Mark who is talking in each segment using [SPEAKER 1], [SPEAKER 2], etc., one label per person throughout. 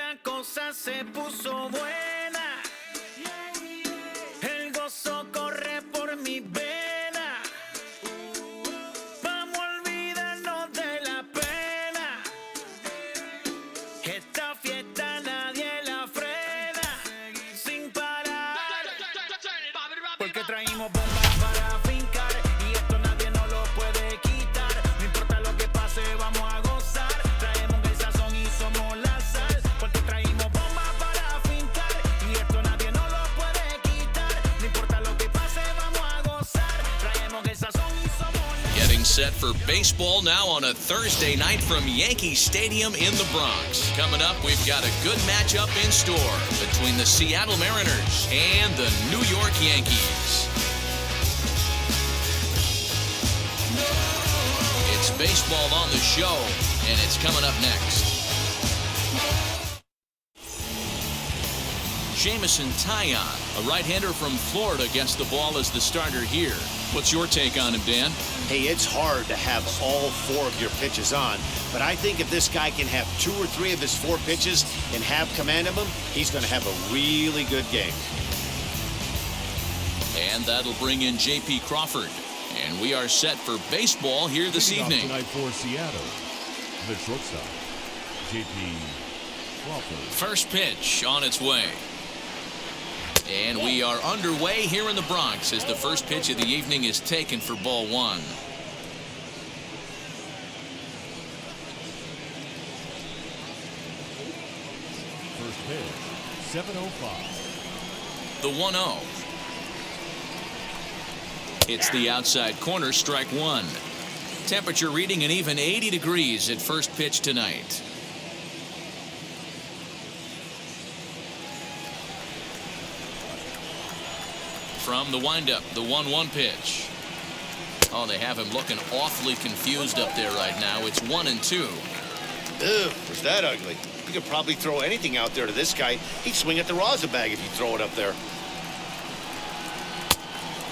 [SPEAKER 1] La cosa se puso buena. El gozo corre por mi vena. Vamos a olvidarnos de la pena. Esta fiesta nadie la frena. Sin parar. Porque traímos bombas para fincar. Y esto nadie nos lo puede quitar. No importa lo que pase, vamos a gozar. Traemos el sazón y somos la sal. Porque traímos bombas para fincar. Y esto nadie nos lo puede quitar. No importa lo que pase, vamos a gozar. Traemos el sazón y somos la sal.
[SPEAKER 2] Getting set for baseball now on a Thursday night from Yankee Stadium in the Bronx. Coming up, we've got a good matchup in store between the Seattle Mariners and the New York Yankees. It's baseball on the show, and it's coming up next. Jameson, Taillon, a right-hander from Florida, gets the ball as the starter here. What's your take on him, Dan?
[SPEAKER 3] Hey, it's hard to have all four of your pitches on, but I think if this guy can have 2 or 3 of his 4 pitches and have command of them, he's going to have a really good game.
[SPEAKER 2] And that'll bring in J.P. Crawford. And we are set for baseball here this evening.
[SPEAKER 4] Tonight for Seattle, the shortstop, J.P. Crawford.
[SPEAKER 2] First pitch on its way. And we are underway here in the Bronx as the first pitch of the evening is taken for ball 1.
[SPEAKER 4] First pitch, 7:05.
[SPEAKER 2] The 1-0. It's the outside corner, strike 1. Temperature reading an even 80 degrees at first pitch tonight. From the windup, the 1-1 pitch. Oh, they have him looking awfully confused up there right now. It's 1-2.
[SPEAKER 3] Ew, was that ugly? You could probably throw anything out there to this guy. He'd swing at the rosin bag if you throw it up there.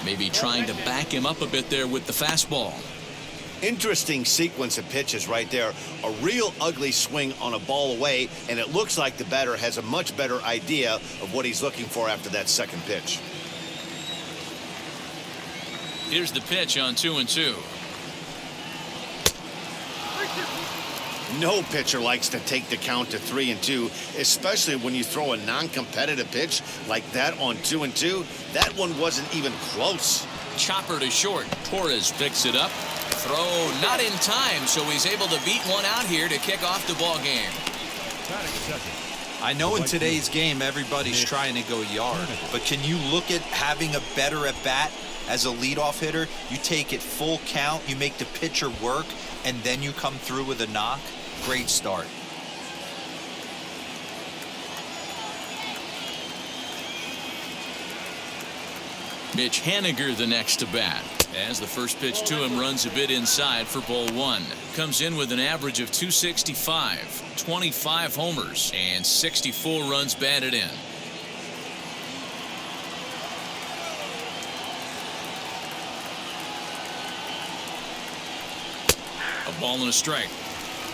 [SPEAKER 2] Maybe trying to back him up a bit there with the fastball.
[SPEAKER 3] Interesting sequence of pitches right there. A real ugly swing on a ball away, and it looks like the batter has a much better idea of what he's looking for after that second pitch.
[SPEAKER 2] Here's the pitch on 2-2.
[SPEAKER 3] No pitcher likes to take the count to 3-2, especially when you throw a non-competitive pitch like that on 2-2. That one wasn't even close.
[SPEAKER 2] Chopper to short. Torres picks it up. Throw not in time, so he's able to beat one out here to kick off the ball game.
[SPEAKER 5] I know in today's game everybody's trying to go yard, but can you look at having a better at bat as a leadoff hitter? You take it full count, you make the pitcher work, and then you come through with a knock. Great start.
[SPEAKER 2] Mitch Haniger the next to bat. As the first pitch to him runs a bit inside for ball 1. Comes in with an average of 265, 25 homers, and 64 runs batted in. A ball and a strike.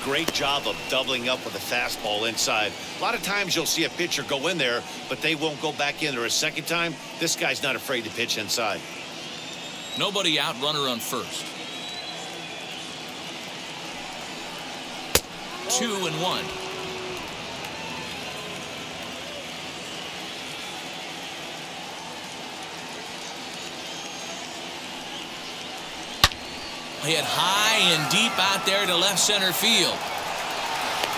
[SPEAKER 3] Great job of doubling up with a fastball inside. A lot of times you'll see a pitcher go in there, but they won't go back in there a second time. This guy's not afraid to pitch inside.
[SPEAKER 2] Nobody out, runner on first. 2-1. Hit high and deep out there to left center field.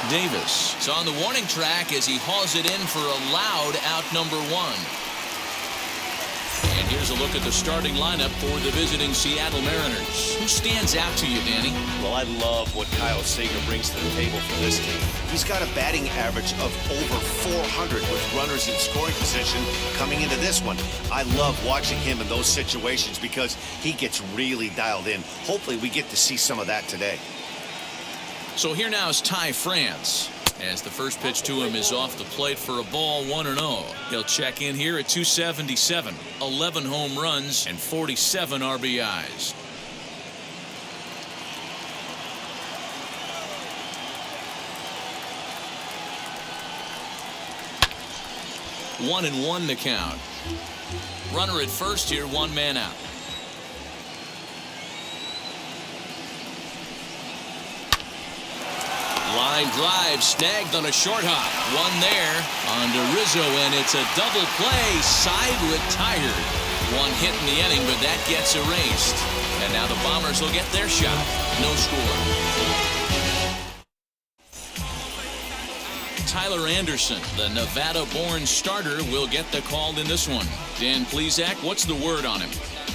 [SPEAKER 2] Davis is on the warning track as he hauls it in for a loud out number 1. And here's a look at the starting lineup for the visiting Seattle Mariners. Who stands out to you, Danny?
[SPEAKER 3] Well, I love what Kyle Seager brings to the table for this team. He's got a batting average of over 400 with runners in scoring position coming into this one. I love watching him in those situations because he gets really dialed in. Hopefully we get to see some of that today.
[SPEAKER 2] So here now is Ty France. As the first pitch to him is off the plate for a ball 1-0. He'll check in here at 277, 11 home runs and 47 RBIs. 1-1 the count. Runner at first here, 1 man out. Line drive snagged on a short hop. One there on to Rizzo, and it's a double play. Side retired. One hit in the inning, but that gets erased. And now the Bombers will get their shot. No score. Tyler Anderson, the Nevada-born starter, will get the call in this one. Dan Plesac, what's the word on him?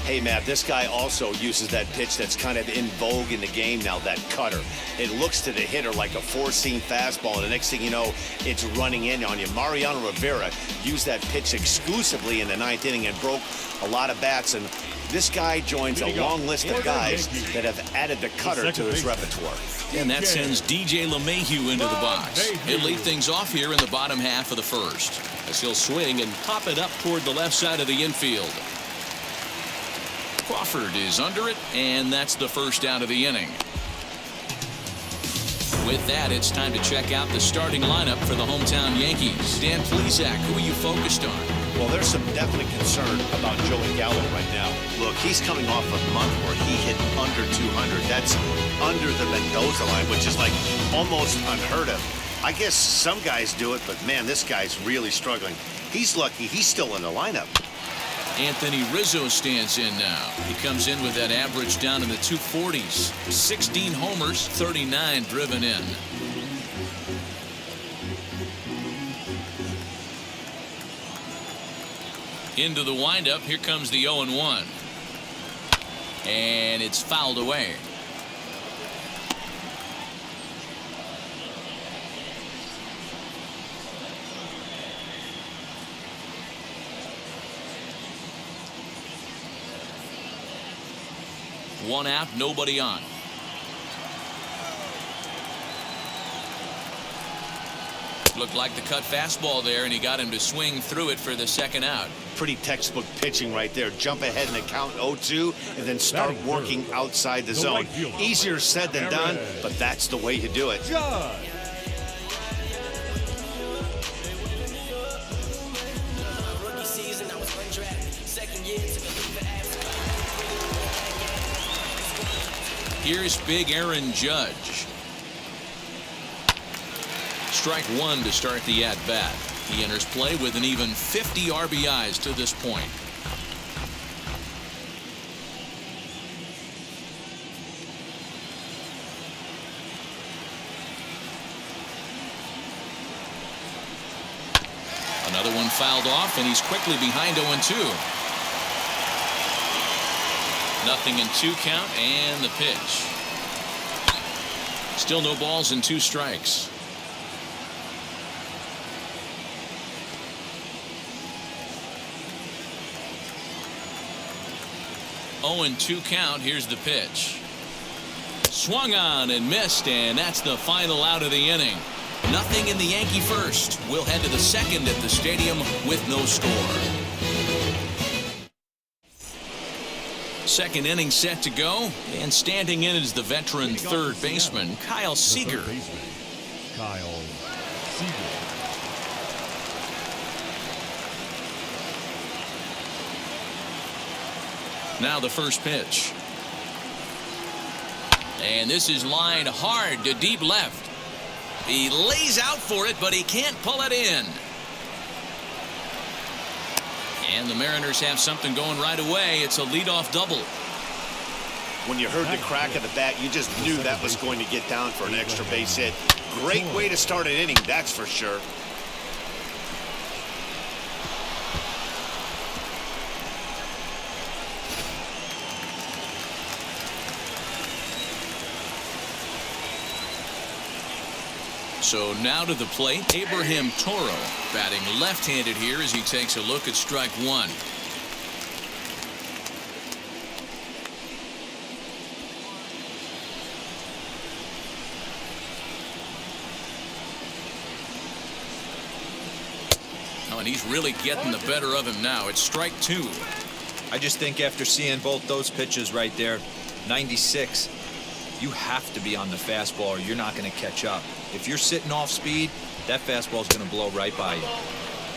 [SPEAKER 3] Hey, Matt, this guy also uses that pitch that's kind of in vogue in the game now, that cutter. It looks to the hitter like a four-seam fastball, and the next thing you know, it's running in on you. Mariano Rivera used that pitch exclusively in the 9th inning and broke a lot of bats, and this guy joins a long list of guys that have added the cutter to his repertoire.
[SPEAKER 2] And that sends DJ LeMahieu into the box. He'll lead things off here in the bottom half of the first, as he'll swing and pop it up toward the left side of the infield. Crawford is under it, and that's the first out of the inning. With that, it's time to check out the starting lineup for the hometown Yankees. Dan Plesac, who are you focused on?
[SPEAKER 3] Well, there's some definite concern about Joey Gallo right now. Look, he's coming off a month where he hit under 200. That's under the Mendoza line, which is like almost unheard of. I guess some guys do it, but man, this guy's really struggling. He's lucky he's still in the lineup.
[SPEAKER 2] Anthony Rizzo stands in now. He comes in with that average down in the 240s. 16 homers, 39 driven in. Into the windup, here comes the 0-1. And it's fouled away. One out, nobody on. Looked like the cut fastball there, and he got him to swing through it for the second out.
[SPEAKER 3] Pretty textbook pitching right there. Jump ahead in the count 0-2 and then start working outside the zone. Easier said than done, but that's the way you do it.
[SPEAKER 2] Here's big Aaron Judge. Strike one to start the at-bat. He enters play with an even 50 RBIs to this point. Another one fouled off, and he's quickly behind 0-2. Nothing in 2 count, and the pitch. Still no balls and 2 strikes. Oh, and 2 count. Here's the pitch. Swung on and missed, and that's the final out of the inning. Nothing in the Yankee first. We'll head to the second at the stadium with no score. Second inning set to go, and standing in is the veteran third baseman, Kyle Seager.
[SPEAKER 4] Kyle Seager.
[SPEAKER 2] Now the first pitch. And this is lined hard to deep left. He lays out for it, but he can't pull it in. And the Mariners have something going right away. It's a leadoff double.
[SPEAKER 3] When you heard the crack of the bat, you just knew that was going to get down for an extra base hit. Great way to start an inning, that's for sure.
[SPEAKER 2] So now to the plate, Abraham Toro, batting left-handed here as he takes a look at strike one. Oh, and he's really getting the better of him now. It's strike two.
[SPEAKER 5] I just think after seeing both those pitches right there, 96, you have to be on the fastball or you're not going to catch up. If you're sitting off speed, that fastball is going to blow right by you.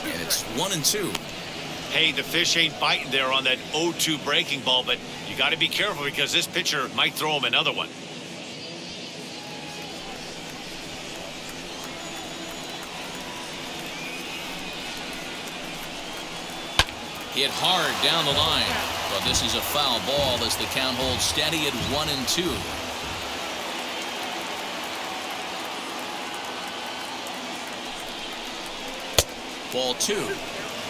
[SPEAKER 2] And it's 1-2.
[SPEAKER 3] Hey, the fish ain't biting there on that 0-2 breaking ball, but you got to be careful because this pitcher might throw him another one.
[SPEAKER 2] Hit hard down the line, but this is a foul ball as the count holds steady at 1-2. Ball 2.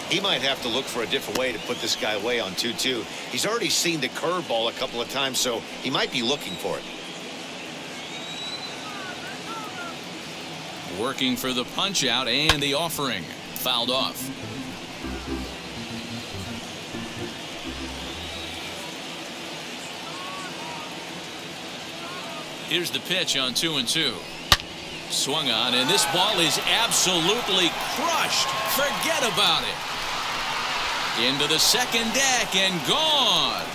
[SPEAKER 3] He might have to look for a different way to put this guy away on 2-2. He's already seen the curveball a couple of times, so he might be looking for it.
[SPEAKER 2] Working for the punch out and the offering. Fouled off. Here's the pitch on 2-2. Swung on, and this ball is absolutely crushed. Forget about it. Into the second deck and gone.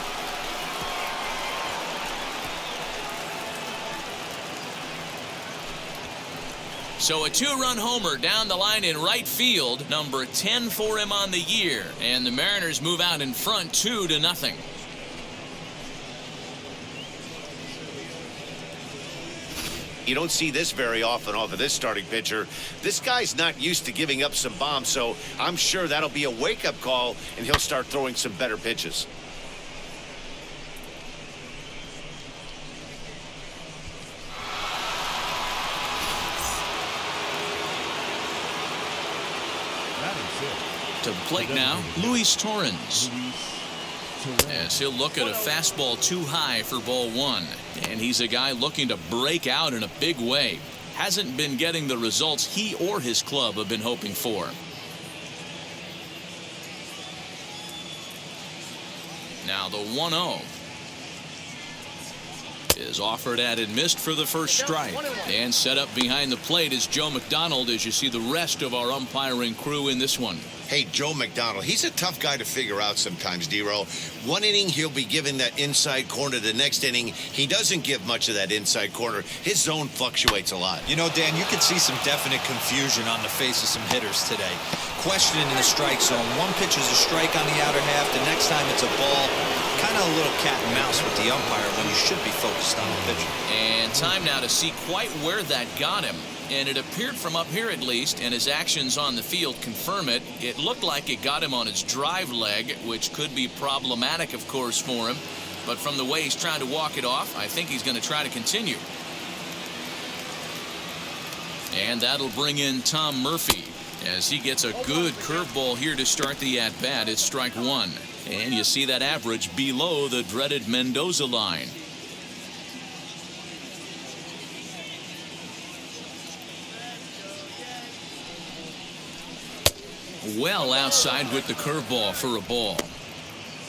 [SPEAKER 2] So a 2-run homer down the line in right field, number 10 for him on the year, and the Mariners move out in front 2-0.
[SPEAKER 3] You don't see this very often off of this starting pitcher. This guy's not used to giving up some bombs, so I'm sure that'll be a wake-up call, and he'll start throwing some better pitches.
[SPEAKER 2] To the plate now, Luis Torrens. Yes, he'll look at a fastball too high for ball 1. And he's a guy looking to break out in a big way. Hasn't been getting the results he or his club have been hoping for. Now the 1-0 is offered at and missed for the first strike. And set up behind the plate is Joe McDonald as you see the rest of our umpiring crew in this one.
[SPEAKER 3] Hey, Joe McDonald, he's a tough guy to figure out sometimes, D-Row. One inning, he'll be giving that inside corner. The next inning, he doesn't give much of that inside corner. His zone fluctuates a lot.
[SPEAKER 5] You know, Dan, you can see some definite confusion on the face of some hitters today. Questioning in the strike zone. One pitch is a strike on the outer half. The next time it's a ball. Kind of a little cat and mouse with the umpire when you should be focused on the pitcher.
[SPEAKER 2] And time now to see quite where that got him. And it appeared from up here at least, and his actions on the field confirm it. It looked like it got him on his drive leg, which could be problematic, of course, for him. But from the way he's trying to walk it off, I think he's going to try to continue. And that'll bring in Tom Murphy as he gets a good curveball here to start the at-bat. It's strike 1. And you see that average below the dreaded Mendoza line. Well outside with the curveball for a ball.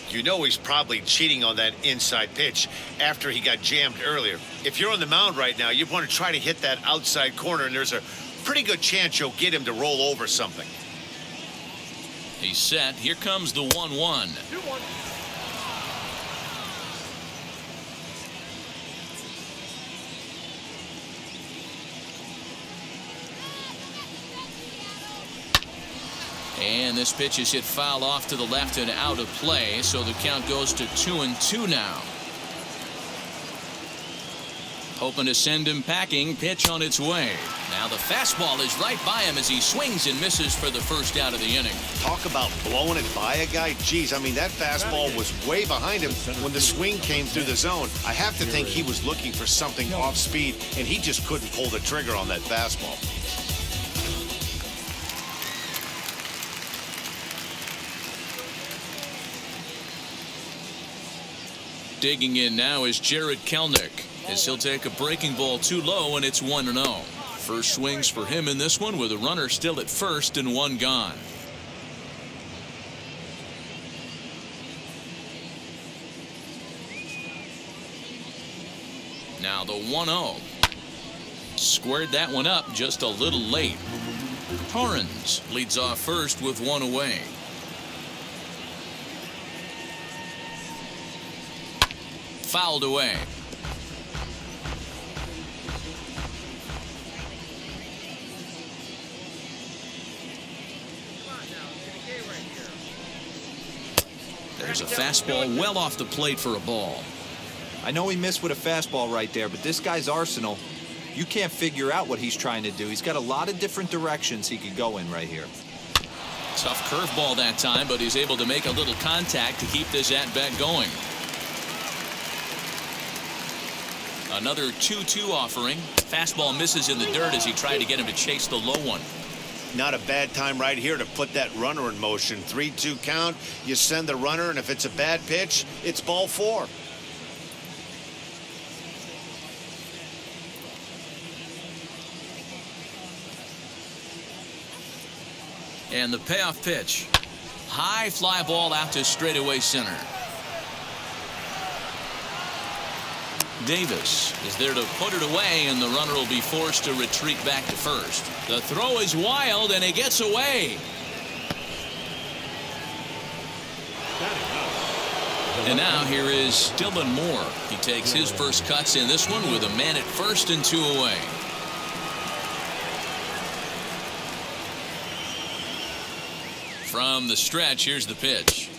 [SPEAKER 3] You know he's probably cheating on that inside pitch after he got jammed earlier. If you're on the mound right now, you want to try to hit that outside corner, and there's a pretty good chance you'll get him to roll over something.
[SPEAKER 2] He's set. Here comes the 1-1. And this pitch is hit foul off to the left and out of play, so the count goes to 2-2 now. Hoping to send him packing. Pitch on its way. Now the fastball is right by him as he swings and misses for the first out of the inning.
[SPEAKER 3] Talk about blowing it by a guy. Geez, I mean, that fastball was way behind him when the swing came through the zone. I have to think he was looking for something off speed, and he just couldn't pull the trigger on that fastball.
[SPEAKER 2] Digging in now is Jared Kelnick as he'll take a breaking ball too low, and it's 1-0. First swings for him in this one with a runner still at first and one gone. Now the 1-0. Squared that one up just a little late. Torrens leads off first with one away. Fouled away. There's a fastball well off the plate for a ball.
[SPEAKER 5] I know he missed with a fastball right there, but this guy's arsenal, you can't figure out what he's trying to do. He's got a lot of different directions he could go in right here.
[SPEAKER 2] Tough curveball that time, but he's able to make a little contact to keep this at-bat going. Another 2-2 offering. Fastball misses in the dirt as he tried to get him to chase the low one.
[SPEAKER 3] Not a bad time right here to put that runner in motion. 3-2 count. You send the runner, and if it's a bad pitch, it's ball 4.
[SPEAKER 2] And the payoff pitch. High fly ball out to straightaway center. Davis is there to put it away, and the runner will be forced to retreat back to first. The throw is wild, and he gets away. And now here is Dylan Moore. He takes his first cuts in this one with a man at first and 2 away. From the stretch, here's the pitch.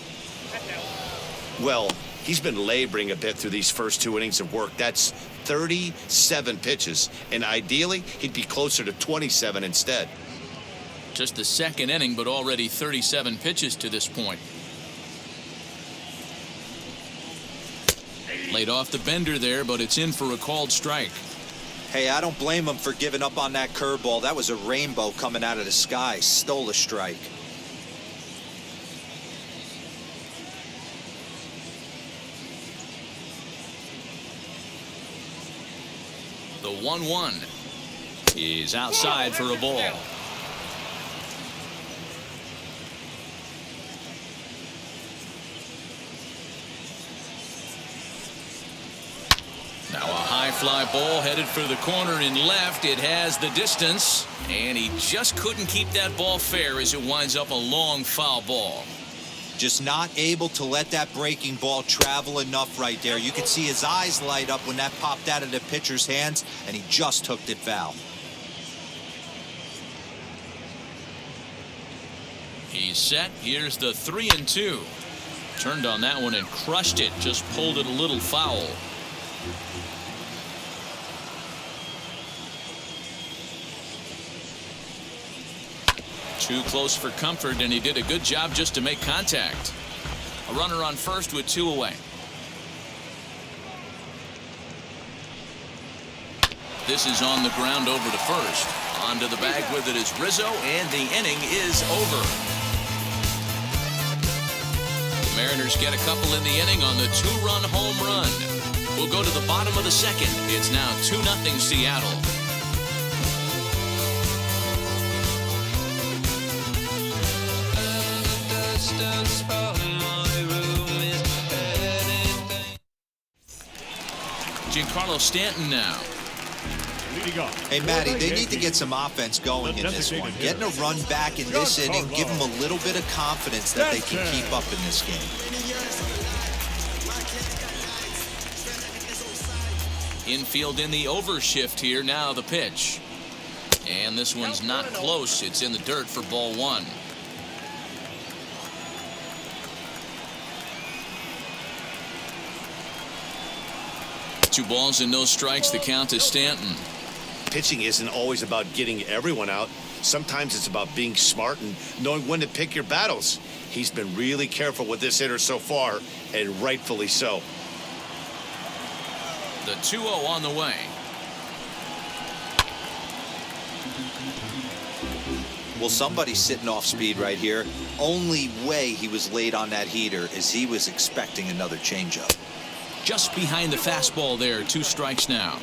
[SPEAKER 3] Well, he's been laboring a bit through these first 2 innings of work. That's 37 pitches, and ideally he'd be closer to 27 instead.
[SPEAKER 2] Just the second inning, but already 37 pitches to this point. Laid off the bender there, but it's in for a called strike.
[SPEAKER 5] Hey, I don't blame him for giving up on that curveball. That was a rainbow coming out of the sky. Stole a strike.
[SPEAKER 2] The 1-1 is outside for a ball. Now a high fly ball headed for the corner in left. It has the distance, and he just couldn't keep that ball fair as it winds up a long foul ball.
[SPEAKER 5] Just not able to let that breaking ball travel enough right there. You could see his eyes light up when that popped out of the pitcher's hands, and he just hooked it foul.
[SPEAKER 2] He's set. Here's the 3-2. Turned on that one and crushed it. Just pulled it a little foul. Too close for comfort, and he did a good job just to make contact. A runner on first with 2 away. This is on the ground over to first. Onto the bag with it is Rizzo, and the inning is over. The Mariners get a couple in the inning on the 2-run home run. We'll go to the bottom of the second. It's now 2-0 Seattle. Giancarlo Stanton now.
[SPEAKER 5] Hey, Matty, they need to get some offense going in this one. Getting a run back in this inning, give them a little bit of confidence that they can keep up in this game.
[SPEAKER 2] Infield in the overshift here. Now the pitch. And this one's not close. It's in the dirt for ball 1. Two balls and no strikes. The count is Stanton.
[SPEAKER 3] Pitching isn't always about getting everyone out. Sometimes it's about being smart and knowing when to pick your battles. He's been really careful with this hitter so far, and rightfully so.
[SPEAKER 2] The 2-0 on the way.
[SPEAKER 5] Well, somebody's sitting off speed right here. Only way he was late on that heater is he was expecting another changeup.
[SPEAKER 2] Just behind the fastball there. 2 strikes now.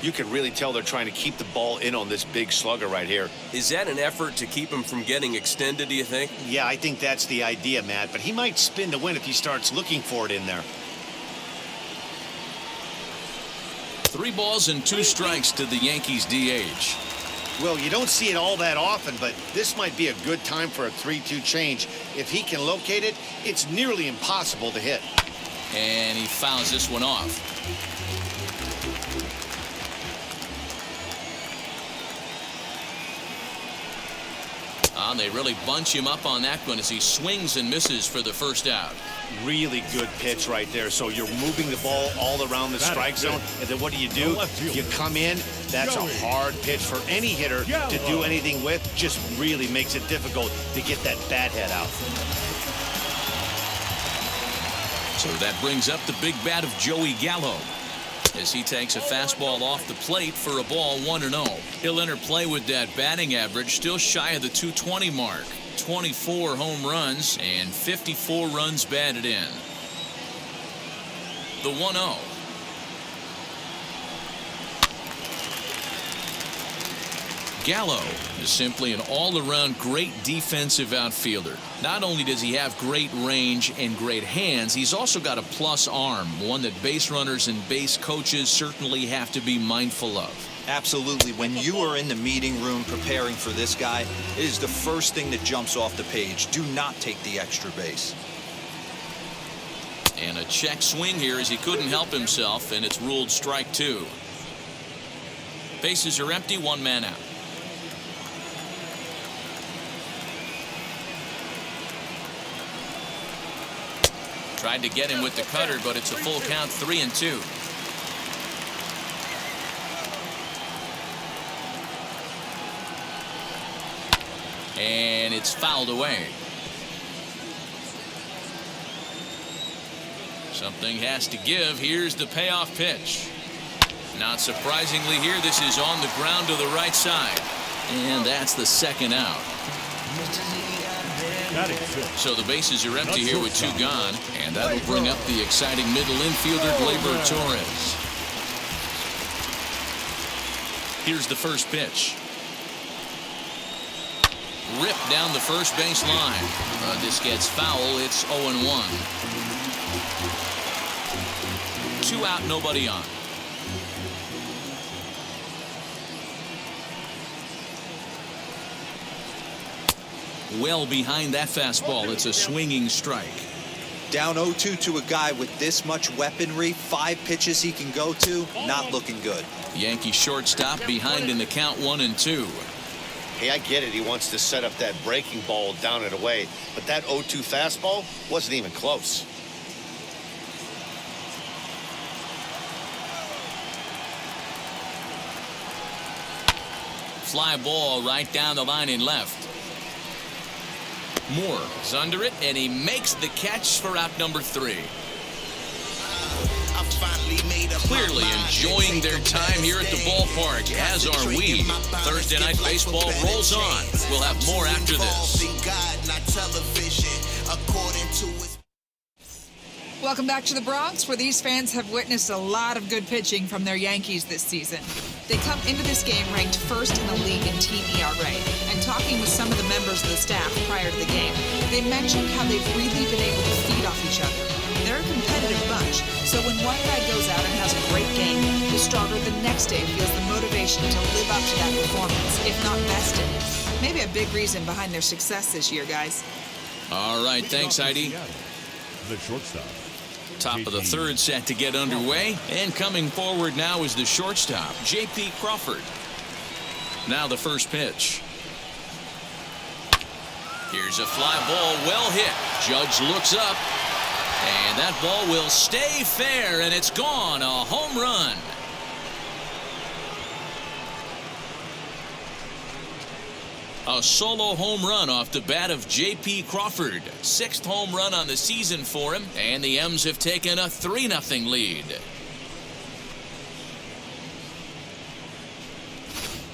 [SPEAKER 3] You can really tell they're trying to keep the ball in on this big slugger right here.
[SPEAKER 6] Is that an effort to keep him from getting extended, do you think?
[SPEAKER 3] Yeah, I think that's the idea, Matt, but he might spin to win if he starts looking for it in there.
[SPEAKER 2] 3 balls and 2 strikes to the Yankees DH.
[SPEAKER 3] Well, you don't see it all that often, but this might be a good time for a 3-2 change. If he can locate it, it's nearly impossible to hit.
[SPEAKER 2] And he fouls this one off. They really bunch him up on that one as he swings and misses for the first out.
[SPEAKER 3] Really good pitch right there. So you're moving the ball all around the strike zone, and then what do? You come in. That's a hard pitch for any hitter to do anything with. Just really makes it difficult to get that bat head out.
[SPEAKER 2] So that brings up the big bat of Joey Gallo as he takes a fastball off the plate for a ball 1-0. He'll enter play with that batting average still shy of the 220 mark. 24 home runs and 54 runs batted in. The 1-0. Gallo is simply an all-around great defensive outfielder. Not only does he have great range and great hands, he's also got a plus arm, one that base runners and base coaches certainly have to be mindful of.
[SPEAKER 5] Absolutely. When you are in the meeting room preparing for this guy, it is the first thing that jumps off the page. Do not take the extra base.
[SPEAKER 2] And a check swing here as he couldn't help himself, and it's ruled strike 2. Bases are empty, 1 man out. Tried to get him with the cutter, but it's a full count, 3-2. And it's fouled away. Something has to give. Here's the payoff pitch. Not surprisingly here, this is on the ground to the right side. And that's the second out. So the bases are empty here with 2 gone. And that'll bring up the exciting middle infielder, Gleyber Torres. Here's the first pitch. Ripped down the first base line. This gets foul. It's 0-1. 2 out, nobody on. Well behind that fastball. It's a swinging strike.
[SPEAKER 5] Down 0-2 to a guy with this much weaponry, 5 pitches he can go to, not looking good.
[SPEAKER 2] Yankee shortstop behind in the count, 1-2.
[SPEAKER 3] Hey, I get it. He wants to set up that breaking ball down and away, but that 0-2 fastball wasn't even close.
[SPEAKER 2] Fly ball right down the line and left. Moore is under it, and he makes the catch for out number 3. Clearly enjoying their time here at the ballpark, as are we. Thursday Night Baseball rolls on. We'll have more after this.
[SPEAKER 7] Welcome back to the Bronx, where these fans have witnessed a lot of good pitching from their Yankees this season. They come into this game ranked first in the league in team ERA, and talking with some of the members of the staff prior to the game, they mentioned how they've really been able to feed off each other. They're a competitive bunch, so when one guy goes out and has a great game, the starter the next day feels the motivation to live up to that performance, if not best in it. Maybe a big reason behind their success this year, guys.
[SPEAKER 2] All right, thanks, Heidi.
[SPEAKER 4] The shortstop.
[SPEAKER 2] Top of the third set to get underway, and coming forward now is the shortstop, J.P. Crawford. Now the first pitch. Here's a fly ball, well hit. Judge looks up, and that ball will stay fair, and it's gone. A home run. A solo home run off the bat of J.P. Crawford. 6th home run on the season for him, and the M's have taken a 3-0 lead.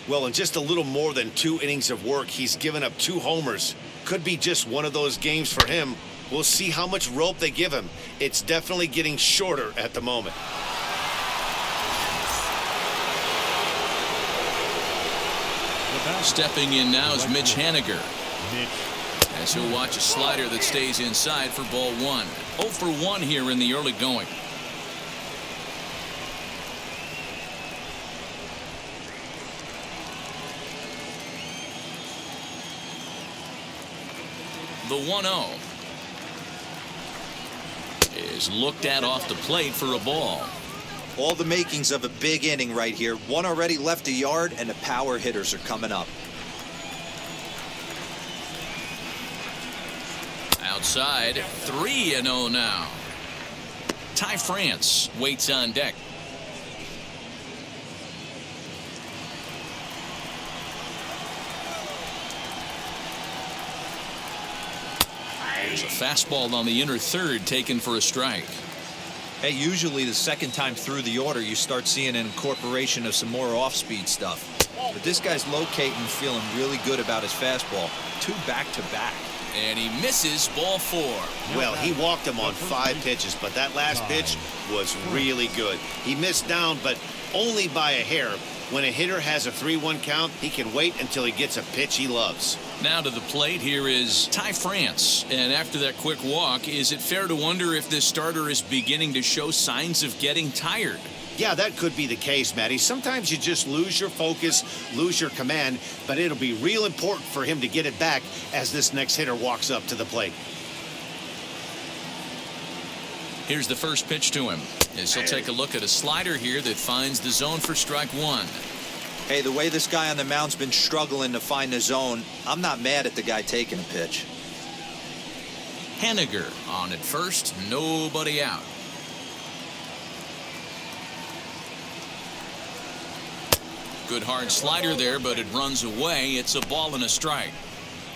[SPEAKER 3] Well, in just a little more than 2 innings of work, he's given up 2 homers. Could be just one of those games for him. We'll see how much rope they give him. It's definitely getting shorter at the moment.
[SPEAKER 2] Stepping in now is Mitch Haniger. As he'll watch a slider that stays inside for ball 1. 0 for 1 here in the early going. The 1-0 is looked at off the plate for a ball.
[SPEAKER 5] All the makings of a big inning right here. One already left a yard, and the power hitters are coming up.
[SPEAKER 2] Outside, 3-0 now. Ty France waits on deck. There's a fastball on the inner third taken for a strike.
[SPEAKER 5] Hey, usually the second time through the order, you start seeing an incorporation of some more off-speed stuff. But this guy's locating, feeling really good about his fastball. 2 back-to-back.
[SPEAKER 2] And he misses ball 4.
[SPEAKER 3] Well, he walked him on 5 pitches, but that last pitch was really good. He missed down, but only by a hair. When a hitter has a 3-1 count, he can wait until he gets a pitch he loves.
[SPEAKER 2] Now to the plate, here is Ty France. And after that quick walk, is it fair to wonder if this starter is beginning to show signs of getting tired?
[SPEAKER 3] Yeah, that could be the case, Matty. Sometimes you just lose your focus, lose your command, but it'll be real important for him to get it back as this next hitter walks up to the plate.
[SPEAKER 2] Here's the first pitch to him. As he'll take a look at a slider here that finds the zone for strike 1.
[SPEAKER 5] Hey, the way this guy on the mound's been struggling to find the zone, I'm not mad at the guy taking a pitch.
[SPEAKER 2] Henniger on at first, nobody out. Good hard slider there, but it runs away. It's a ball and a strike.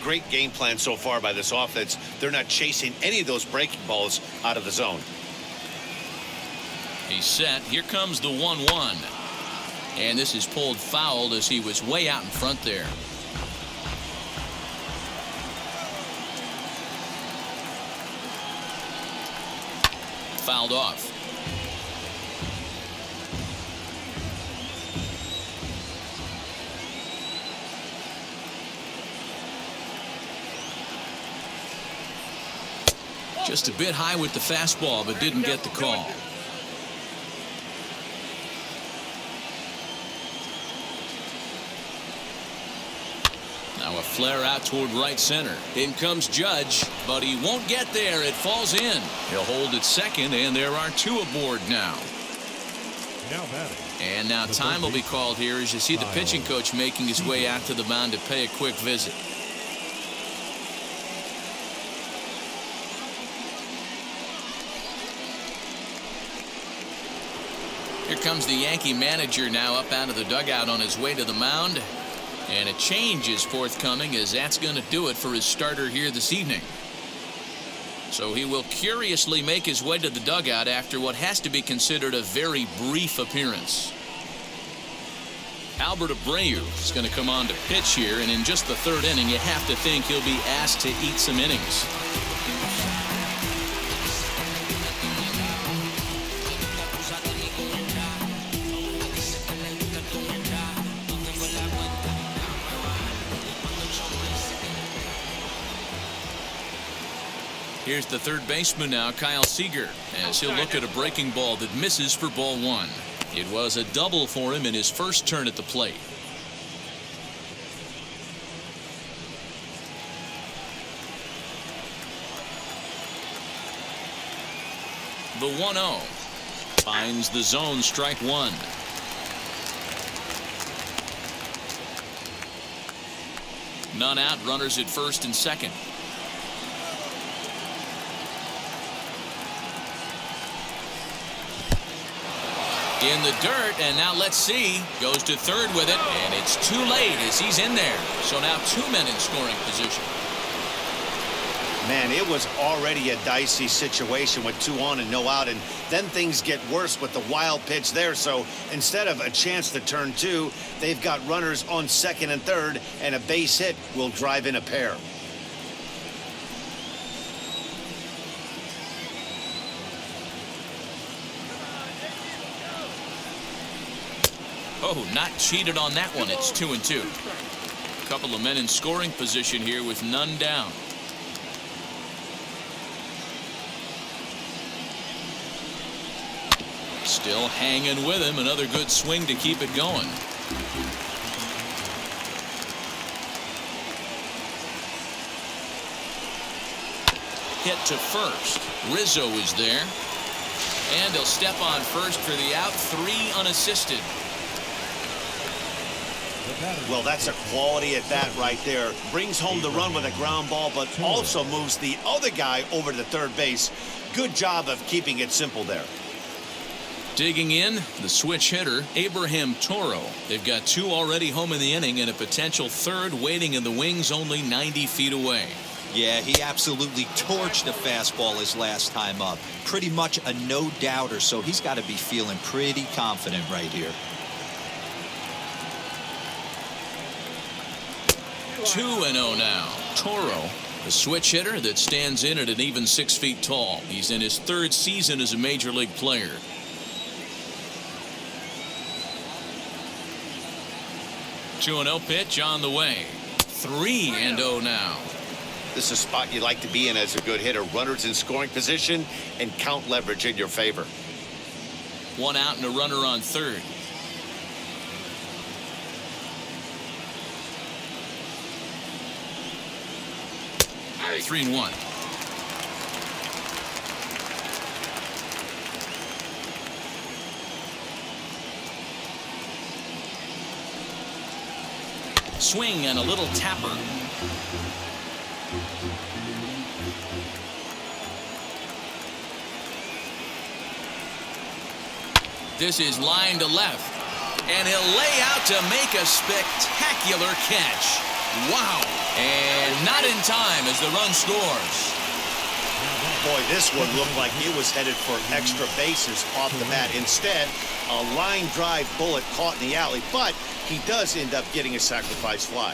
[SPEAKER 3] Great game plan so far by this offense. They're not chasing any of those breaking balls out of the zone.
[SPEAKER 2] He's set. Here comes the 1-1. And this is pulled foul as he was way out in front there. Fouled off. Just a bit high with the fastball, but didn't get the call. Now a flare out toward right center. In comes Judge, but he won't get there. It falls in. He'll hold at second, and there are 2 aboard now. And now time will be called here as you see the pitching coach making his way out to the mound to pay a quick visit. Here comes the Yankee manager now up out of the dugout on his way to the mound. And a change is forthcoming, as that's going to do it for his starter here this evening. So he will curiously make his way to the dugout after what has to be considered a very brief appearance. Albert Abreu is going to come on to pitch here, and in just the 3rd inning, you have to think he'll be asked to eat some innings. Here's the third baseman now, Kyle Seager, as he'll look at a breaking ball that misses for ball 1. It was a double for him in his first turn at the plate. The 1-0 finds the zone, strike 1. None out, runners at first and second. In the dirt, and now let's see. Goes to third with it, and it's too late as he's in there. So now 2 men in scoring position.
[SPEAKER 3] Man, it was already a dicey situation with 2 on and no out, and then things get worse with the wild pitch there. So instead of a chance to turn 2, they've got runners on second and third, and a base hit will drive in a pair.
[SPEAKER 2] Oh, not cheated on that one. It's 2-2. A couple of men in scoring position here with none down. Still hanging with him. Another good swing to keep it going. Hit to first. Rizzo is there. And he'll step on first for the out. 3 unassisted.
[SPEAKER 3] Well, that's a quality at bat right there. Brings home the run with a ground ball, but also moves the other guy over to third base. Good job of keeping it simple there.
[SPEAKER 2] Digging in, the switch hitter, Abraham Toro. They've got 2 already home in the inning and a potential third waiting in the wings only 90 feet away.
[SPEAKER 5] Yeah, he absolutely torched the fastball his last time up. Pretty much a no-doubter, so he's got to be feeling pretty confident right here.
[SPEAKER 2] 2-0 now. Toro, the switch hitter that stands in at an even 6 feet tall. He's in his 3rd season as a major league player. 2-0 pitch on the way. 3-0 now.
[SPEAKER 3] This is a spot you like to be in as a good hitter. Runners in scoring position and count leverage in your favor.
[SPEAKER 2] 1 out and a runner on third. Hey. 3-1. Swing and a little tapper. This is line to left, and he'll lay out to make a spectacular catch. Wow. And not in time as the run scores.
[SPEAKER 3] Boy, this one looked like it was headed for extra bases off the bat. Instead, a line drive bullet caught in the alley, but he does end up getting a sacrifice fly.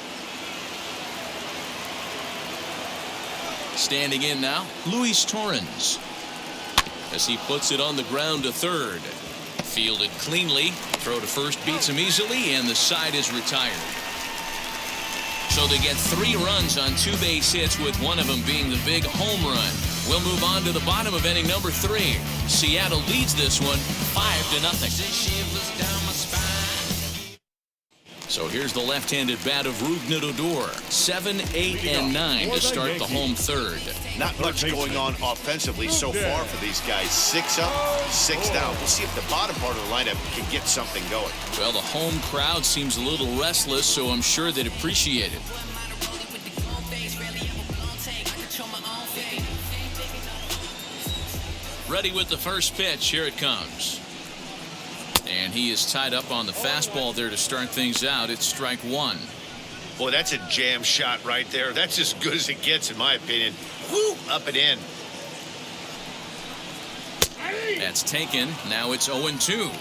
[SPEAKER 2] Standing in now, Luis Torrens, as he puts it on the ground to third. Fielded cleanly, throw to first beats him easily, and the side is retired. So they get 3 runs on 2 base hits, with one of them being the big home run. We'll move on to the bottom of inning number 3. Seattle leads this one 5-0. So here's the left-handed bat of Rougned Odor. 7, 8, and 9 to start the home third.
[SPEAKER 3] Not much going on offensively so far for these guys. 6 up, 6 down. We'll see if the bottom part of the lineup can get something going.
[SPEAKER 2] Well, the home crowd seems a little restless, so I'm sure they'd appreciate it. Ready with the first pitch. Here it comes. And he is tied up on the fastball there to start things out. It's strike 1.
[SPEAKER 3] Boy, that's a jam shot right there. That's as good as it gets, in my opinion. Woo, up and in.
[SPEAKER 2] That's taken. Now it's 0-2.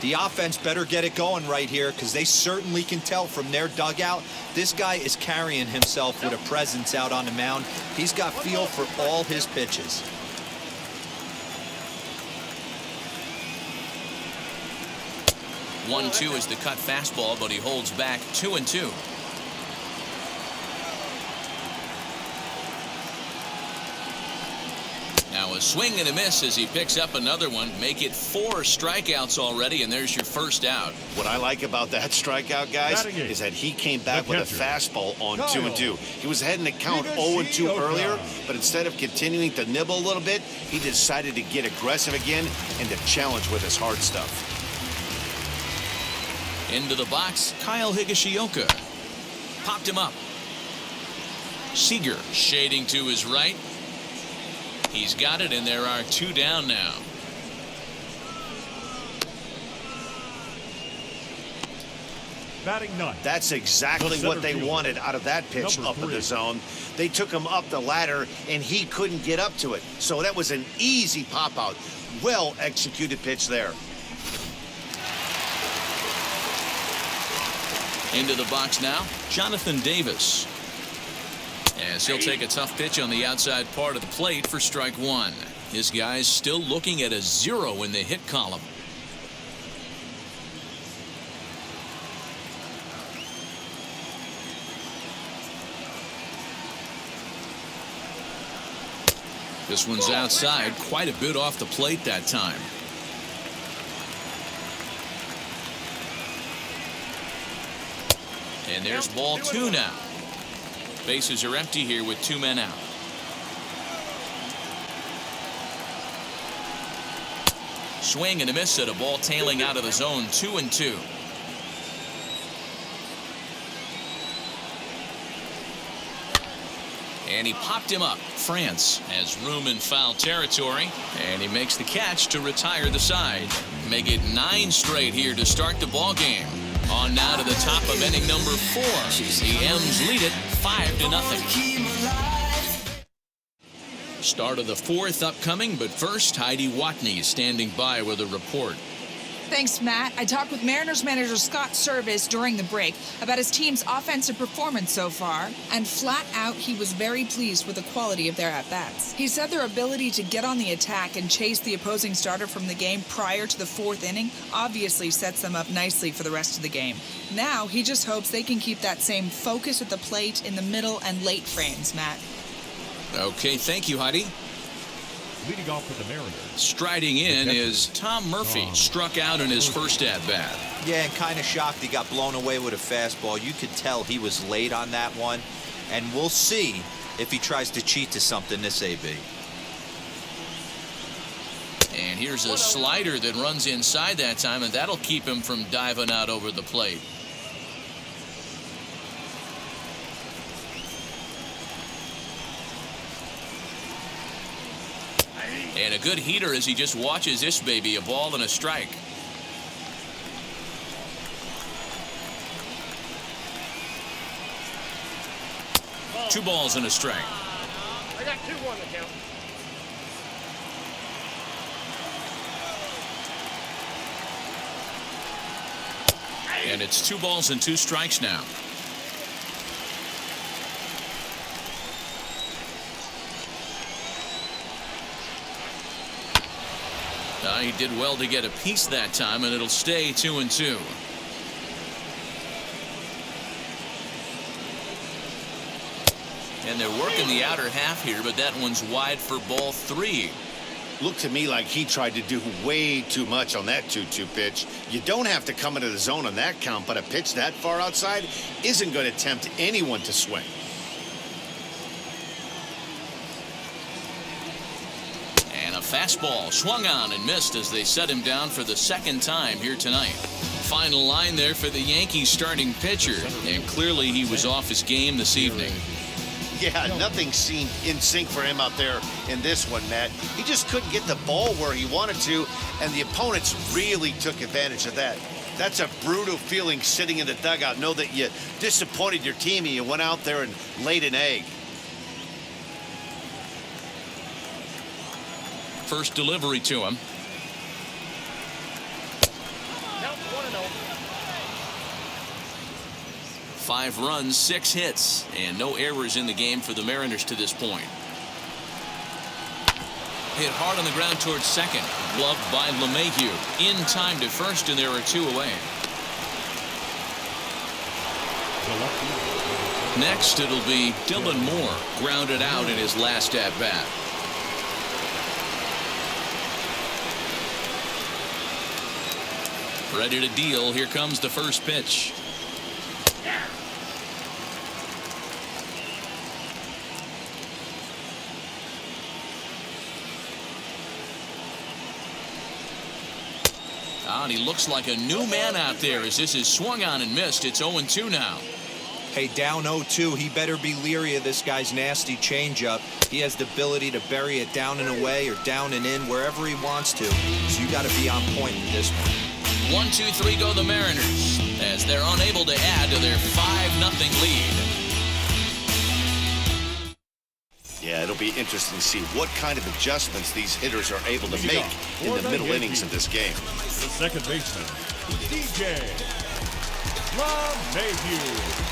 [SPEAKER 5] The offense better get it going right here, because they certainly can tell from their dugout this guy is carrying himself with a presence out on the mound. He's got feel for all his pitches.
[SPEAKER 2] 1-2 is the cut fastball, but he holds back. 2-2. Now a swing and a miss as he picks up another one. Make it 4 strikeouts already, and there's your first out.
[SPEAKER 3] What I like about that strikeout, guys, is that he came back with a fastball on 2-2. He was heading to count 0-2 earlier, but instead of continuing to nibble a little bit, he decided to get aggressive again and to challenge with his hard stuff.
[SPEAKER 2] Into the box, Kyle Higashioka. Popped him up. Seager shading to his right. He's got it, and there are 2 down now.
[SPEAKER 4] Batting 9.
[SPEAKER 3] That's exactly what they wanted out of that pitch up in the zone. They took him up the ladder, and he couldn't get up to it. So that was an easy pop-out. Well-executed pitch there.
[SPEAKER 2] Into the box now, Jonathan Davis. As he'll take a tough pitch on the outside part of the plate for strike 1. His guy's still looking at a 0 in the hit column. This one's outside, quite a bit off the plate that time. And there's ball 2 now. Bases are empty here with 2 men out. Swing and a miss at a ball tailing out of the zone. 2-2. And he popped him up. France has room in foul territory, and he makes the catch to retire the side. Make it 9 straight here to start the ball game. On now to the top of inning number 4. The M's lead it 5-0. Start of the 4th upcoming, but first Heidi Watney standing by with a report.
[SPEAKER 7] Thanks, Matt. I talked with Mariners manager Scott Service during the break about his team's offensive performance so far, and flat out, he was very pleased with the quality of their at-bats. He said their ability to get on the attack and chase the opposing starter from the game prior to the 4th inning obviously sets them up nicely for the rest of the game. Now, he just hopes they can keep that same focus at the plate in the middle and late frames, Matt.
[SPEAKER 2] Okay, thank you, Heidi.
[SPEAKER 4] Leading off for the Mariners.
[SPEAKER 2] Striding in is Tom Murphy. Struck out in his first at-bat.
[SPEAKER 5] Yeah, and kind of shocked he got blown away with a fastball. You could tell he was late on that one. And we'll see if he tries to cheat to something this AB.
[SPEAKER 2] And here's a slider that runs inside that time, and that'll keep him from diving out over the plate. And a good heater as he just watches this baby, a ball and a strike. Two balls and a strike.
[SPEAKER 8] I got 2-1 to count.
[SPEAKER 2] And it's 2 balls and 2 strikes now. He did well to get a piece that time, and it'll stay 2-2. And they're working the outer half here, but that one's wide for ball 3.
[SPEAKER 3] Looked to me like he tried to do way too much on that 2-2 pitch. You don't have to come into the zone on that count, but a pitch that far outside isn't going to tempt anyone to swing.
[SPEAKER 2] Fastball swung on and missed as they set him down for the 2nd time here tonight. Final line there for the Yankees starting pitcher, and clearly he was off his game this evening.
[SPEAKER 3] Yeah, nothing seemed in sync for him out there in this one, Matt. He just couldn't get the ball where he wanted to, and the opponents really took advantage of that. That's a brutal feeling sitting in the dugout. Know that you disappointed your team and you went out there and laid an egg.
[SPEAKER 2] First delivery to him.
[SPEAKER 8] Count 1-0.
[SPEAKER 2] 5 runs, 6 hits, and no errors in the game for the Mariners to this point. Hit hard on the ground towards second. Gloved by LeMahieu. In time to first, and there are 2 away. Next, it'll be Dylan Moore, grounded out in his last at-bat. Ready to deal. Here comes the first pitch. And he looks like a new man out there as this is swung on and missed. It's 0-2 now.
[SPEAKER 5] Hey, down 0-2, he better be leery of this guy's nasty changeup. He has the ability to bury it down and away or down and in, wherever he wants to. So you got to be on point with this one.
[SPEAKER 2] 1-2-3 go the Mariners as they're unable to add to their 5-0 lead.
[SPEAKER 3] Yeah, it'll be interesting to see what kind of adjustments these hitters are able to make in the middle innings of this game.
[SPEAKER 4] The second baseman, DJ LeMahieu.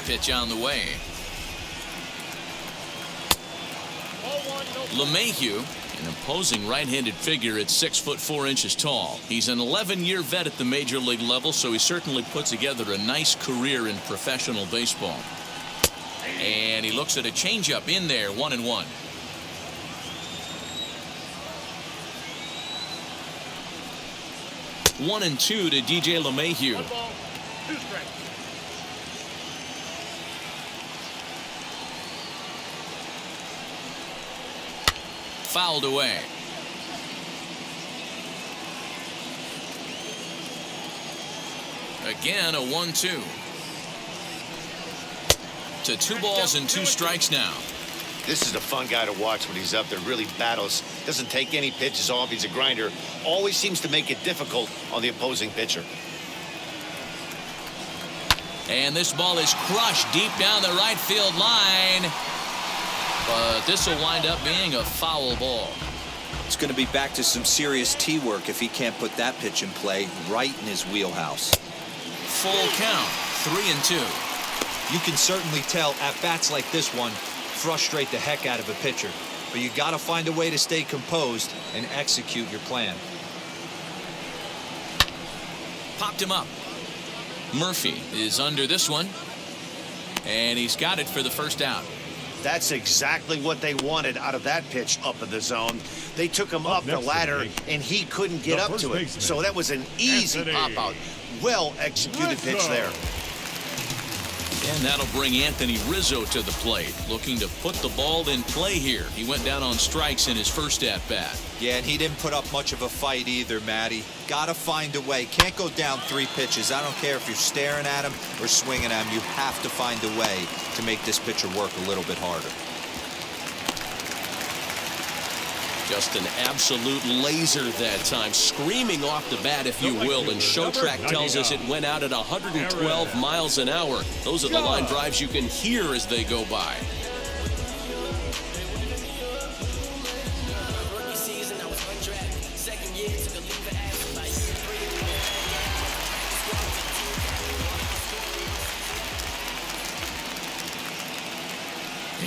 [SPEAKER 2] Pitch on the way. LeMahieu, an imposing right-handed figure at 6'4" tall. He's an 11-year vet at the major league level, so he certainly put together a nice career in professional baseball. And he looks at a changeup in there, 1-1. One and 2 to DJ LeMahieu.
[SPEAKER 8] 1 ball, 2 strikes.
[SPEAKER 2] fouled away. Again, a 1-2. To 2 balls and 2 strikes now.
[SPEAKER 3] This is a fun guy to watch when he's up there. Really battles. Doesn't take any pitches off. He's a grinder. Always seems to make it difficult on the opposing pitcher.
[SPEAKER 2] And this ball is crushed deep down the right field line. But this will wind up being a foul ball.
[SPEAKER 5] It's going to be back to some serious tee work if he can't put that pitch in play right in his wheelhouse.
[SPEAKER 2] Full count, 3-2.
[SPEAKER 5] You can certainly tell at bats like this one frustrate the heck out of a pitcher, but you got to find a way to stay composed and execute your plan.
[SPEAKER 2] Popped him up. Murphy is under this one, and he's got it for the first out.
[SPEAKER 3] That's exactly what they wanted out of that pitch up in the zone. They took him up the ladder, and he couldn't get up to it. So that was an easy pop out. Well executed pitch there.
[SPEAKER 2] And that'll bring Anthony Rizzo to the plate, looking to put the ball in play here. He went down on strikes in his first at-bat.
[SPEAKER 5] Yeah, and he didn't put up much of a fight either, Matty. Got to find a way. Can't go down 3 pitches. I don't care if you're staring at him or swinging at him. You have to find a way to make this pitcher work a little bit harder.
[SPEAKER 2] Just an absolute laser that time, screaming off the bat, if you will, and Showtrack tells us it went out at 112 miles an hour. Those are the line drives you can hear as they go by.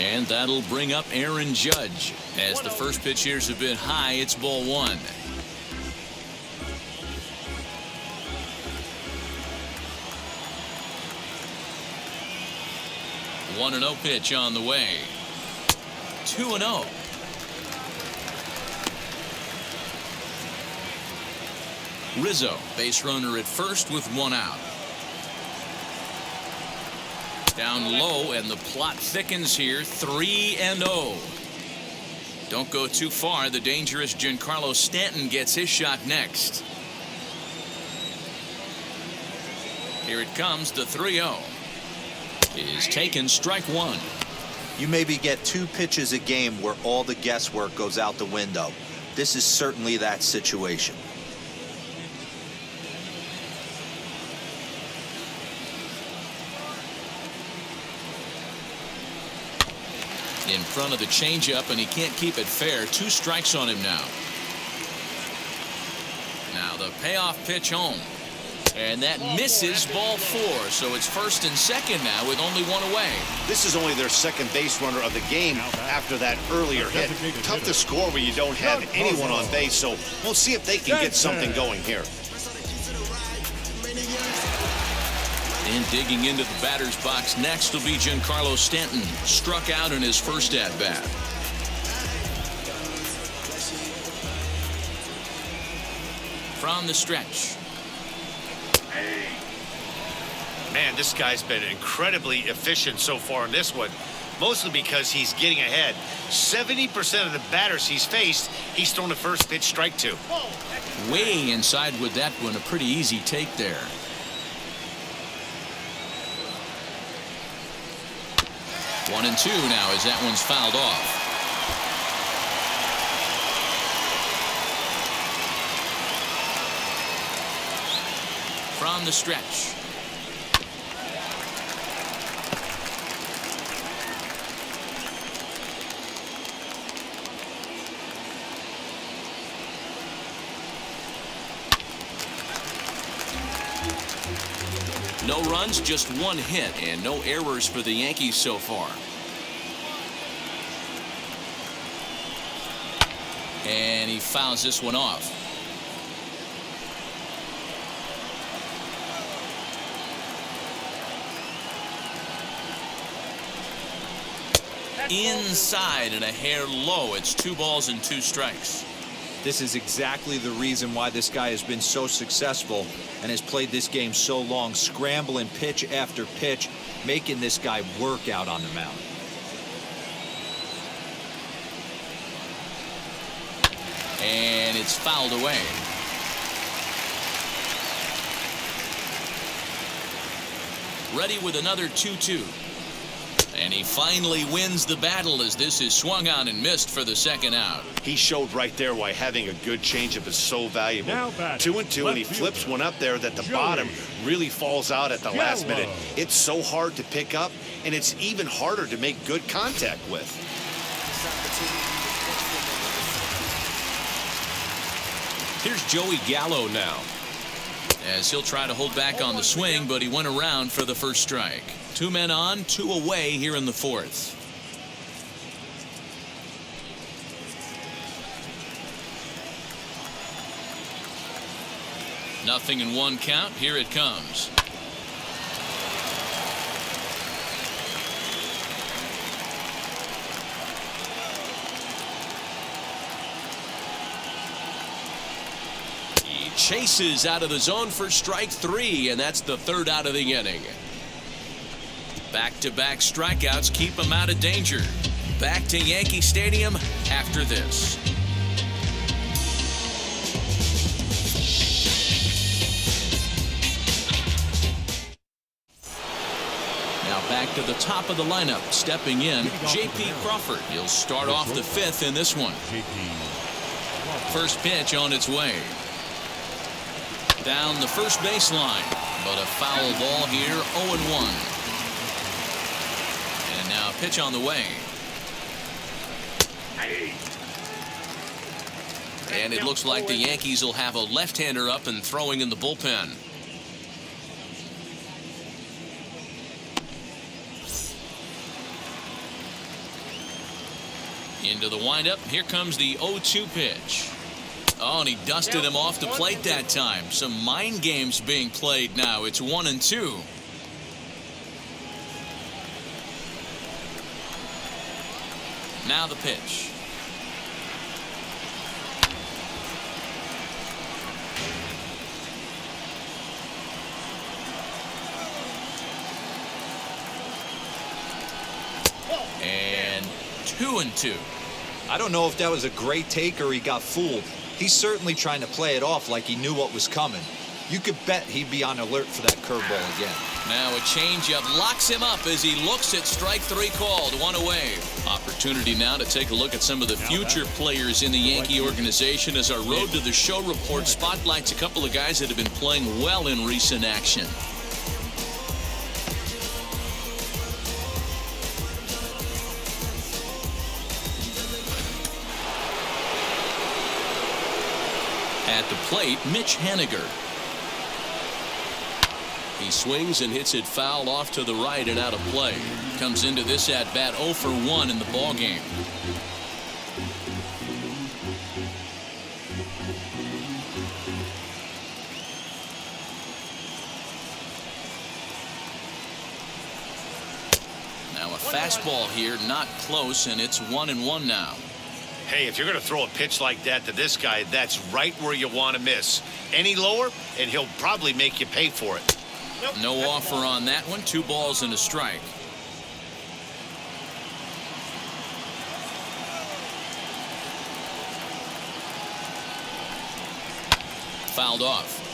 [SPEAKER 2] And that'll bring up Aaron Judge. As the first pitch here have been high, it's ball 1. One 1-0 pitch on the way. 2-0. Rizzo, base runner at first with 1 out. Down low, and the plot thickens here. 3-0. Don't go too far. The dangerous Giancarlo Stanton gets his shot next. Here it comes. The 3-0 is taken. Strike 1.
[SPEAKER 5] You maybe get 2 pitches a game where all the guesswork goes out the window. This is certainly that situation.
[SPEAKER 2] In front of the changeup, and he can't keep it fair. 2 strikes on him now. Now the payoff pitch home. And that misses, ball 4. So it's first and second now with only 1 away.
[SPEAKER 3] This is only their second base runner of the game after that earlier hit. Tough to score when you don't have anyone on base, so we'll see if they can get something going here.
[SPEAKER 2] And digging into the batter's box next will be Giancarlo Stanton. Struck out in his first at-bat. From the stretch.
[SPEAKER 3] Man, this guy's been incredibly efficient so far in this one, mostly because he's getting ahead. 70% of the batters he's faced, he's thrown the first pitch strike to.
[SPEAKER 2] Way inside with that one. A pretty easy take there. One and 2 now as that one's fouled off. From the stretch. No runs, just 1 hit, and no errors for the Yankees so far. And he fouls this one off. Inside and a hair low. It's 2 balls and 2 strikes.
[SPEAKER 5] This is exactly the reason why this guy has been so successful and has played this game so long, scrambling pitch after pitch, making this guy work out on the mound.
[SPEAKER 2] it's fouled away. Ready with another 2-2. And he finally wins the battle as this is swung on and missed for the second out.
[SPEAKER 3] He showed right there why having a good changeup is so valuable.
[SPEAKER 4] Now batting,
[SPEAKER 3] 2-2, and he flips one up there that the bottom really falls out at the last minute. It's so hard to pick up, and it's even harder to make good contact with.
[SPEAKER 6] Here's Joey Gallo now.
[SPEAKER 2] As he'll try to hold back on the swing, but he went around for the first strike. 2 men on, 2 away here in the fourth. Nothing in 1 count. Here it comes. He chases out of the zone for strike 3, and that's the 3rd out of the inning. Back-to-back strikeouts keep him out of danger. Back to Yankee Stadium after this. Now back to the top of the lineup. Stepping in, J.P. Crawford. He'll start off the 5th in this one. First pitch on its way. Down the first baseline, but a foul ball here, 0-1. And now pitch on the way. And it looks like the Yankees will have a left-hander up and throwing in the bullpen. Into the windup. Here comes the 0-2 pitch. Oh, and he dusted him off the plate that time. Some mind games being played now. It's 1-2. Now the pitch. And 2-2.
[SPEAKER 5] I don't know if that was a great take or he got fooled. He's certainly trying to play it off like he knew what was coming. You could bet he'd be on alert for that curveball again.
[SPEAKER 2] Now a changeup locks him up as he looks at strike 3 called. 1 away. Opportunity now to take a look at some of the future players in the Yankee organization as our Road to the Show report spotlights a couple of guys that have been playing well in recent action. At the plate, Mitch Haniger. He swings and hits it foul off to the right and out of play. Comes into this at bat 0 for 1 in the ball game. Now a fastball here, not close, and it's 1-1 now.
[SPEAKER 3] Hey, if you're going to throw a pitch like that to this guy, that's right where you want to miss. Any lower, and he'll probably make you pay for it.
[SPEAKER 2] No offer on that one. 2 balls and a strike. Fouled off.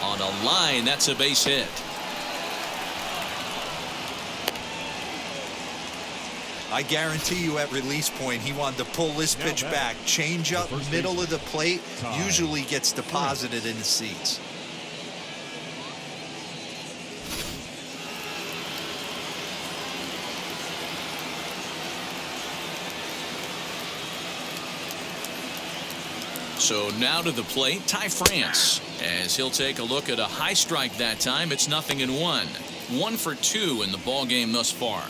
[SPEAKER 2] On a line, that's a base hit.
[SPEAKER 5] I guarantee you at release point he wanted to pull this pitch back. Change up middle of the plate usually gets deposited in the seats.
[SPEAKER 2] So now to the plate, Ty France, as he'll take a look at a high strike that time. It's 0-1. 1 for 2 in the ball game thus far.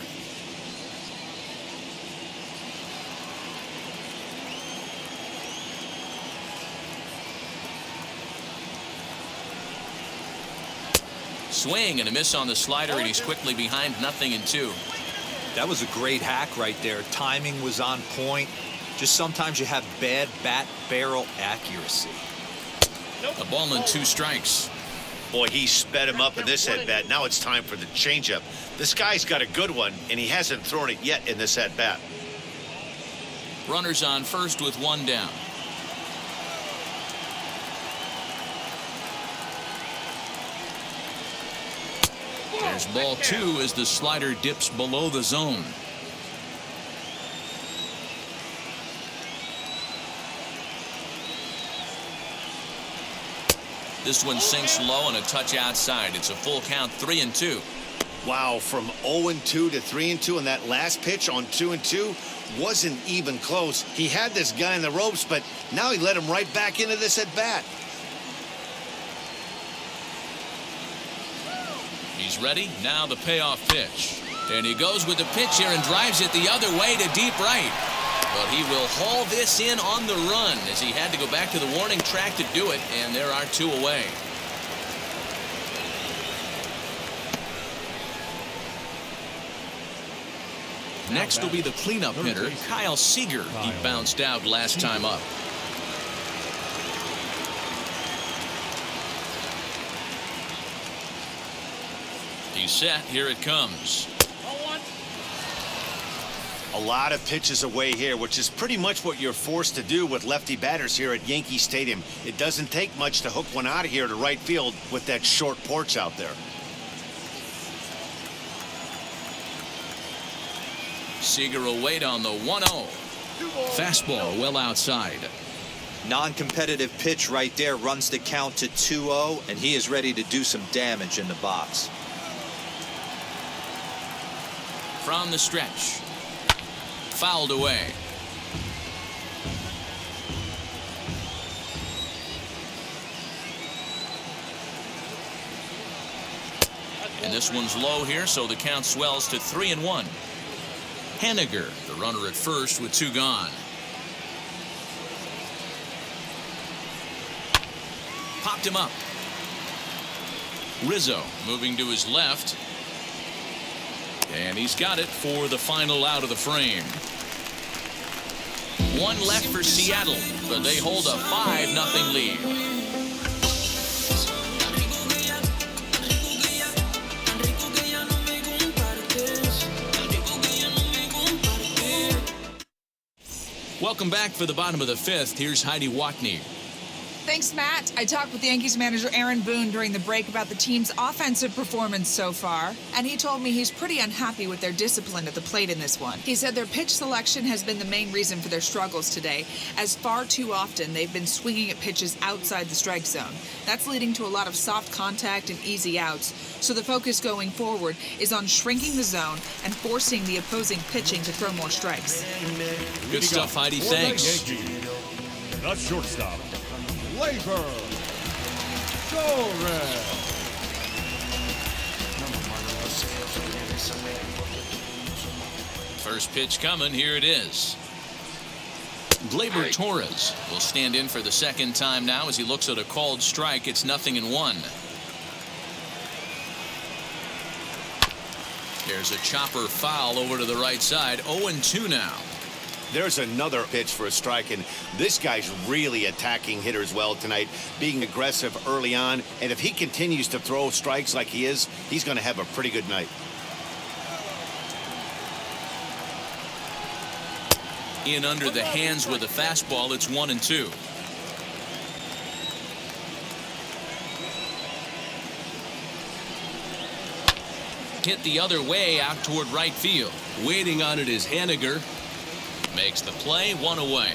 [SPEAKER 2] Swing and a miss on the slider, and he's quickly behind 0-2.
[SPEAKER 5] That was a great hack right there. Timing was on point. Just sometimes you have bad bat barrel accuracy.
[SPEAKER 2] A ball and 2 strikes.
[SPEAKER 3] Boy, he sped him up in this at-bat. Now it's time for the changeup. This guy's got a good one, and he hasn't thrown it yet in this at-bat.
[SPEAKER 2] Runners on first with one down. There's ball two as the slider dips below the zone. This one sinks low and a touch outside. It's a full count, 3-2.
[SPEAKER 3] Wow, from 0-2 to 3-2, and that last pitch on 2-2 wasn't even close. He had this guy in the ropes, but now he let him right back into this at bat.
[SPEAKER 2] He's ready. Now the payoff pitch. And he goes with the pitch here and drives it the other way to deep right. But he will haul this in on the run as he had to go back to the warning track to do it, and there are two away. Next will be the cleanup hitter, Kyle Seager. He bounced out last time up. He's set. Here it comes.
[SPEAKER 3] A lot of pitches away here, which is pretty much what you're forced to do with lefty batters here at Yankee Stadium. It doesn't take much to hook one out of here to right field with that short porch out there.
[SPEAKER 2] Seager will wait on the 1-0. Fastball well outside.
[SPEAKER 5] Non-competitive pitch right there, runs the count to 2-0, and he is ready to do some damage in the box.
[SPEAKER 2] From the stretch. Fouled away. And this one's low here, so the count swells to 3-1. Henniger, the runner at first with two gone. Popped him up. Rizzo moving to his left. And he's got it for the final out of the frame. One left for Seattle, but they hold a 5-0 lead. Welcome back for the bottom of the fifth. Here's Heidi Watney.
[SPEAKER 7] Thanks, Matt. I talked with Yankees manager Aaron Boone during the break about the team's offensive performance so far, and he told me he's pretty unhappy with their discipline at the plate in this one. He said their pitch selection has been the main reason for their struggles today, as far too often they've been swinging at pitches outside the strike zone. That's leading to a lot of soft contact and easy outs, so the focus going forward is on shrinking the zone and forcing the opposing pitching to throw more strikes.
[SPEAKER 2] Good stuff, Heidi. Thanks.
[SPEAKER 4] The shortstop, Labor Torres.
[SPEAKER 2] First pitch coming. Here it is. Gleyber Torres will stand in for the second time now as he looks at a called strike. It's 0-1. There's a chopper foul over to the right side. 0-2 now.
[SPEAKER 3] There's another pitch for a strike, and this guy's really attacking hitters well tonight, being aggressive early on, and if he continues to throw strikes like he is, he's going to have a pretty good night.
[SPEAKER 2] In under the hands with a fastball. It's 1-2. Hit the other way out toward right field. Waiting on it is Henniger. Makes the play, one away.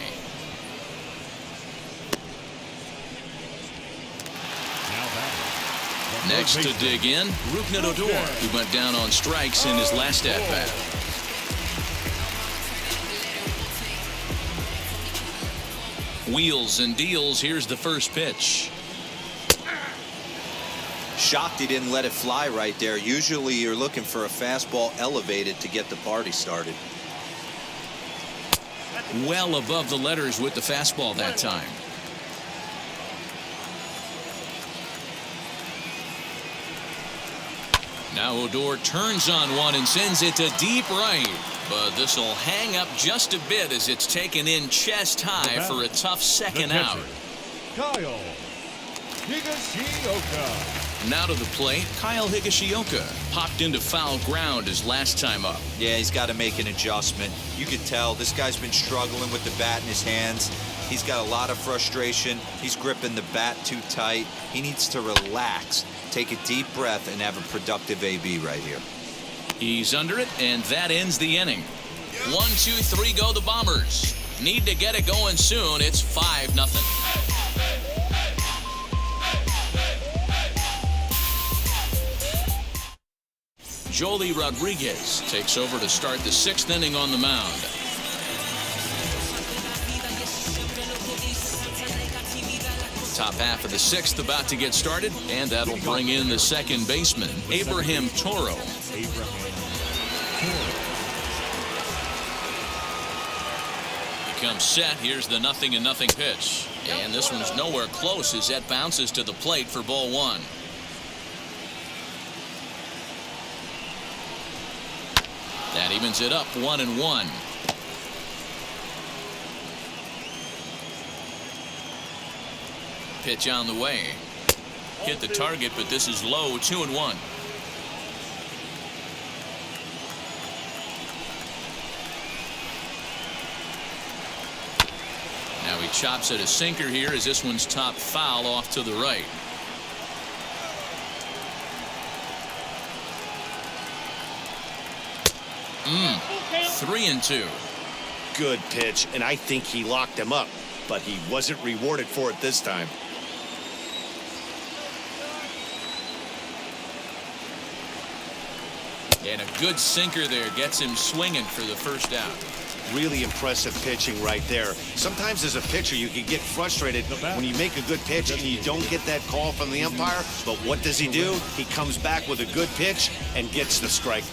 [SPEAKER 2] Next to dig in, Rougned Odor, who went down on strikes in his last at-bat. Wheels and deals. Here's the first pitch.
[SPEAKER 5] Shocked he didn't let it fly right there. Usually you're looking for a fastball elevated to get the party started.
[SPEAKER 2] Well above the letters with the fastball that time. Now Odor turns on one and sends it to deep right. But this will hang up just a bit as it's taken in chest high for a tough second out.
[SPEAKER 4] Kyle Higashioka.
[SPEAKER 2] Now to the plate, Kyle Higashioka popped into foul ground his last time up.
[SPEAKER 5] Yeah, he's got to make an adjustment. You could tell this guy's been struggling with the bat in his hands. He's got a lot of frustration. He's gripping the bat too tight. He needs to relax, take a deep breath, and have a productive AB right here.
[SPEAKER 2] He's under it, and that ends the inning. 1, 2, 3 go the Bombers. Need to get it going soon. It's 5-0. Joely Rodriguez takes over to start the 6th inning on the mound. Top half of the 6th about to get started, and that'll bring in the second baseman, Abraham Toro. He comes set. Here's the 0-0 pitch. And this one's nowhere close as that bounces to the plate for ball 1. That evens it up 1-1. Pitch on the way. Hit the target, but this is low. 2-1. Now he chops at a sinker here as this one's top foul off to the right. Mm. 3-2.
[SPEAKER 3] Good pitch, and I think he locked him up, but he wasn't rewarded for it this time.
[SPEAKER 2] And a good sinker there gets him swinging for the first out.
[SPEAKER 3] Really impressive pitching right there. Sometimes as a pitcher you can get frustrated when you make a good pitch and you don't get that call from the umpire, but what does he do? He comes back with a good pitch and gets the strike.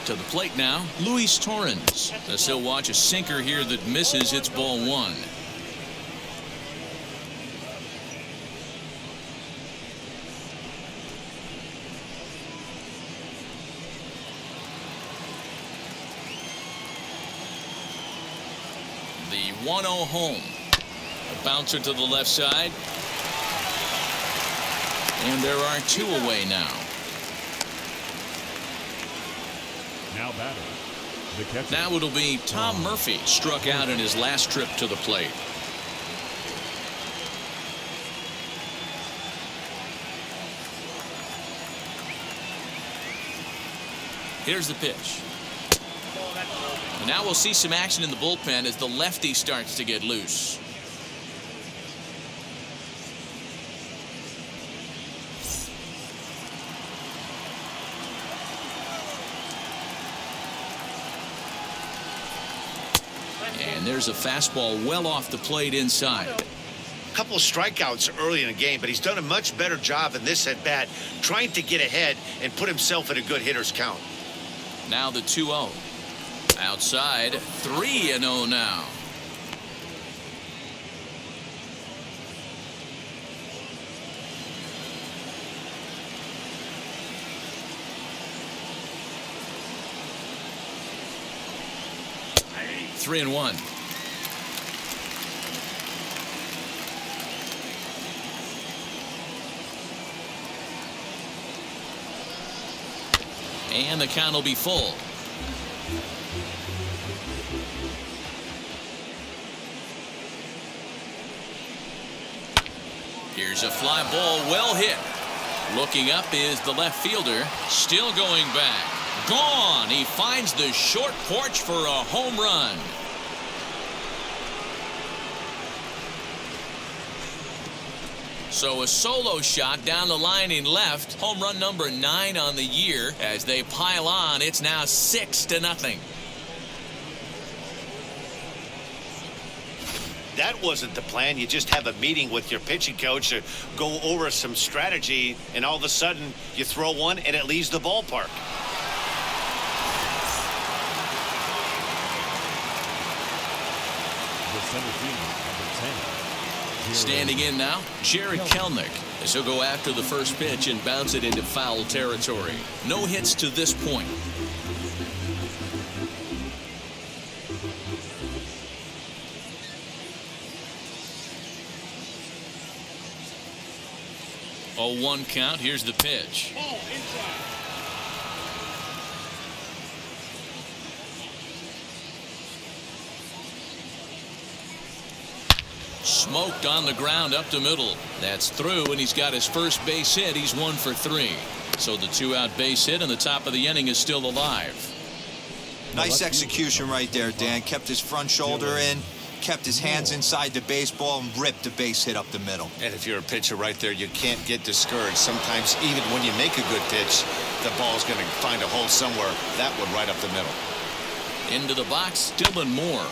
[SPEAKER 2] To the plate now, Luis Torrens. As he'll watch a sinker here that misses. It's ball 1. The 1-0 home. A bouncer to the left side. And there are 2 away now.
[SPEAKER 4] Now batting, the catcher.
[SPEAKER 2] Now it'll be Tom Murphy, struck out in his last trip to the plate. Here's the pitch. And now we'll see some action in the bullpen as the lefty starts to get loose. And there's a fastball well off the plate inside.
[SPEAKER 3] A couple of strikeouts early in the game, but he's done a much better job in this at bat trying to get ahead and put himself in a good hitter's count.
[SPEAKER 2] Now the 2-0. Outside, 3-0 now. Three and 1. And the count will be full. Here's a fly ball, well hit. Looking up is the left fielder, still going back. Gone. He finds the short porch for a home run. So a solo shot down the line in left. Home run number 9 on the year. As they pile on, it's now 6-0.
[SPEAKER 3] That wasn't the plan. You just have a meeting with your pitching coach to go over some strategy, and all of a sudden you throw one and it leaves the ballpark.
[SPEAKER 4] The center fielder, number 10.
[SPEAKER 2] Standing in now, Jared Kelenic, as he'll go after the first pitch and bounce it into foul territory. No hits to this point. 0-1 count. Here's the pitch.
[SPEAKER 8] Ball inside.
[SPEAKER 2] Smoked on the ground up the middle. That's through, and he's got his first base hit. He's 1 for 3. So the 2-out base hit and the top of the inning is still alive.
[SPEAKER 5] Nice execution right there, Dan. Kept his front shoulder in, kept his hands inside the baseball, and ripped the base hit up the middle.
[SPEAKER 3] And if you're a pitcher right there, you can't get discouraged. Sometimes even when you make a good pitch, the ball's going to find a hole somewhere. That one right up the middle.
[SPEAKER 2] Into the box, Dylan Moore.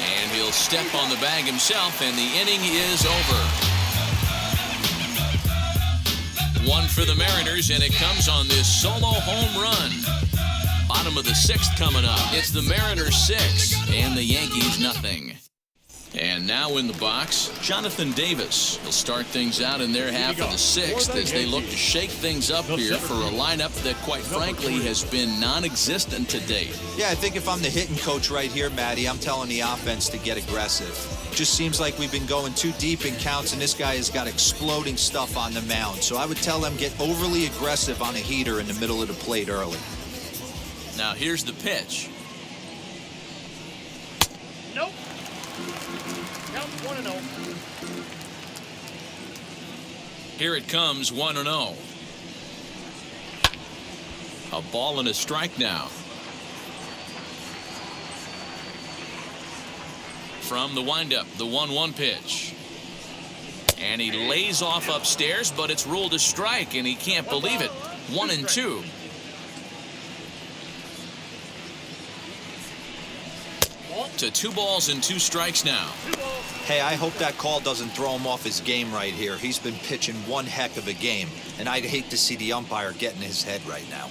[SPEAKER 2] And he'll step on the bag himself, and the inning is over. 1 for the Mariners, and it comes on this solo home run. Bottom of the 6th coming up. It's the Mariners 6 and the Yankees nothing. And now in the box, Jonathan Davis. He'll start things out in their half of the 6th as they look to shake things up here for a lineup that, quite frankly, has been non-existent to date.
[SPEAKER 5] Yeah, I think if I'm the hitting coach right here, Matty, I'm telling the offense to get aggressive. Just seems like we've been going too deep in counts, and this guy has got exploding stuff on the mound. So I would tell them get overly aggressive on a heater in the middle of the plate early.
[SPEAKER 2] Now here's the pitch.
[SPEAKER 8] Nope. Count 1-0.
[SPEAKER 2] Here it comes, 1-0. A ball and a strike now. From the windup, the 1-1 pitch. And he lays off upstairs, but it's ruled a strike, and he can't believe it. 1-2. To 2 balls and 2 strikes now.
[SPEAKER 5] Hey, I hope that call doesn't throw him off his game right here. He's been pitching one heck of a game, and I'd hate to see the umpire get in his head right now.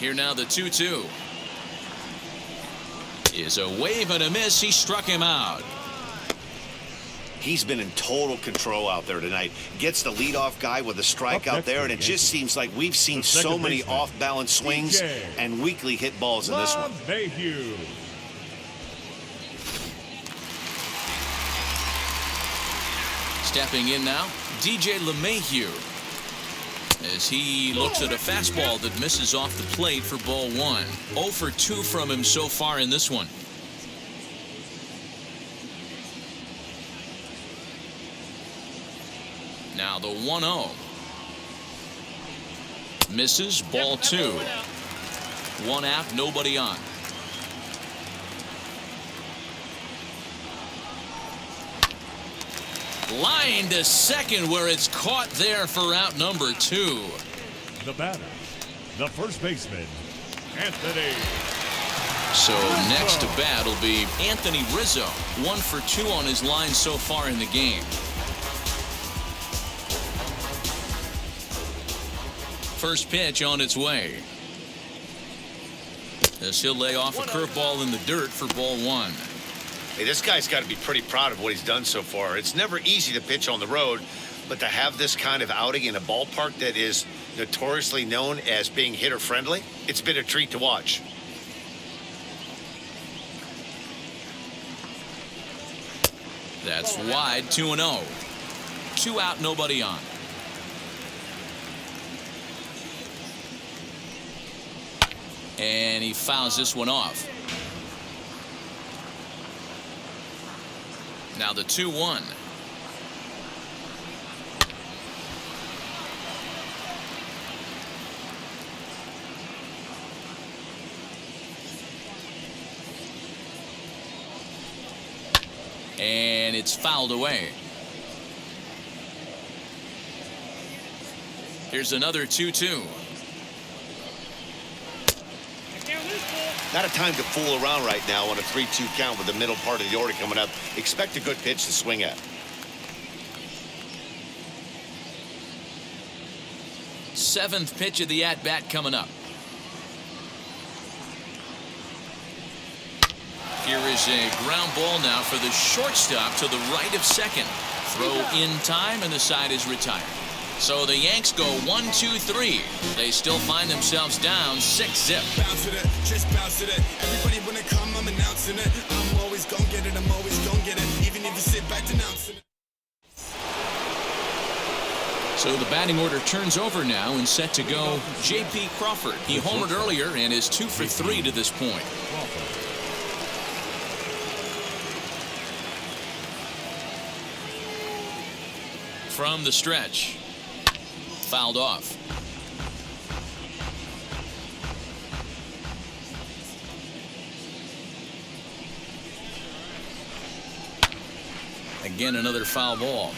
[SPEAKER 2] Here now the 2-2. Is a wave and a miss. He struck him out.
[SPEAKER 3] He's been in total control out there tonight. Gets the leadoff guy with a strike out there, and it just seems like we've seen so many off-balance swings and weakly hit balls in this one.
[SPEAKER 2] Stepping in now, DJ LeMahieu, as he looks at a fastball that misses off the plate for ball 1. 0 for 2 from him so far in this one. Now the 1-0. Misses, ball 2. 1 out, nobody on. Line to second, where it's caught there for out number 2.
[SPEAKER 4] The batter, the first baseman, Anthony.
[SPEAKER 2] So next to bat will be Anthony Rizzo. 1 for 2 on his line so far in the game. First pitch on its way. As he'll lay off a curveball in the dirt for ball 1.
[SPEAKER 3] Hey, this guy's got to be pretty proud of what he's done so far. It's never easy to pitch on the road, but to have this kind of outing in a ballpark that is notoriously known as being hitter-friendly, it's been a treat to watch.
[SPEAKER 2] That's wide, 2-0. 2 out, nobody on. And he fouls this one off. Now the 2-1. And it's fouled away. Here's another 2-2.
[SPEAKER 3] Not a time to fool around right now on a 3-2 count with the middle part of the order coming up. Expect a good pitch to swing at.
[SPEAKER 2] Seventh pitch of the at-bat coming up. Here is a ground ball now for the shortstop to the right of second. Throw in time, and the side is retired. So the Yanks go 1-2-3. They still find themselves down 6-zip.
[SPEAKER 9] Bounce with it, just bounce with it. Everybody when it come, I'm announcing it. I'm always gonna get it, I'm always gonna get it. Even if you sit back denouncing it.
[SPEAKER 2] So the batting order turns over now and set to go J.P. Crawford. He homered earlier and is 2 for 3 to this point. From the stretch. Fouled off. Again, another foul ball.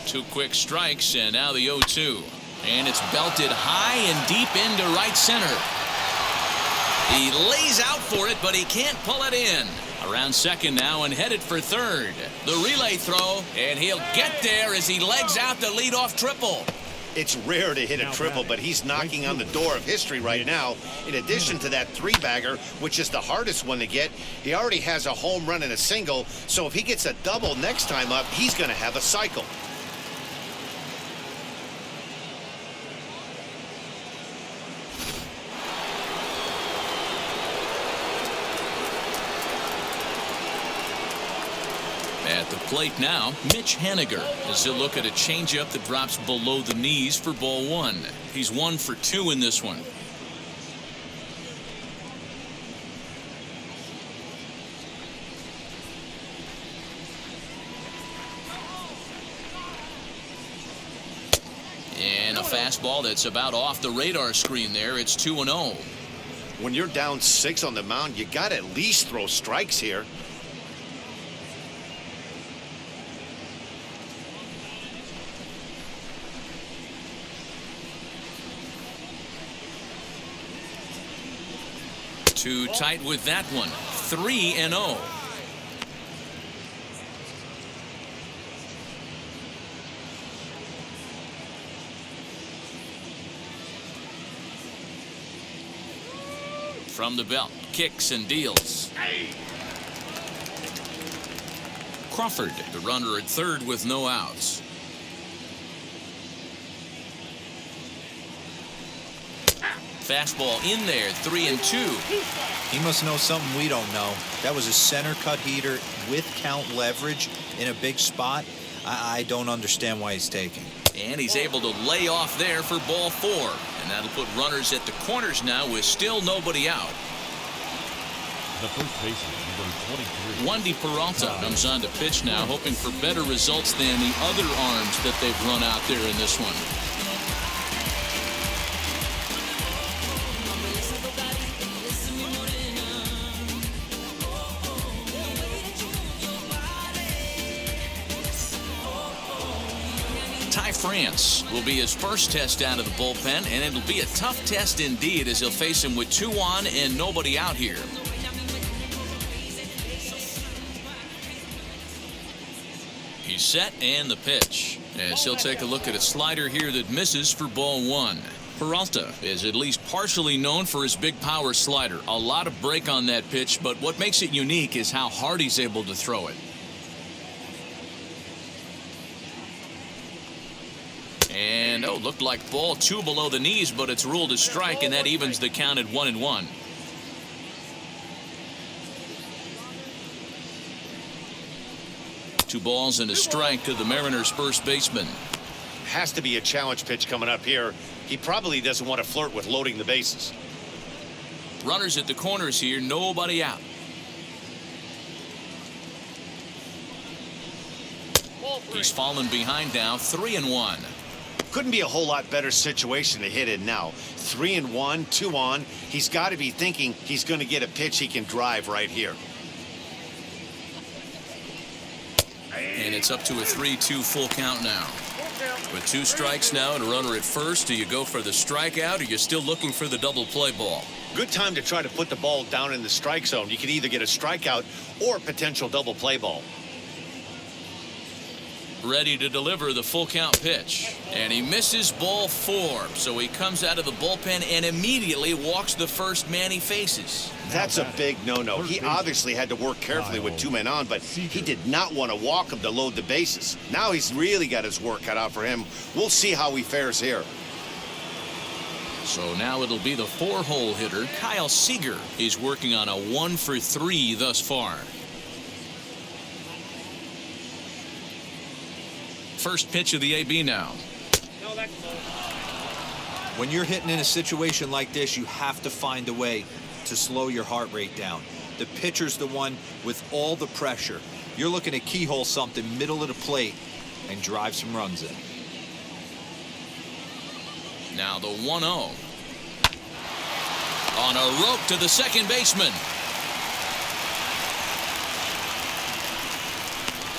[SPEAKER 2] Two quick strikes, and now the 0-2. And it's belted high and deep into right center. He lays out for it, but he can't pull it in. Around second now and headed for third. The relay throw, and he'll get there as he legs out the leadoff triple.
[SPEAKER 3] It's rare to hit a triple, but he's knocking on the door of history right now. In addition to that three-bagger, which is the hardest one to get, he already has a home run and a single, so if he gets a double next time up, he's going to have a cycle.
[SPEAKER 2] At the plate now, Mitch Haniger, as he'll look at a changeup that drops below the knees for ball one. He's 1 for 2 in this one. And a fastball that's about off the radar screen there. It's 2-0.
[SPEAKER 3] When you're down 6 on the mound, you got to at least throw strikes here.
[SPEAKER 2] Too tight with that one. 3-0. From the belt, kicks and deals. Crawford, the runner at third with no outs. Fastball in there, 3-2.
[SPEAKER 5] He must know something we don't know. That was a center cut heater with count leverage in a big spot. I don't understand why he's taking.
[SPEAKER 2] And he's able to lay off there for ball 4. And that'll put runners at the corners now with still nobody out.
[SPEAKER 4] The first baseman, number 23.
[SPEAKER 2] Wandy Peralta comes on to pitch now, hoping for better results than the other arms that they've run out there in this one. France will be his first test out of the bullpen, and it'll be a tough test indeed as he'll face him with 2 on and nobody out here. He's set and the pitch as he'll take a look at a slider here that misses for ball 1. Peralta is at least partially known for his big power slider. A lot of break on that pitch, but what makes it unique is how hard he's able to throw it. And, looked like ball 2 below the knees, but it's ruled a strike, and that evens the count at 1-1. Two balls and a strike to the Mariners' first baseman.
[SPEAKER 3] Has to be a challenge pitch coming up here. He probably doesn't want to flirt with loading the bases.
[SPEAKER 2] Runners at the corners here, nobody out. He's fallen behind now, 3-1.
[SPEAKER 3] Couldn't be a whole lot better situation to hit in now. 3-1, 2 on. He's got to be thinking he's going to get a pitch he can drive right here.
[SPEAKER 2] And it's up to a 3-2 full count now. With 2 strikes now and a runner at first, do you go for the strikeout or you're still looking for the double play ball?
[SPEAKER 3] Good time to try to put the ball down in the strike zone. You can either get a strikeout or a potential double play ball.
[SPEAKER 2] ready to deliver the full count pitch. And he misses ball 4. So he comes out of the bullpen and immediately walks the first man he faces.
[SPEAKER 3] That's a big no-no. He obviously had to work carefully with 2 men on, but he did not want to walk him to load the bases. Now he's really got his work cut out for him. We'll see how he fares here.
[SPEAKER 2] So now it'll be the 4-hole hitter, Kyle Seager. He's working on a 1 for 3 thus far. First pitch of the AB now.
[SPEAKER 8] No, that's low.
[SPEAKER 5] When you're hitting in a situation like this, you have to find a way to slow your heart rate down. The pitcher's the one with all the pressure. You're looking to keyhole something middle of the plate and drive some runs in.
[SPEAKER 2] Now the 1-0. On a rope to the second baseman.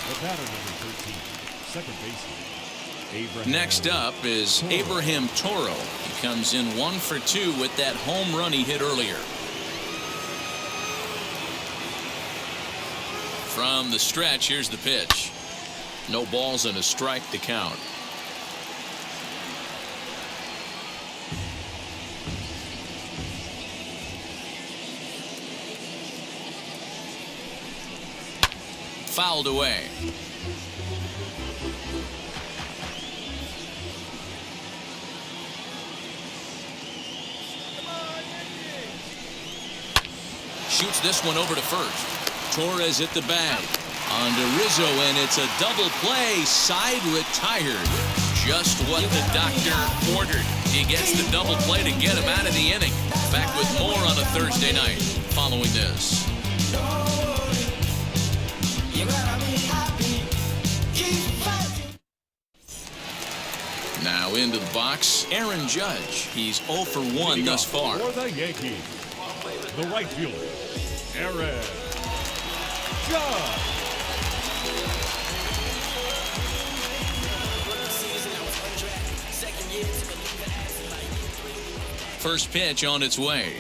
[SPEAKER 4] The batter number 13, second baseman, Abraham.
[SPEAKER 2] Next up is Abraham Toro. He comes in 1 for 2 with that home run he hit earlier. From the stretch, here's the pitch. No balls and a strike to count. Fouled away. Shoots this one over to first. Torres at the bag. On to Rizzo, and it's a double play. Side retired. Just what the doctor ordered. He gets the double play to get him out of the inning. Back with more on a Thursday night following this. Now into the box, Aaron Judge. He's 0 for 1 thus far.
[SPEAKER 4] For the Yankees, the right fielder, Aaron Judge.
[SPEAKER 2] First pitch on its way.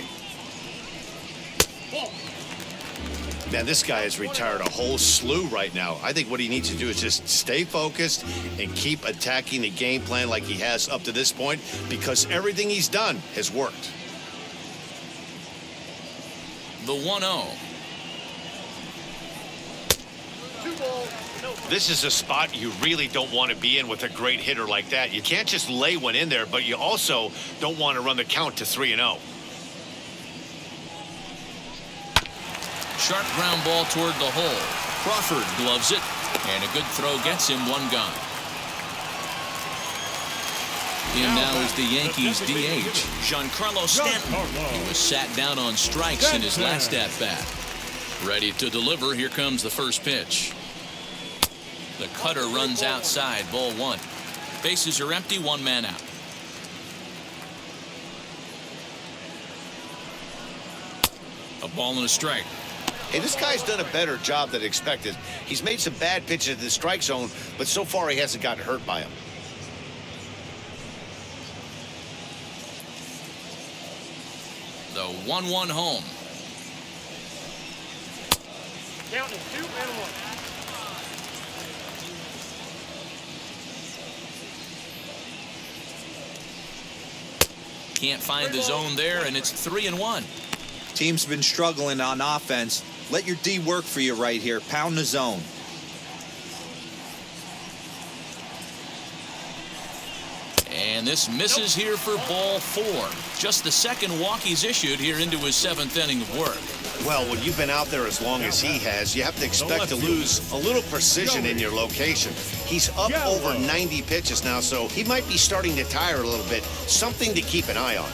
[SPEAKER 3] Man, this guy has retired a whole slew right now. I think what he needs to do is just stay focused and keep attacking the game plan like he has up to this point, because everything he's done has worked.
[SPEAKER 2] The 1-0.
[SPEAKER 3] This is a spot you really don't want to be in with a great hitter like that. You can't just lay one in there, but you also don't want to run the count to 3-0.
[SPEAKER 2] Sharp ground ball toward the hole. Crawford gloves it, and a good throw gets him 1 gone. In now is the Yankees DH, Giancarlo Stanton. He was sat down on strikes in his last at-bat. Ready to deliver. Here comes the first pitch. The cutter runs outside, ball 1. Bases are empty, 1 man out. A ball and a strike.
[SPEAKER 3] Hey, this guy's done a better job than expected. He's made some bad pitches in the strike zone, but so far he hasn't gotten hurt by them.
[SPEAKER 2] The 1-1 home.
[SPEAKER 8] Down to 2 and 1.
[SPEAKER 2] Can't find the zone there, and it's 3-1.
[SPEAKER 5] Team's been struggling on offense. Let your D work for you right here. Pound the zone.
[SPEAKER 2] And this misses here for ball 4. Just the second walk he's issued here into his 7th inning of work.
[SPEAKER 3] Well, when you've been out there as long as he has, you have to expect to lose a little precision in your location. He's up over 90 pitches now, so he might be starting to tire a little bit. Something to keep an eye on.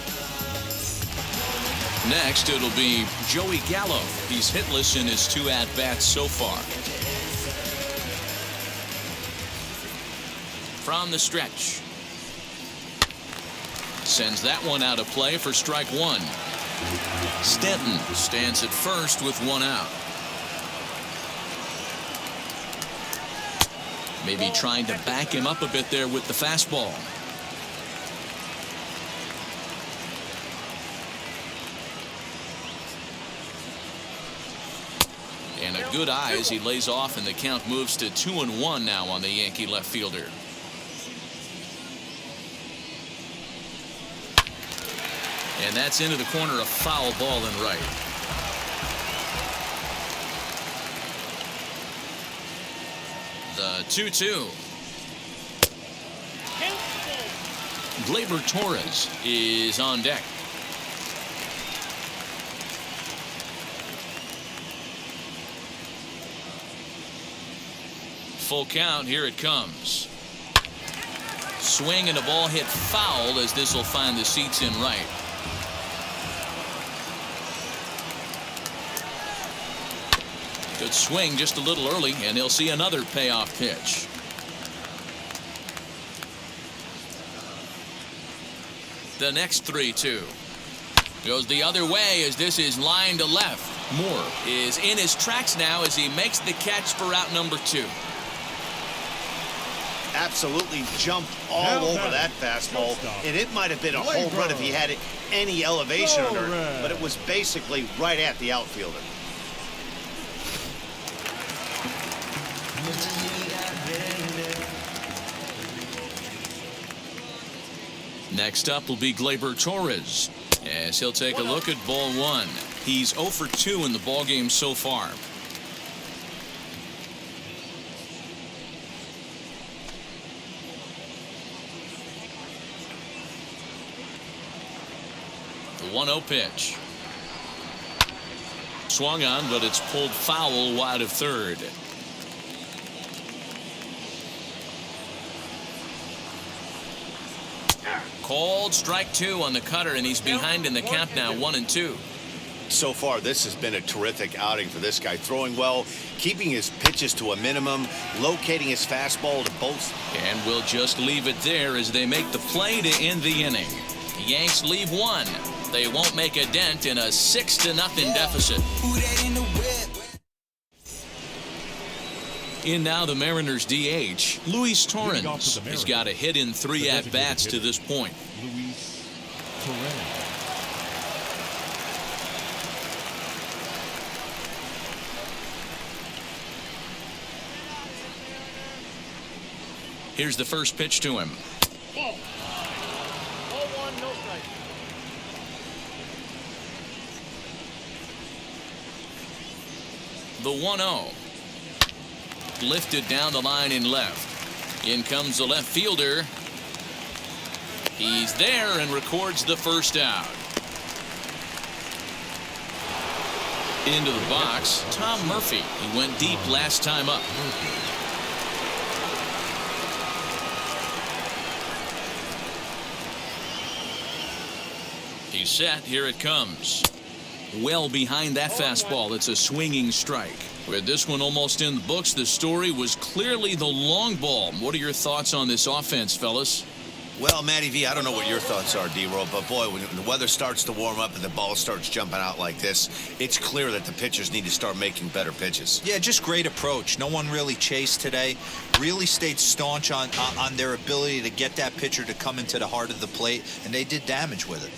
[SPEAKER 2] Next, it'll be Joey Gallo. He's hitless in his 2 at-bats so far. From the stretch. Sends that one out of play for strike 1. Stanton stands at first with 1 out. Maybe trying to back him up a bit there with the fastball. And a good eye as he lays off, and the count moves to 2-1 now on the Yankee left fielder. And that's into the corner, a foul ball in right. The 2-2. Gleyber Torres is on deck. Full count, here it comes. Swing and a ball hit foul as this will find the seats in right. Good swing just a little early, and he'll see another payoff pitch. The next 3-2 goes the other way as this is line to left. Moore is in his tracks now as he makes the catch for out number 2.
[SPEAKER 3] Absolutely jumped all over that fastball, and it might have been a home run if he had any elevation under it, but it was basically right at the outfielder.
[SPEAKER 2] Next up will be Gleyber Torres as he'll take a look at ball 1. He's 0 for 2 in the ballgame so far. The 1-0 pitch. Swung on, but it's pulled foul wide of third. Called strike 2 on the cutter, and he's behind in the count now, 1-2.
[SPEAKER 3] So far, this has been a terrific outing for this guy. Throwing well, keeping his pitches to a minimum, locating his fastball to both.
[SPEAKER 2] And we'll just leave it there as they make the play to end the inning. The Yanks leave 1. They won't make a dent in a 6-0 deficit. In now the Mariners DH, Luis Torrens. He's got a hit in 3 at-bats to this point.
[SPEAKER 4] Luis Torrens.
[SPEAKER 2] Here's the first pitch to him.
[SPEAKER 8] Ball. 0-1, no strike.
[SPEAKER 2] The 1-0. Lifted down the line in left. In comes the left fielder. He's there and records the first out. Into the box, Tom Murphy. He went deep last time up. He's set. Here it comes. Well behind that fastball. It's a swinging strike. With this one almost in the books, the story was clearly the long ball. What are your thoughts on this offense, fellas?
[SPEAKER 3] Well, Matty V, I don't know what your thoughts are, D-Roll, but boy, when the weather starts to warm up and the ball starts jumping out like this, it's clear that the pitchers need to start making better pitches.
[SPEAKER 5] Yeah, just great approach. No one really chased today. Really stayed staunch on their ability to get that pitcher to come into the heart of the plate, and they did damage with it.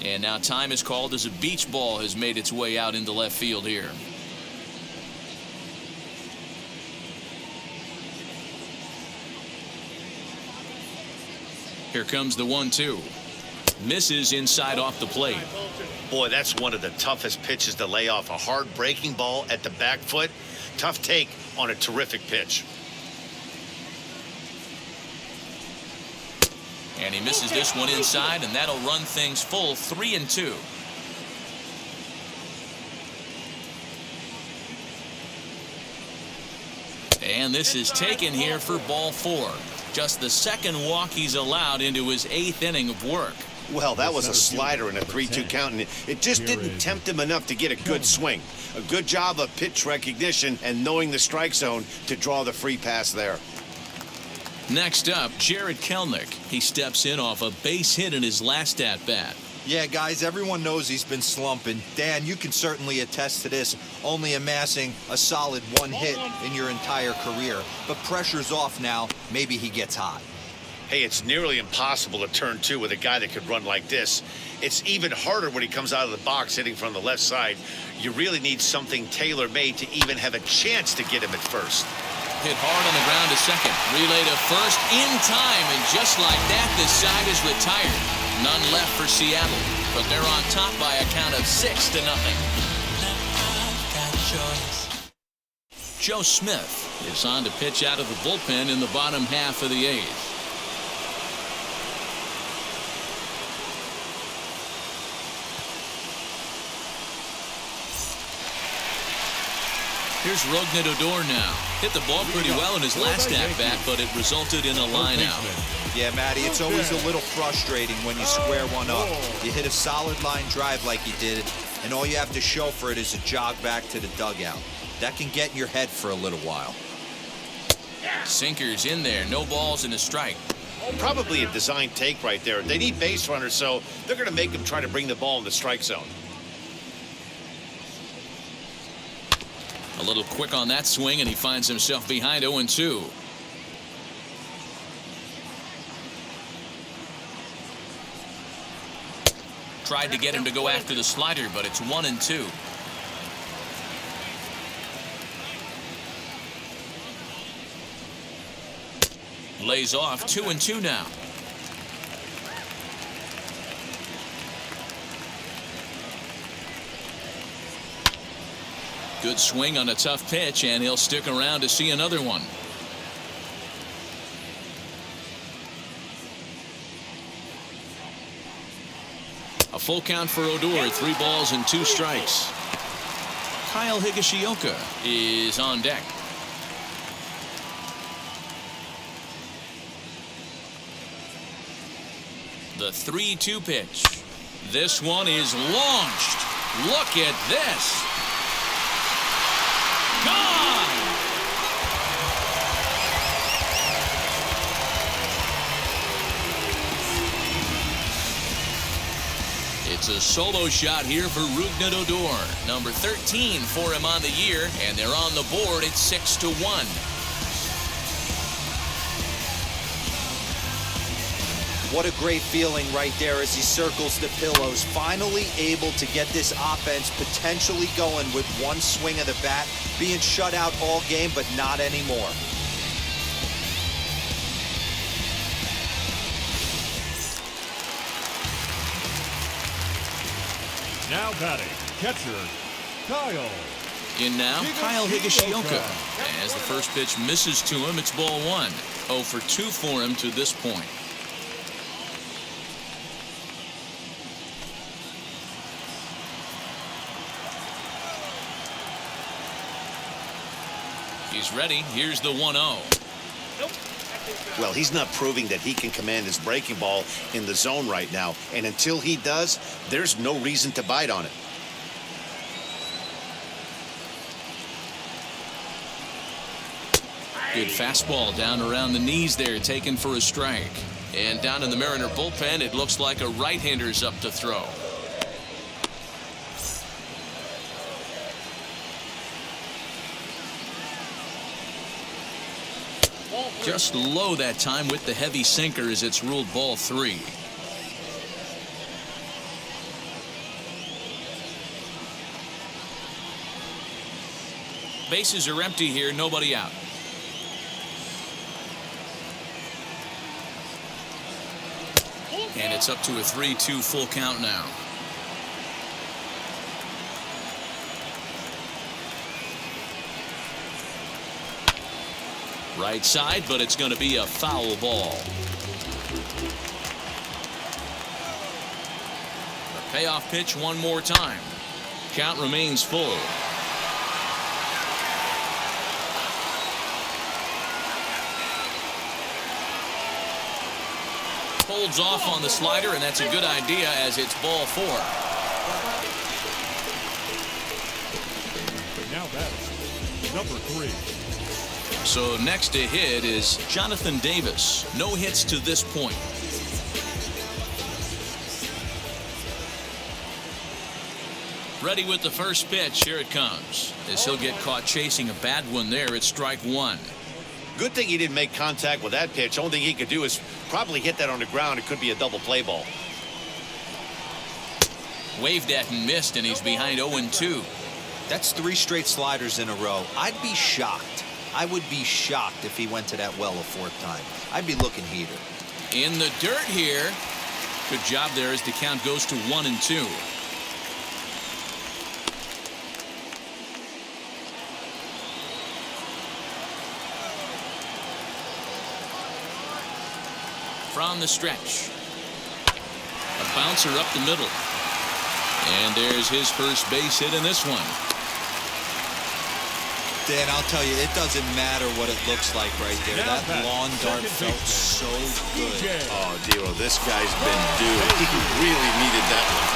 [SPEAKER 2] And now time is called as a beach ball has made its way out into left field here. Here comes the 1-2. Misses inside off the plate.
[SPEAKER 3] Boy, that's one of the toughest pitches to lay off. A hard breaking ball at the back foot. Tough take on a terrific pitch.
[SPEAKER 2] And he misses this one inside, and that'll run things full 3-2. And this is taken here for ball 4. Just the second walk he's allowed into his 8th inning of work.
[SPEAKER 3] Well, that was a slider in a 3-2 count, and it just didn't tempt him enough to get a good swing. A good job of pitch recognition and knowing the strike zone to draw the free pass there.
[SPEAKER 2] Next up, Jarred Kelenic. He steps in off a base hit in his last at-bat.
[SPEAKER 5] Yeah, guys, everyone knows he's been slumping. Dan, you can certainly attest to this, only amassing a solid 1 hit in your entire career. But pressure's off now. Maybe he gets hot.
[SPEAKER 3] Hey, it's nearly impossible to turn two with a guy that could run like this. It's even harder when he comes out of the box hitting from the left side. You really need something tailor-made to even have a chance to get him at first.
[SPEAKER 2] Hit hard on the ground to second. Relay to first in time, and just like that, this side is retired. None left for Seattle, but they're on top by a count of 6-0. Joe Smith is on to pitch out of the bullpen in the bottom half of the 8th. Here's Odor now. Hit the ball pretty well in his last at-bat, but it resulted in a line-out.
[SPEAKER 5] Yeah, Matty, it's always a little frustrating when you square one up. You hit a solid line drive like he did, and all you have to show for it is a jog back to the dugout. That can get in your head for a little while.
[SPEAKER 2] Sinker's in there. No balls and a strike.
[SPEAKER 3] Probably a design take right there. They need base runners, so they're going to make him try to bring the ball in the strike zone.
[SPEAKER 2] A little quick on that swing, and he finds himself behind 0-2. Tried to get him to go after the slider, but it's 1-2. Lays off. 2-2 now. Good swing on a tough pitch, and he'll stick around to see another one. A full count for Odor. 3 balls and 2 strikes. Kyle Higashioka is on deck. The 3-2 pitch. This one is launched. Look at this. Gone! It's a solo shot here for Odor. Number 13 for him on the year, and they're on the board at 6-1.
[SPEAKER 5] What a great feeling right there as he circles the pillows. Finally able to get this offense potentially going with one swing of the bat. Being shut out all game, but not anymore.
[SPEAKER 4] Now batting, catcher, Kyle.
[SPEAKER 2] In now, Kyle Higashioka. As the first pitch misses to him, it's ball 1. 0 for 2 for him to this point. He's ready. Here's the 1-0.
[SPEAKER 3] Well, he's not proving that he can command his breaking ball in the zone right now. And until he does, there's no reason to bite on it.
[SPEAKER 2] Good fastball down around the knees there, taken for a strike. And down in the Mariner bullpen, it looks like a right-hander's up to throw. Just low that time with the heavy sinker as it's ruled ball 3. Bases are empty here, nobody out. And it's up to a 3-2 full count now. Right side, but it's going to be a foul ball. The payoff pitch one more time. Count remains full. Holds off on the slider, and that's a good idea as it's ball 4.
[SPEAKER 4] Now batting, number 3.
[SPEAKER 2] So next to hit is Jonathan Davis. No hits to this point. Ready with the first pitch. Here it comes. As he'll get caught chasing a bad one there at strike 1.
[SPEAKER 3] Good thing he didn't make contact with that pitch. Only thing he could do is probably hit that on the ground. It could be a double play ball.
[SPEAKER 2] Waved at and missed, and he's behind 0-2.
[SPEAKER 5] That's 3 straight sliders in a row. I'd be shocked. I would be shocked if he went to that well a 4th time. I'd be looking heater.
[SPEAKER 2] In the dirt here. Good job there as the count goes to 1-2. From the stretch. A bouncer up the middle. And there's his first base hit in this one.
[SPEAKER 5] Dan, I'll tell you, it doesn't matter what it looks like right there.
[SPEAKER 4] Now
[SPEAKER 5] That lawn dart felt so good.
[SPEAKER 3] Oh, Dero, this guy's been due. He really needed that one.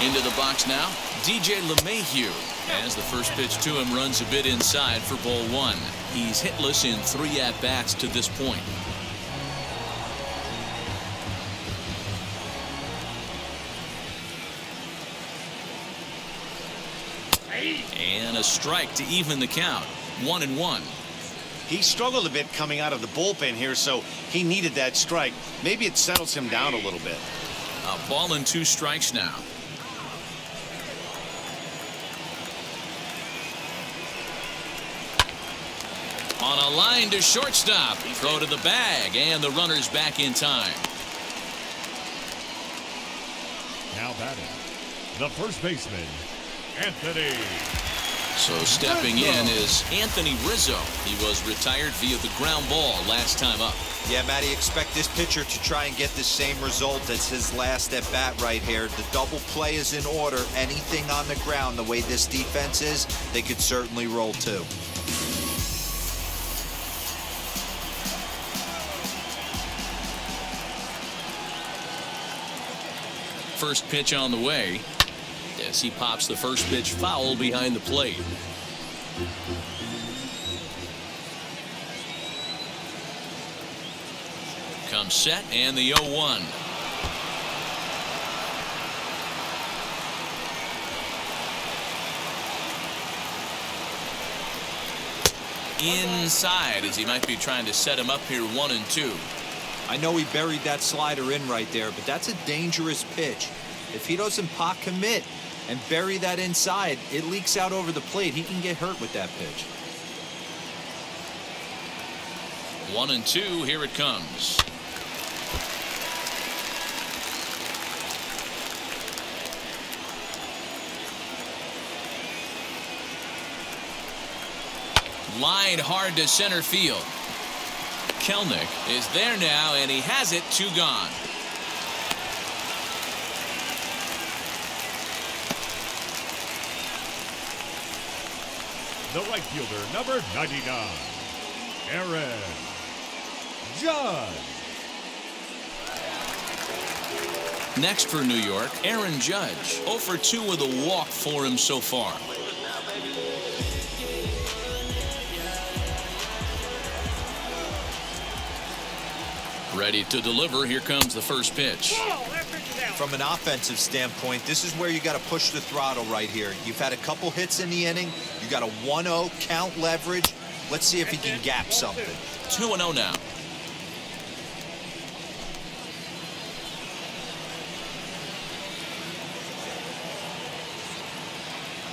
[SPEAKER 2] Into the box now, DJ LeMahieu. As the first pitch to him runs a bit inside for ball 1. He's hitless in 3 at-bats to this point. And a strike to even the count. 1-1.
[SPEAKER 3] He struggled a bit coming out of the bullpen here, so he needed that strike. Maybe it settles him down a little bit.
[SPEAKER 2] A ball and 2 strikes now. On a line to shortstop. Throw to the bag, and the runner's back in time.
[SPEAKER 4] Now batting, the first baseman, Anthony.
[SPEAKER 2] So stepping in is Anthony Rizzo. He was retired via the ground ball last time up.
[SPEAKER 5] Yeah, Matty, expect this pitcher to try and get the same result as his last at bat right here. The double play is in order. Anything on the ground, the way this defense is, they could certainly roll too.
[SPEAKER 2] First pitch on the way as he pops the first pitch foul behind the plate. Comes set and the 0-1. Inside as he might be trying to set him up here 1-2.
[SPEAKER 5] I know he buried that slider in right there, but that's a dangerous pitch. If he doesn't pot commit and bury that inside, it leaks out over the plate. He can get hurt with that pitch.
[SPEAKER 2] 1-2. Here it comes. Line hard to center field. Kelnick is there now, and he has it. 2 gone.
[SPEAKER 4] The right fielder, number 99, Aaron Judge.
[SPEAKER 2] Next for New York, Aaron Judge. 0 for 2 with a walk for him so far. Ready to deliver. Here comes the first pitch.
[SPEAKER 5] From an offensive standpoint, this is where you got to push the throttle right here. You've had a couple hits in the inning. You got a 1-0 count leverage. Let's see if he can gap something.
[SPEAKER 2] 2-0 now.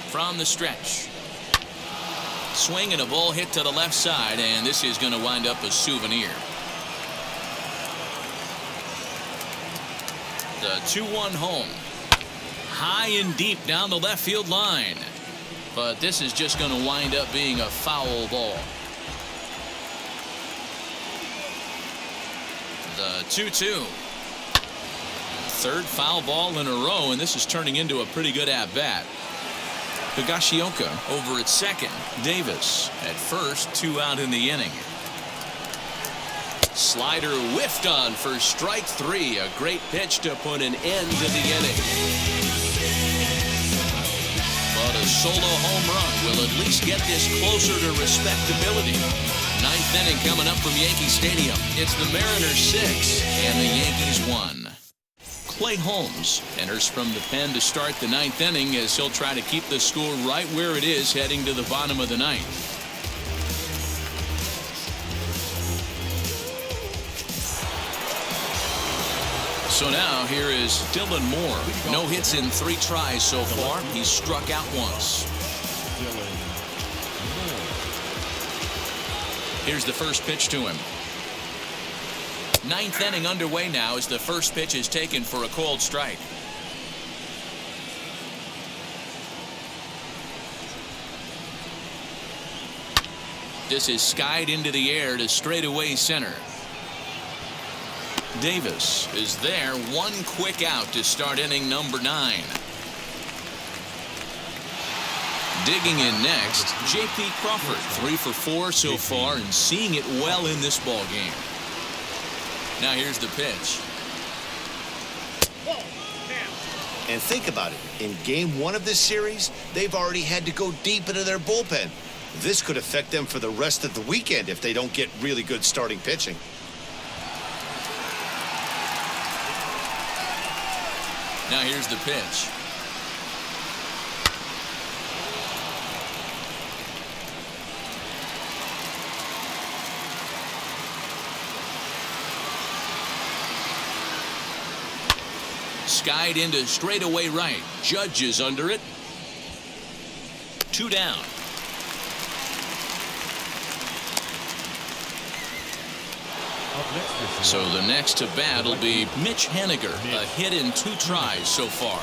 [SPEAKER 2] From the stretch. Swing and a ball hit to the left side, and this is going to wind up a souvenir. The 2-1 home. High and deep down the left field line. But this is just going to wind up being a foul ball. The 2-2. Third foul ball in a row, and this is turning into a pretty good at-bat. Higashioka over at second. Davis at first. 2 out in the inning. Slider whiffed on for strike 3. A great pitch to put an end to the inning. But a solo home run will at least get this closer to respectability. 9th inning coming up from Yankee Stadium. It's the Mariners 6 and the Yankees 1. Clay Holmes enters from the pen to start the ninth inning as he'll try to keep the score right where it is heading to the bottom of the ninth. So now here is Dylan Moore. No hits in 3 tries so far. He's struck out once. Here's the first pitch to him. Ninth inning underway now as the first pitch is taken for a called strike. This is skied into the air to straightaway center. Davis is there, one quick out to start inning number 9. Digging in next, J.P. Crawford, 3 for 4 so far and seeing it well in this ball game. Now here's the pitch.
[SPEAKER 3] And think about it. In game 1 of this series, they've already had to go deep into their bullpen. This could affect them for the rest of the weekend if they don't get really good starting pitching.
[SPEAKER 2] Now here's the pitch. Skied into straightaway right. Judge is under it. 2 down. So the next to bat will be Mitch Haniger. A hit in 2 tries so far.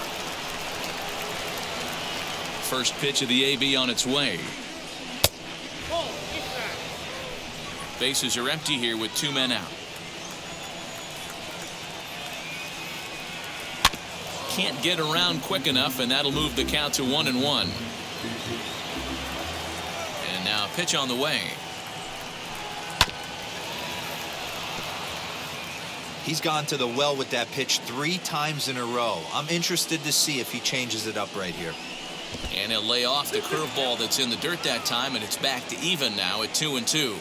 [SPEAKER 2] First pitch of the AB on its way. Bases are empty here with 2 men out. Can't get around quick enough, and that'll move the count to 1-1. And now a pitch on the way.
[SPEAKER 5] He's gone to the well with that pitch 3 times in a row. I'm interested to see if he changes it up right here.
[SPEAKER 2] And he'll lay off the curveball that's in the dirt that time, and it's back to even now at 2-2.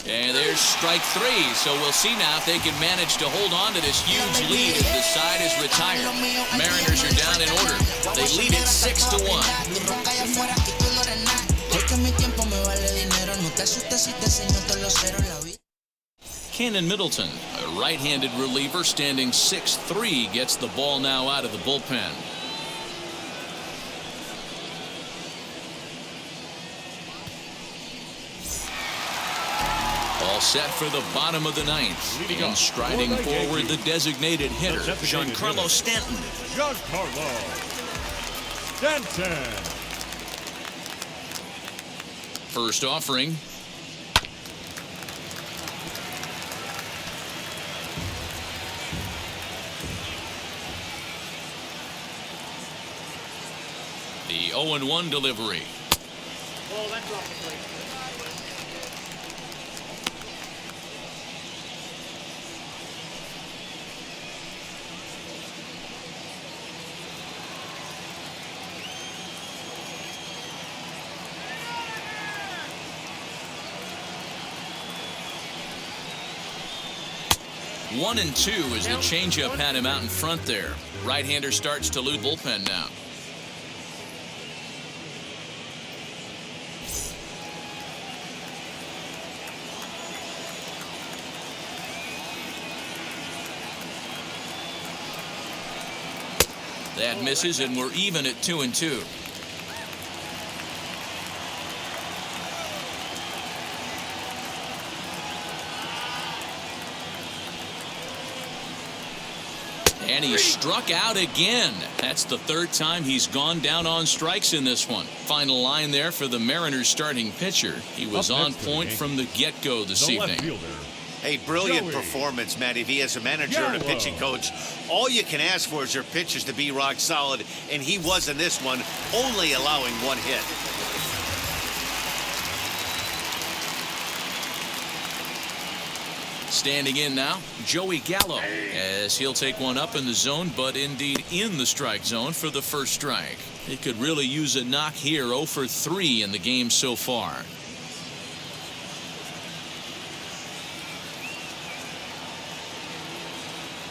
[SPEAKER 2] And there's strike 3, so we'll see now if they can manage to hold on to this huge lead as the side is retired. Mariners are down in order. They lead it 6-1. Cannon Middleton, a right-handed reliever standing 6'3", gets the ball now out of the bullpen. All set for the bottom of the ninth. And striding forward, the designated hitter, Giancarlo Stanton.
[SPEAKER 4] Giancarlo Stanton.
[SPEAKER 2] First offering. The 0-1 delivery.
[SPEAKER 8] Well, that's off the plate.
[SPEAKER 2] One and 2 as the changeup had him out in front there. Right-hander starts to lose bullpen now. That misses, and we're even at 2-2. And he struck out again. That's the 3rd time he's gone down on strikes in this one. Final line there for the Mariners starting pitcher. He was on point from the get-go this evening.
[SPEAKER 3] A brilliant performance, Matty V. As a manager and a pitching coach, all you can ask for is your pitchers to be rock solid, and he was in this one, only allowing 1 hit.
[SPEAKER 2] Standing in now, Joey Gallo, as he'll take one up in the zone, but indeed in the strike zone for the first strike. He could really use a knock here. 0 for 3 in the game so far.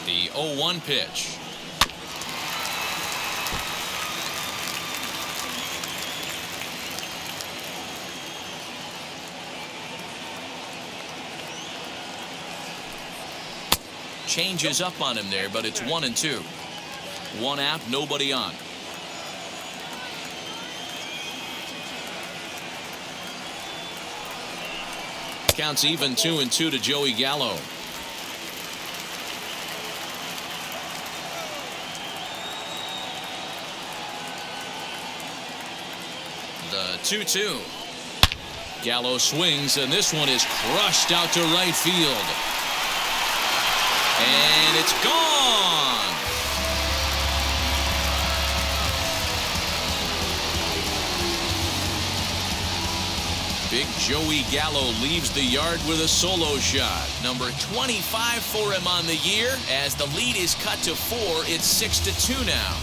[SPEAKER 2] The 0-1 pitch. Changes up on him there, but it's 1-2. One out, nobody on. Counts even 2-2 to Joey Gallo. The 2-2. Gallo swings, and this one is crushed out to right field. And it's gone. Big Joey Gallo leaves the yard with a solo shot. Number 25 for him on the year. As the lead is cut to 4, it's 6-2 now.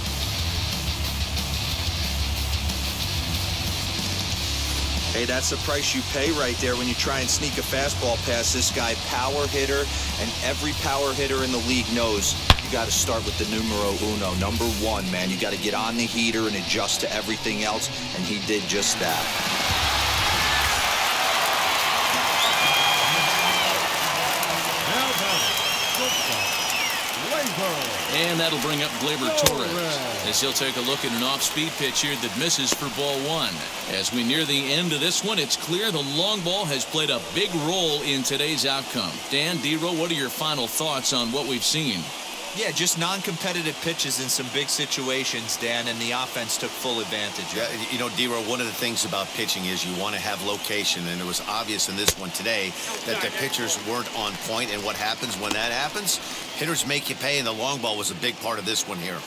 [SPEAKER 5] Hey, that's the price you pay right there when you try and sneak a fastball past this guy. Power hitter, and every power hitter in the league knows you got to start with the numero uno, number 1, man. You got to get on the heater and adjust to everything else, and he did just that.
[SPEAKER 2] And that'll bring up Gleyber Torres as he'll take a look at an off-speed pitch here that misses for ball 1. As we near the end of this one, it's clear the long ball has played a big role in today's outcome. Dan, D-Row, what are your final thoughts on what we've seen?
[SPEAKER 5] Yeah, just non-competitive pitches in some big situations, Dan, and the offense took full advantage.
[SPEAKER 3] Yeah, you know, D-Row, one of the things about pitching is you want to have location, and it was obvious in this one today that the pitchers weren't on point, and what happens when that happens? Hitters make you pay, and the long ball was a big part of this one here.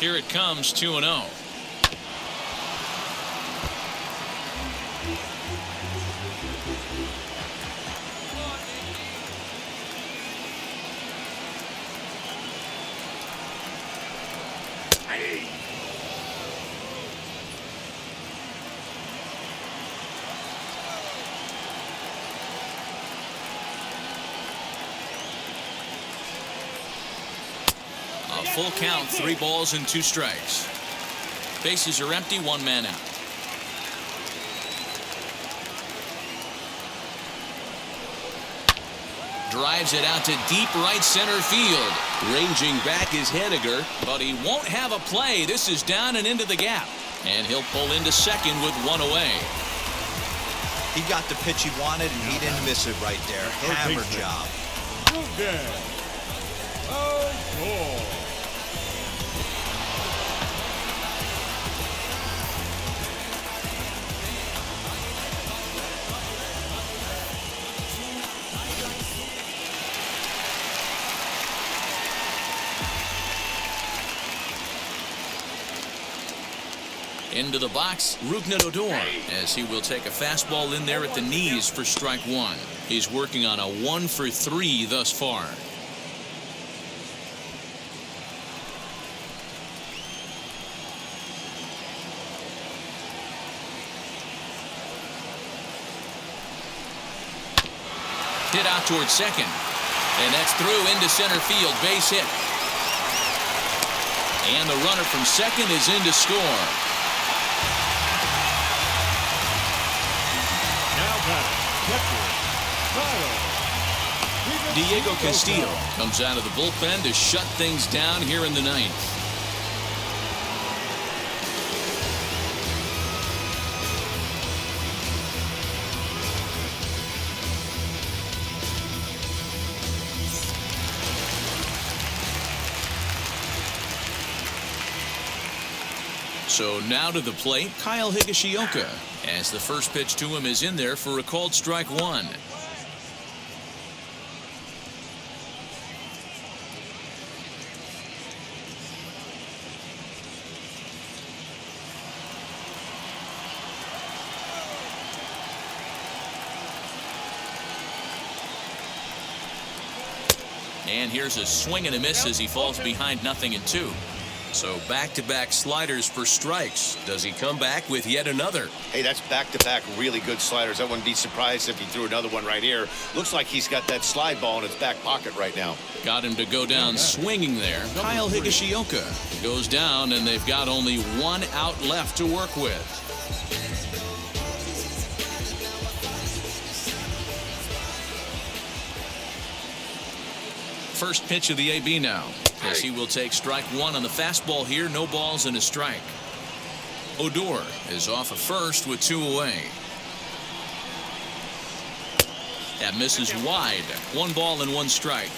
[SPEAKER 2] Here it comes, 2-0. Full count, 3 balls and 2 strikes. Bases are empty, 1 man out. Drives it out to deep right center field. Ranging back is Henniger, but he won't have a play. This is down and into the gap. And he'll pull into second with 1 away.
[SPEAKER 5] He got the pitch he wanted, and he didn't miss it right there. Hammer job. Into the box, Rougned Odor, as he will take a fastball in there at the knees for strike 1. He's working on a 1 for 3 thus far. Hit out towards second, and that's through into center field, base hit. And the runner from second is in to score. Diego Castillo comes out of the bullpen to shut things down here in the 9th. So now to the plate, Kyle Higashioka, as the first pitch to him is in there for a called strike 1. And here's a swing and a miss as he falls behind 0-2.
[SPEAKER 2] So back-to-back sliders for strikes. Does he come back with yet another?
[SPEAKER 3] Hey, that's back-to-back really good sliders. I wouldn't be surprised if he threw another one right here. Looks like he's got that slide ball in his back pocket right now.
[SPEAKER 2] Got him to go down swinging there. Kyle Higashioka goes down, and they've got only one out left to work with. First pitch of the AB now, as he will take strike one on the fastball here. No balls and a strike. Odor is off of first with 2 away. That misses wide. 1 ball and 1 strike.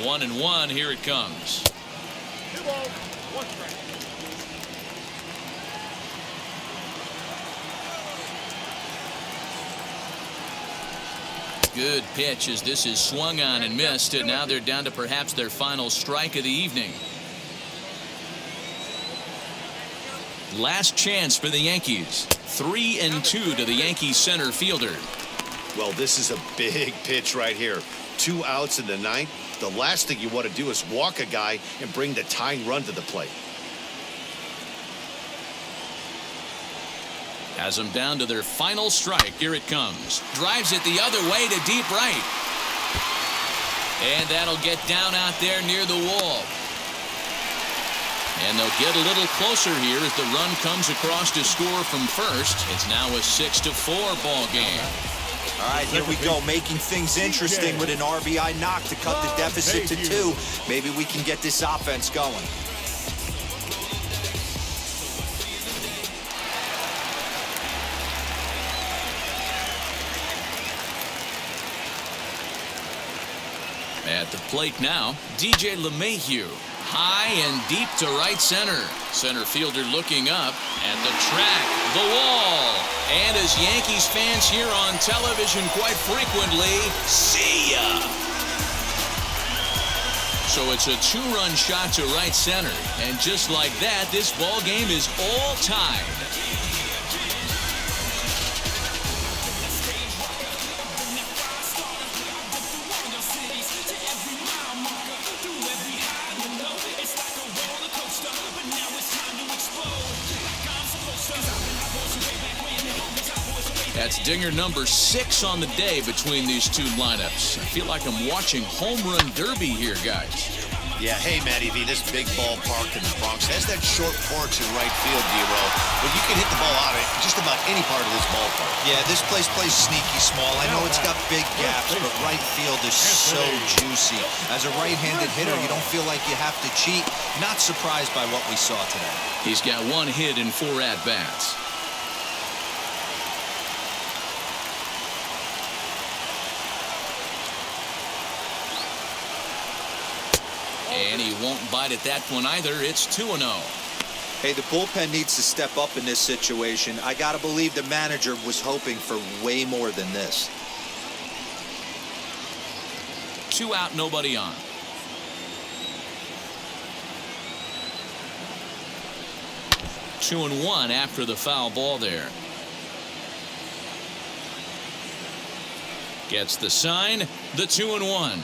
[SPEAKER 2] One and one. Here it comes.
[SPEAKER 8] 2 balls, 1 strike.
[SPEAKER 2] Good pitch as this is swung on and missed, and now they're down to perhaps their final strike of the evening. Last chance for the Yankees. 3-2 to the Yankees center fielder.
[SPEAKER 3] Well, this is a big pitch right here. 2 outs in the 9th. The last thing you want to do is walk a guy and bring the tying run to the plate.
[SPEAKER 2] Has them down to their final strike. Here it comes. Drives it the other way to deep right. And that'll get down out there near the wall. And they'll get a little closer here as the run comes across to score from first. It's now a 6-4 ball game.
[SPEAKER 5] All right, here we go, making things interesting with an RBI knock to cut the deficit to 2. Maybe we can get this offense going.
[SPEAKER 2] At the plate now, DJ LeMahieu. High and deep to right center. Center fielder looking up at the track, the wall. And as Yankees fans hear on television quite frequently, see ya. So it's a 2-run shot to right center. And just like that, this ball game is all tied. That's dinger number 6 on the day between these two lineups. I feel like I'm watching home run derby here, guys.
[SPEAKER 3] Yeah, hey, Matty V, this big ballpark in the Bronx has that short porch in right field, D-Roll, but you can hit the ball out of just about any part of this ballpark.
[SPEAKER 5] Yeah, this place plays sneaky small. I know it's got big gaps, but right field is so juicy. As a right-handed hitter, you don't feel like you have to cheat. Not surprised by what we saw today.
[SPEAKER 2] He's got 1 hit in 4 at-bats. And he won't bite at that one either. It's 2-0.
[SPEAKER 5] Hey, the bullpen needs to step up in this situation. I got to believe the manager was hoping for way more than this.
[SPEAKER 2] 2 out, nobody on. Two and one after the foul ball there. Gets the sign, the 2-1.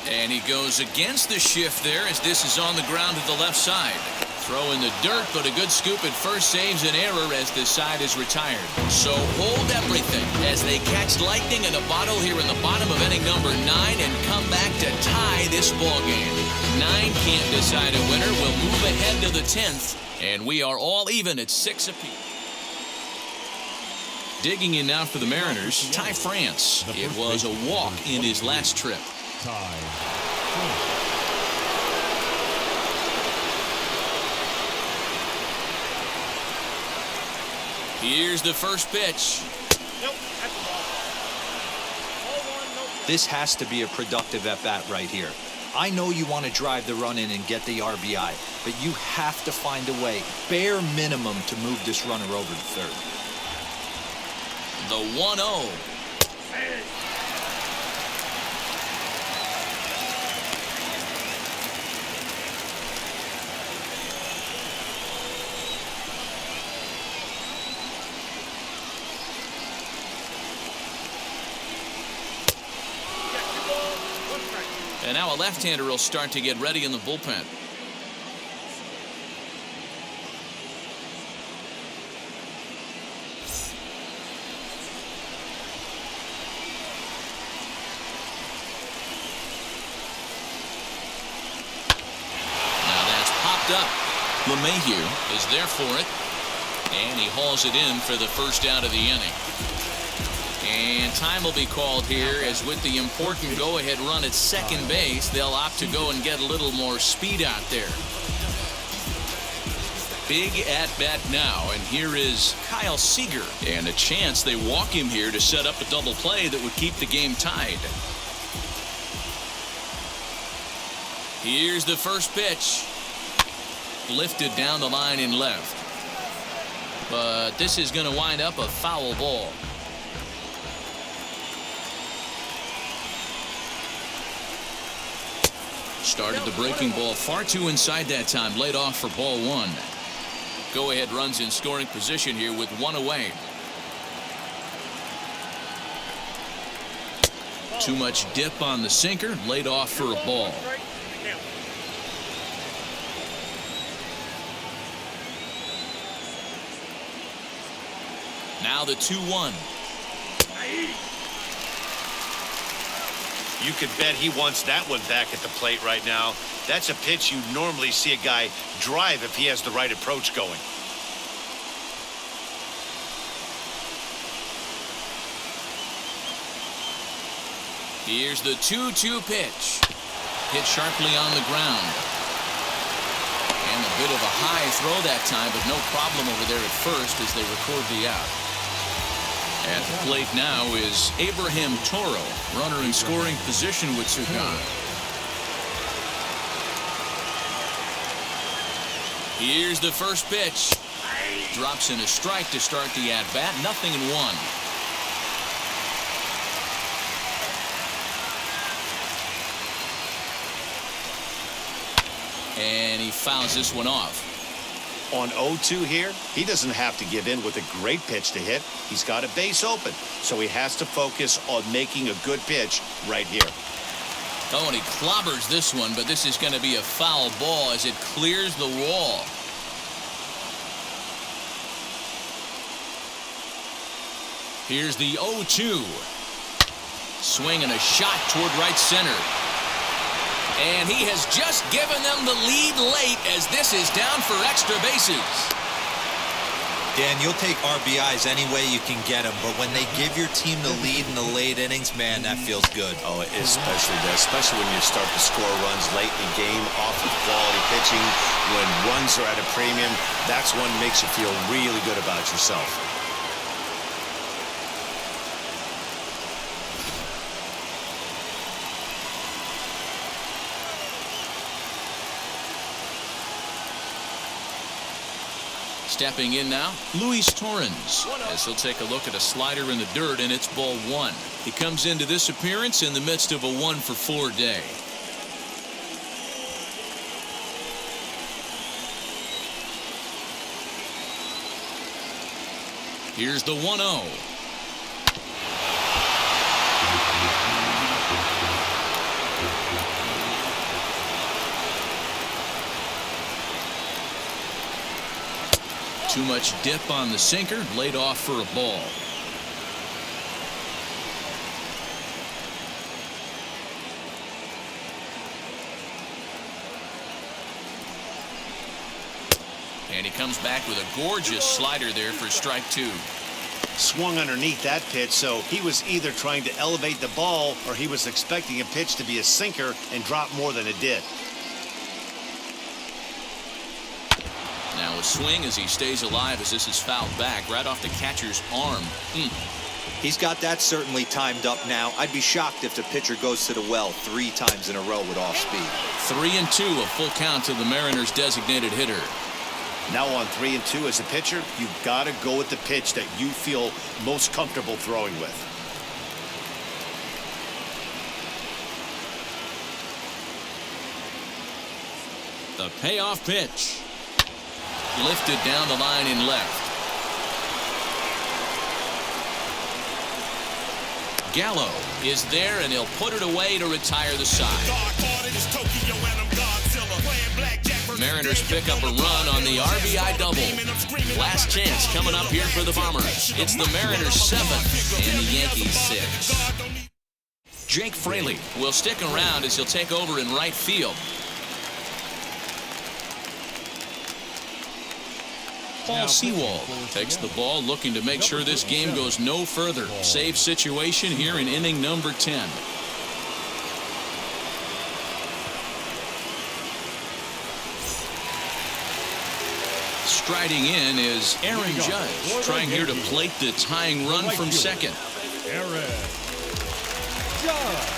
[SPEAKER 2] And he goes against the shift there as this is on the ground to the left side. Throw in the dirt, but a good scoop at first saves an error as this side is retired. So hold everything as they catch lightning in a bottle here in the bottom of inning number 9 and come back to tie this ball game. 9 can't decide a winner. We'll move ahead to the 10th, and we are all even at 6 apiece. Digging in now for the Mariners, Ty France. It was a walk in his last trip. Here's the first pitch.
[SPEAKER 8] Nope, that's a ball.
[SPEAKER 5] This has to be a productive at-bat right here. I know you want to drive the run in and get the RBI, but you have to find a way, bare minimum, to move this runner over to third.
[SPEAKER 2] The 1-0. And now a left-hander will start to get ready in the bullpen. Now that's popped up. LeMahieu is there for it. And he hauls it in for the first out of the inning. And time will be called here, as with the important go-ahead run at second base, they'll opt to go and get a little more speed out there. Big at-bat now, and here is Kyle Seager. And a chance they walk him here to set up a double play that would keep the game tied. Here's the first pitch. Lifted down the line in left. But this is going to wind up a foul ball. Started the breaking ball far too inside that time. Laid off for ball one. Go-ahead runs in scoring position here with one away. Too much dip on the sinker. Laid off for a ball. Now the 2-1.
[SPEAKER 3] You could bet he wants that one back at the plate right now. That's a pitch you normally see a guy drive if he has the right approach going.
[SPEAKER 2] Here's the 2-2 pitch. Hit sharply on the ground. And a bit of a high throw that time, but no problem over there at first as they record the out. At the plate now is Abraham Toro, runner in scoring position with two gone. Here's the first pitch. Drops in a strike to start the at-bat. 0-1. And he fouls this one off.
[SPEAKER 3] On 0-2 here, he doesn't have to give in with a great pitch to hit. He's got a base open, so he has to focus on making a good pitch right here.
[SPEAKER 2] Oh, and he clobbers this one, but this is going to be a foul ball as it clears the wall. Here's the 0-2. Swing and a shot toward right center. And he has just given them the lead late as this is down for extra bases.
[SPEAKER 5] Dan, you'll take RBIs any way you can get them, but when they give your team the lead in the late innings, man, that feels good.
[SPEAKER 3] Oh, especially that, especially when you start to score runs late in the game off of quality pitching. When runs are at a premium, that's when it makes you feel really good about yourself.
[SPEAKER 2] Stepping in now, Luis Torrens, as he'll take a look at a slider in the dirt, and it's ball one. He comes into this appearance in the midst of a 1-for-4 day. Here's the 1-0. Too much dip on the sinker, laid off for a ball. And he comes back with a gorgeous slider there for strike two.
[SPEAKER 3] Swung underneath that pitch, so he was either trying to elevate the ball or he was expecting a pitch to be a sinker and drop more than it did.
[SPEAKER 2] Now a swing as he stays alive as this is fouled back right off the catcher's arm.
[SPEAKER 5] He's got that certainly timed up now. I'd be shocked if the pitcher goes to the well 3 times in a row with off speed.
[SPEAKER 2] 3-2, a full count to the Mariners' designated hitter.
[SPEAKER 3] Now on 3-2 as a pitcher, you've got to go with the pitch that you feel most comfortable throwing with.
[SPEAKER 2] The payoff pitch. Lifted down the line in left. Gallo is there, and he'll put it away to retire the side. Mariners pick up a run on the RBI double. Last chance coming up here for the Bombers. It's the Mariners 7 and the Yankees 6. Jake Fraley will stick around as he'll take over in right field. Paul Sewald takes the ball, looking to make sure this game goes no further. Save situation here in inning number 10. Striding in is Aaron Judge, trying here to plate the tying run from second.
[SPEAKER 4] Aaron Judge.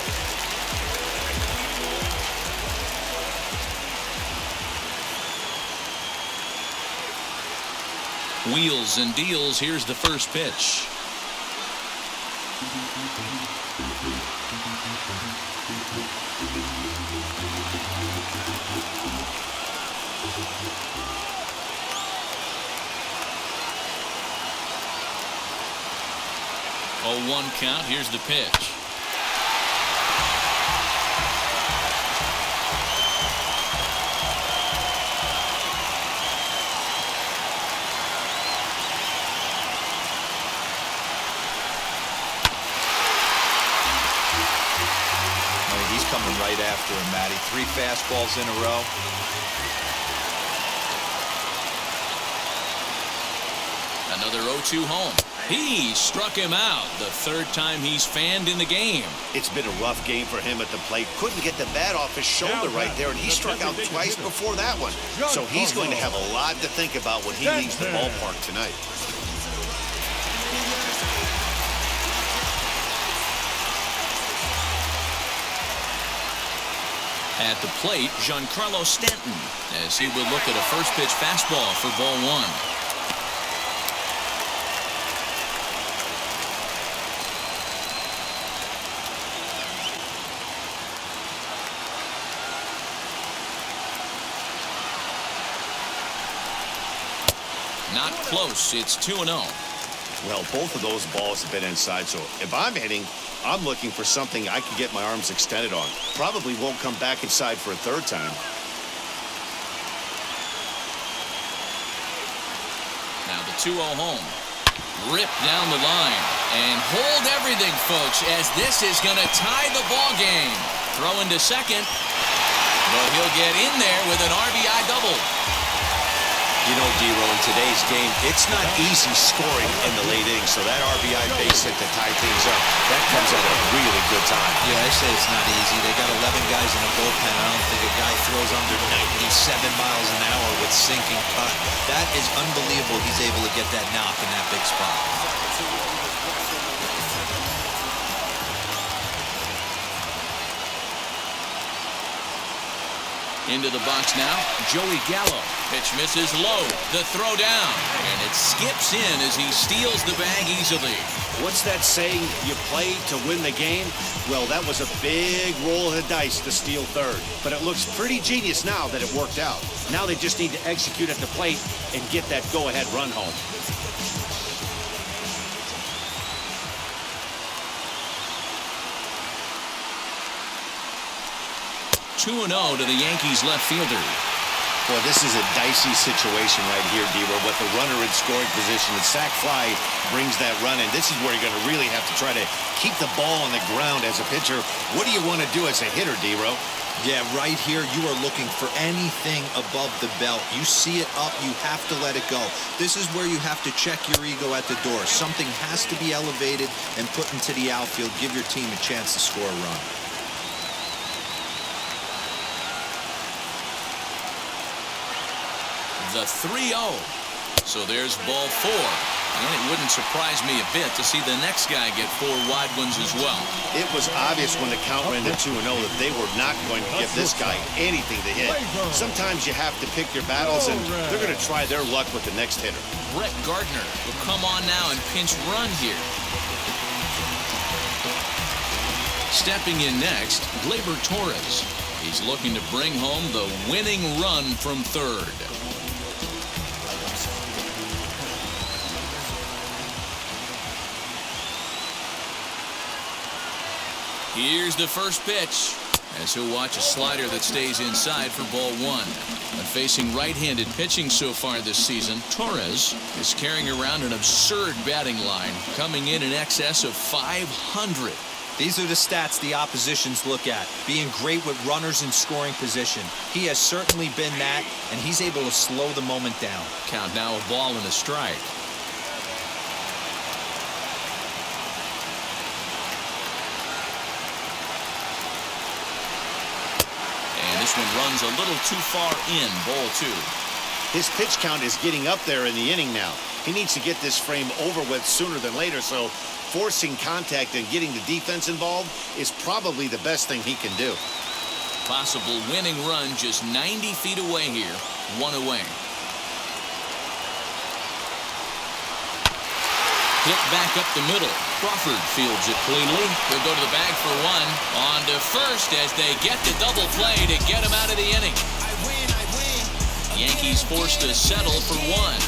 [SPEAKER 2] Wheels and deals. Here's the first pitch. Oh, 1 count. Here's the pitch.
[SPEAKER 5] Coming right after him, Matty. 3 fastballs in a row.
[SPEAKER 2] Another 0-2 home. He struck him out. The 3rd time he's fanned in the game.
[SPEAKER 3] It's been a rough game for him at the plate. Couldn't get the bat off his shoulder right there, and he struck out twice before that one. So he's going to have a lot to think about when he leaves the ballpark tonight.
[SPEAKER 2] At the plate, Giancarlo Stanton, as he would look at a first pitch fastball for ball 1. Not close. It's 2-0.
[SPEAKER 3] Well, both of those balls have been inside, so if I'm hitting, I'm looking for something I can get my arms extended on. Probably won't come back inside for a 3rd time.
[SPEAKER 2] Now the 2-0 home. Rip down the line. And hold everything, folks, as this is going to tie the ball game. Throw into second. But he'll get in there with an RBI double.
[SPEAKER 3] You know, D-Row, in today's game, it's not easy scoring in the late innings, so that RBI base hit to tie things up, that comes at a really good time.
[SPEAKER 5] Yeah, I say it's not easy. They got 11 guys in the bullpen. I don't think a guy throws under 97 miles an hour with sinking cut. That is unbelievable. He's able to get that knock in that big spot.
[SPEAKER 2] Into the box now, Joey Gallo. Pitch misses low. The throw down. And it skips in as he steals the bag easily.
[SPEAKER 3] What's that saying? You play to win the game? Well, that was a big roll of the dice to steal 3rd. But it looks pretty genius now that it worked out. Now they just need to execute at the plate and get that go-ahead run home.
[SPEAKER 2] 2-0 to the Yankees left fielder.
[SPEAKER 3] Boy, this is a dicey situation right here, D-Row, with the runner in scoring position. The sac fly brings that run in. This is where you're going to really have to try to keep the ball on the ground as a pitcher. What do you want to do as a hitter, D-Row?
[SPEAKER 5] Yeah, right here, you are looking for anything above the belt. You see it up, you have to let it go. This is where you have to check your ego at the door. Something has to be elevated and put into the outfield. Give your team a chance to score a run.
[SPEAKER 2] The 3-0. So there's ball 4. And it wouldn't surprise me a bit to see the next guy get 4 wide ones as well.
[SPEAKER 3] It was obvious when the count ran to 2-0 that they were not going to give this guy anything to hit. Sometimes you have to pick your battles, and they're going to try their luck with the next hitter.
[SPEAKER 2] Brett Gardner will come on now and pinch run here. Stepping in next, Gleyber Torres. He's looking to bring home the winning run from 3rd. Here's the first pitch, as he'll watch a slider that stays inside for ball one. But facing right-handed pitching so far this season, Torres is carrying around an absurd batting line, coming in excess of 500.
[SPEAKER 5] These are the stats the oppositions look at. Being great with runners in scoring position. He has certainly been that, and he's able to slow the moment down.
[SPEAKER 2] Count now, a ball and a strike. And this one runs a little too far in, ball two.
[SPEAKER 3] His pitch count is getting up there in the inning now. He needs to get this frame over with sooner than later, so forcing contact and getting the defense involved is probably the best thing he can do.
[SPEAKER 2] Possible winning run just 90 feet away here, one away. Hit back up the middle. Crawford fields it cleanly. He'll go to the bag for one. On to first as they get the double play to get him out of the inning. Yankees forced to settle for one.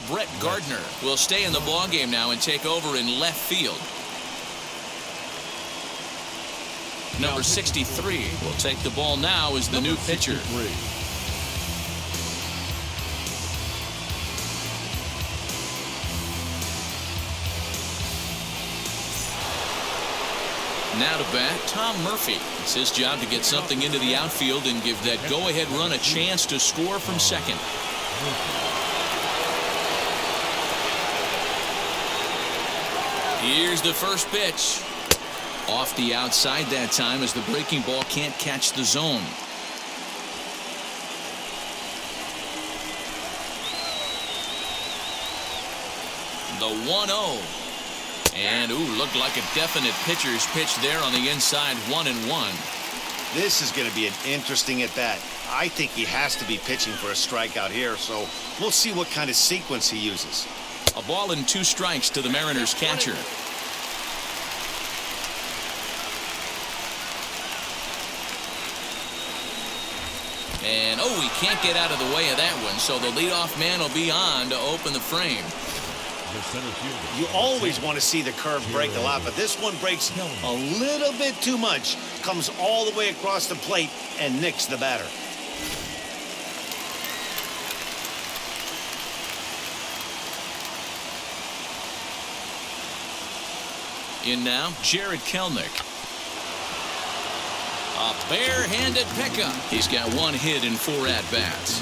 [SPEAKER 2] Brett Gardner will stay in the ballgame now and take over in left field. Number 63 will take the ball now as the new pitcher. Now to bat, Tom Murphy. It's his job to get something into the outfield and give that go-ahead run a chance to score from second. Here's the first pitch. Off the outside that time as the breaking ball can't catch the zone. The 1-0. And, looked like a definite pitcher's pitch there on the inside, 1-1.
[SPEAKER 3] This is going to be an interesting at-bat. I think he has to be pitching for a strikeout here, so we'll see what kind of sequence he uses.
[SPEAKER 2] A ball and 2 strikes to the Mariners catcher. And, he can't get out of the way of that one, so the leadoff man will be on to open the frame.
[SPEAKER 3] You always want to see the curve break a lot, but this one breaks a little bit too much. Comes all the way across the plate and nicks the batter.
[SPEAKER 2] In now, Jared Kelenic. A bare-handed pickup. He's got 1 hit in 4 at-bats.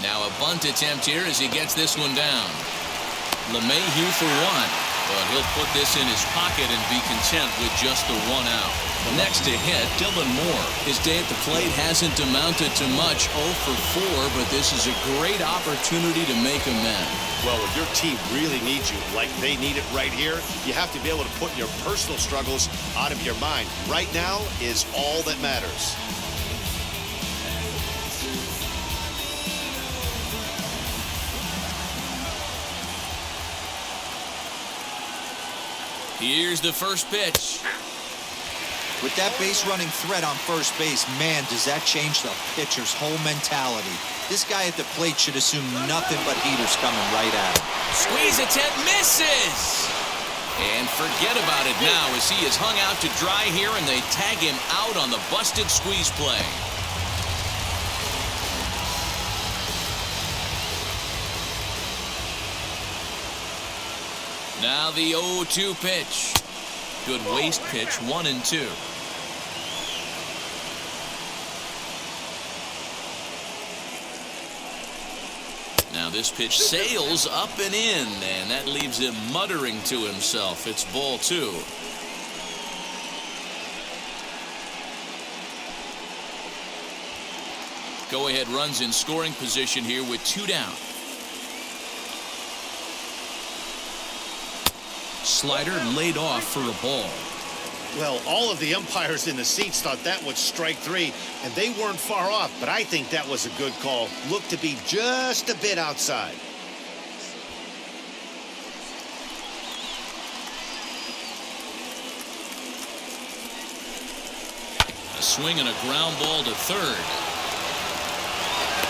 [SPEAKER 2] Now a bunt attempt here as he gets this one down. LeMahieu for 1. But he'll put this in his pocket and be content with just the 1 out. Next to hit, Dylan Moore. His day at the plate hasn't amounted to much, 0 for 4, but this is a great opportunity to make amends.
[SPEAKER 3] Well, if your team really needs you, like they need it right here, you have to be able to put your personal struggles out of your mind. Right now is all that matters.
[SPEAKER 2] Here's the first pitch.
[SPEAKER 5] With that base-running threat on first base, man, does that change the pitcher's whole mentality. This guy at the plate should assume nothing but heaters coming right at him.
[SPEAKER 2] Squeeze attempt misses. And forget about it now as he is hung out to dry here and they tag him out on the busted squeeze play. Now the 0-2 pitch. Good waste pitch, 1-2. Now this pitch sails up and in, and that leaves him muttering to himself. It's ball 2. Go-ahead runs in scoring position here with 2 down. Slider laid off for a ball.
[SPEAKER 3] Well, all of the umpires in the seats thought that was strike 3, and they weren't far off, but I think that was a good call. Looked to be just a bit outside.
[SPEAKER 2] swing and a ground ball to third.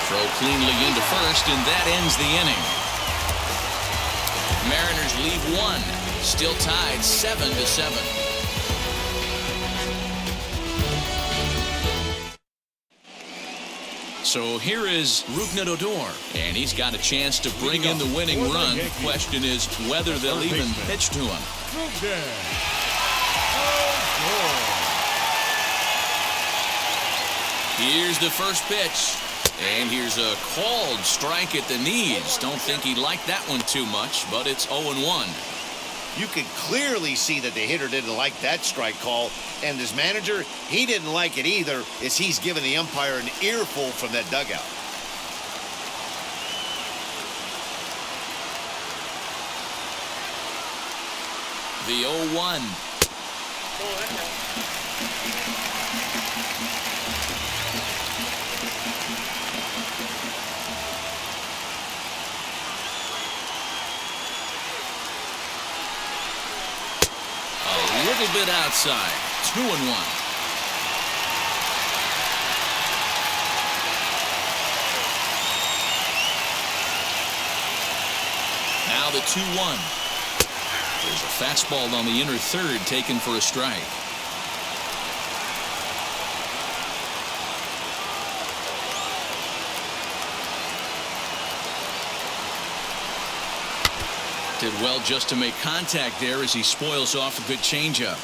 [SPEAKER 2] Throw cleanly into first, and that ends the inning. Mariners leave one. Still tied 7-7. So here is Rougned Odor, and he's got a chance to bring in the winning run. The question is whether they'll even pitch to him. Here's the first pitch, and here's a called strike at the knees. Don't think he liked that one too much, but it's 0-1.
[SPEAKER 3] You could clearly see that the hitter didn't like that strike call, and his manager, he didn't like it either, as he's given the umpire an earful from that dugout.
[SPEAKER 2] The 0-1. A little bit outside. 2-1. Now the 2-1. There's a fastball on the inner third taken for a strike. Did well just to make contact there as he spoils off a good changeup.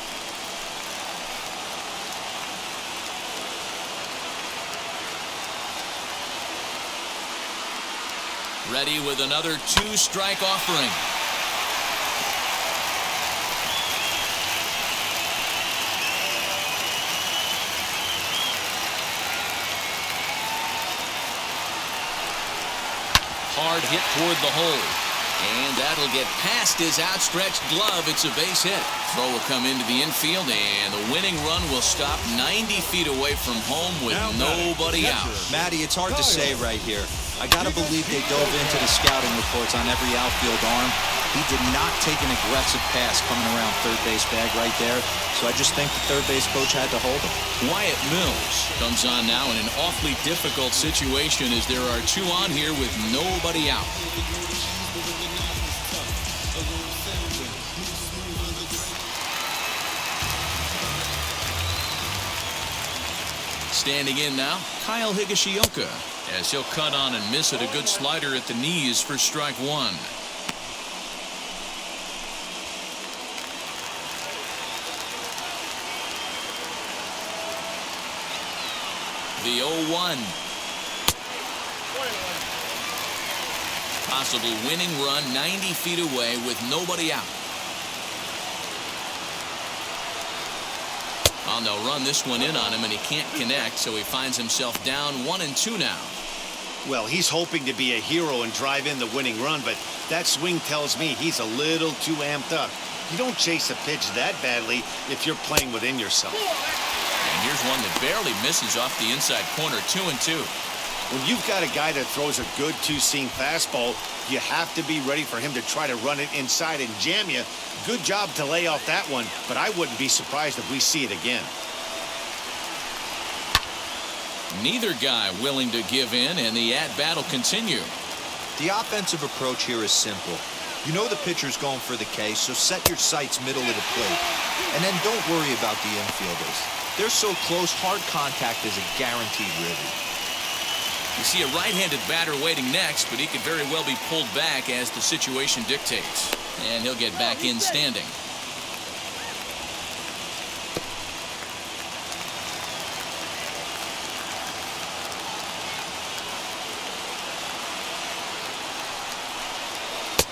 [SPEAKER 2] Ready with another two-strike offering. Hard hit toward the hole. And that'll get past his outstretched glove. It's a base hit. Throw will come into the infield, and the winning run will stop 90 feet away from home with nobody out.
[SPEAKER 5] Matty, it's hard to say right here. I got to believe they dove into the scouting reports on every outfield arm. He did not take an aggressive pass coming around third base bag right there. So I just think the third base coach had to hold him.
[SPEAKER 2] Wyatt Mills comes on now in an awfully difficult situation as there are two on here with nobody out. Standing in now, Kyle Higashioka, as he'll cut on and miss it. A good slider at the knees for strike one. The 0-1. Possible winning run 90 feet away with nobody out. Oh, they'll run this one in on him, and he can't connect, so he finds himself down 1-2 now.
[SPEAKER 3] Well, he's hoping to be a hero and drive in the winning run, but that swing tells me he's a little too amped up. You don't chase a pitch that badly if you're playing within yourself.
[SPEAKER 2] And here's one that barely misses off the inside corner. 2-2.
[SPEAKER 3] When you've got a guy that throws a good two-seam fastball, you have to be ready for him to try to run it inside and jam you. Good job to lay off that one, but I wouldn't be surprised if we see it again.
[SPEAKER 2] Neither guy willing to give in, and the at-bat will continue.
[SPEAKER 5] The offensive approach here is simple. You know the pitcher's going for the K, so set your sights middle of the plate. And then don't worry about the infielders. They're so close, hard contact is a guaranteed ribby.
[SPEAKER 2] You see a right-handed batter waiting next, but he could very well be pulled back as the situation dictates. And he'll get back in standing.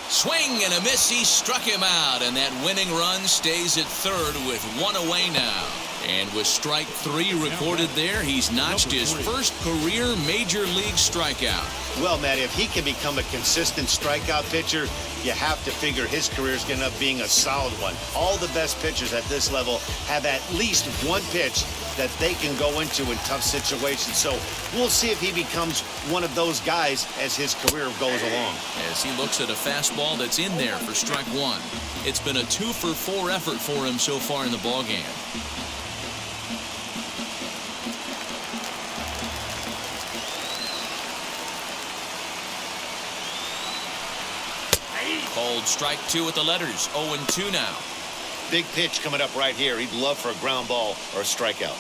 [SPEAKER 2] Swing and a miss. He struck him out, and that winning run stays at third with one away now. And with strike three recorded there, he's notched his first career major league strikeout.
[SPEAKER 3] Well, Matt, if he can become a consistent strikeout pitcher, you have to figure his career is going to end up being a solid one. All the best pitchers at this level have at least one pitch that they can go into in tough situations. So we'll see if he becomes one of those guys as his career goes along.
[SPEAKER 2] As he looks at a fastball that's in there for strike one. It's been a 2-for-4 effort for him so far in the ballgame. Called strike two with the letters. 0-2 now.
[SPEAKER 3] Big pitch coming up right here. He'd love for a ground ball or a strikeout.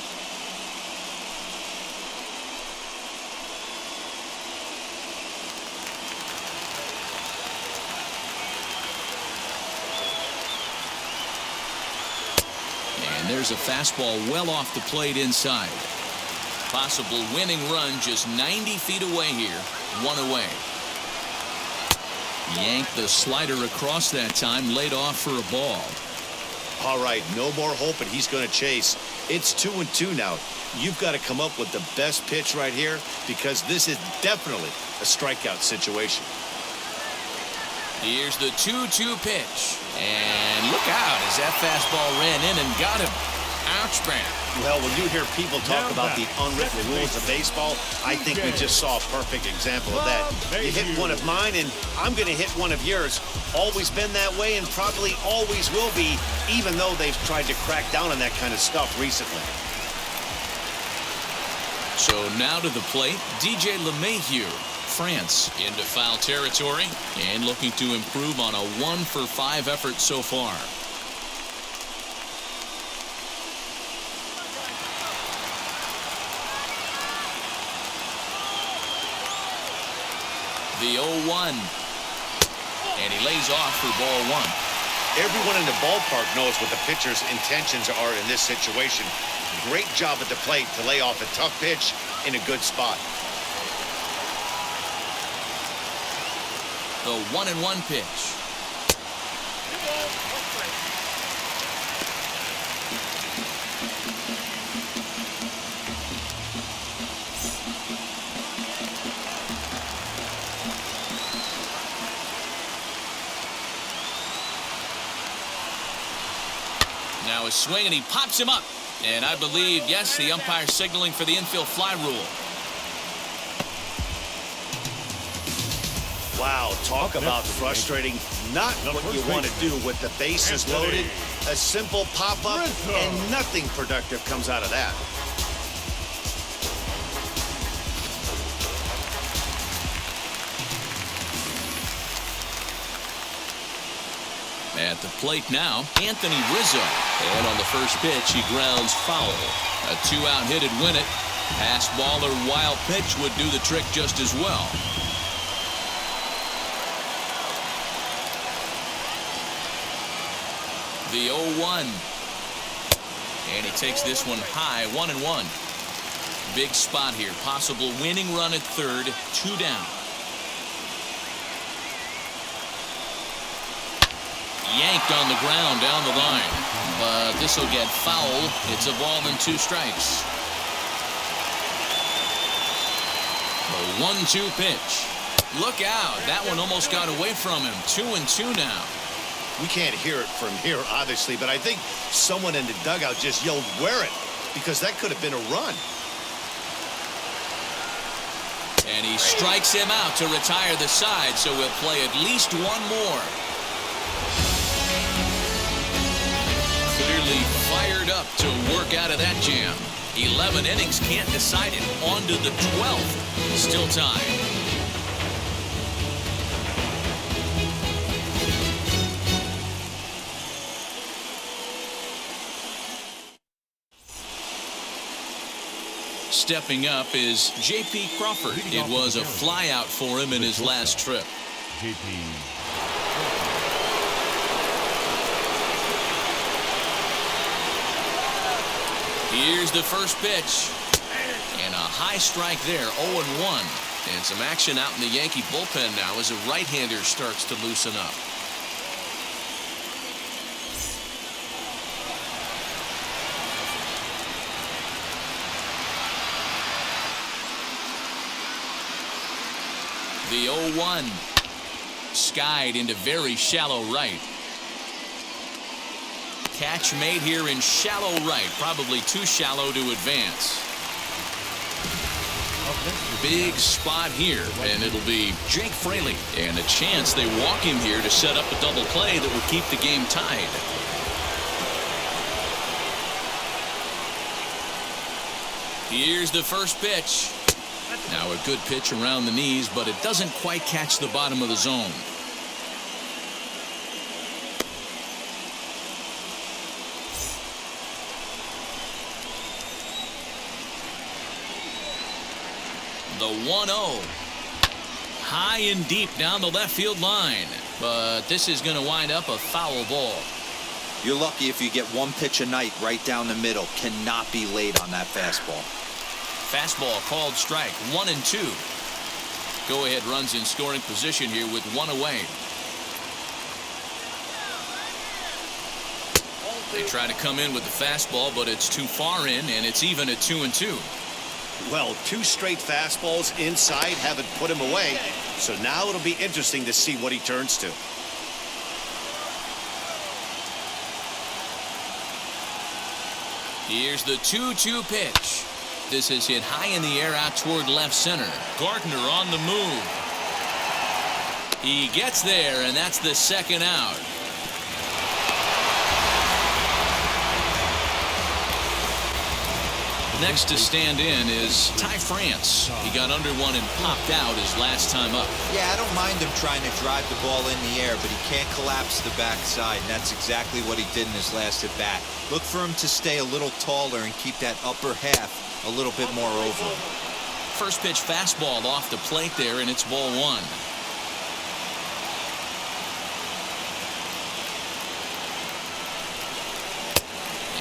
[SPEAKER 2] And there's a fastball well off the plate inside. Possible winning run just 90 feet away here. 1 away. Yanked the slider across that time, laid off for a ball.
[SPEAKER 3] All right, no more hoping he's going to chase. It's 2-2 now. You've got to come up with the best pitch right here because this is definitely a strikeout situation.
[SPEAKER 2] Here's the 2-2 pitch. And look out as that fastball ran in and got him. Ouch, man.
[SPEAKER 3] Well, when you hear people talk about the unwritten rules of baseball, I think we just saw a perfect example of that. You hit one of mine, and I'm going to hit one of yours. Always been that way and probably always will be, even though they've tried to crack down on that kind of stuff recently.
[SPEAKER 2] So now to the plate, DJ LeMahieu, France, into foul territory and looking to improve on a 1-for-5 effort so far. The 0-1. And he lays off for ball one.
[SPEAKER 3] Everyone in the ballpark knows what the pitcher's intentions are in this situation. Great job at the plate to lay off a tough pitch in a good spot.
[SPEAKER 2] The 1-1 pitch. Now a swing, and he pops him up. And I believe, yes, the umpire signaling for the infield fly rule.
[SPEAKER 3] Wow, talk about frustrating. Not what you want to do with the bases loaded. A simple pop-up, and nothing productive comes out of that.
[SPEAKER 2] At the plate now, Anthony Rizzo. And on the first pitch, he grounds foul. A 2-out hit'd win it. Pass ball or wild pitch would do the trick just as well. The 0-1. And he takes this one high, 1-1. Big spot here. Possible winning run at third, 2 down. Yanked on the ground down the line. But this will get foul. It's a ball and 2 strikes. The 1-2 pitch. Look out. That one almost got away from him. 2-2 now.
[SPEAKER 3] We can't hear it from here, obviously, but I think someone in the dugout just yelled, "Wear it," because that could have been a run.
[SPEAKER 2] And he strikes him out to retire the side, so we'll play at least one more. Clearly fired up to work out of that jam. 11 innings, can't decide it. On to the 12th. Still tied. Stepping up is J.P. Crawford. It was a flyout for him in his last trip.
[SPEAKER 4] J.P.
[SPEAKER 2] Here's the first pitch. And a high strike there, 0-1. And some action out in the Yankee bullpen now as a right-hander starts to loosen up. The 0-1. Skied into very shallow right. Catch made here in shallow right. Probably too shallow to advance. Big spot here, and it'll be Jake Fraley. And a chance they walk him here to set up a double play that would keep the game tied. Here's the first pitch. Now a good pitch around the knees, but it doesn't quite catch the bottom of the zone. The 1-0. High and deep down the left field line. But this is going to wind up a foul ball.
[SPEAKER 5] You're lucky if you get one pitch a night right down the middle. Cannot be late on that fastball.
[SPEAKER 2] Fastball called strike. 1-2. Go-ahead runs in scoring position here with one away. They try to come in with the fastball, but it's too far in, and it's even at 2-2.
[SPEAKER 3] Well, 2 straight fastballs inside haven't put him away. So now it'll be interesting to see what he turns to.
[SPEAKER 2] Here's the 2-2 pitch. This is hit high in the air out toward left center. Gardner on the move. He gets there, and that's the second out. Next to stand in is Ty France. He got under one and popped out his last time up.
[SPEAKER 5] Yeah, I don't mind him trying to drive the ball in the air, but he can't collapse the backside, and that's exactly what he did in his last at bat. Look for him to stay a little taller and keep that upper half a little bit more oval.
[SPEAKER 2] First pitch fastball off the plate there, and it's ball 1.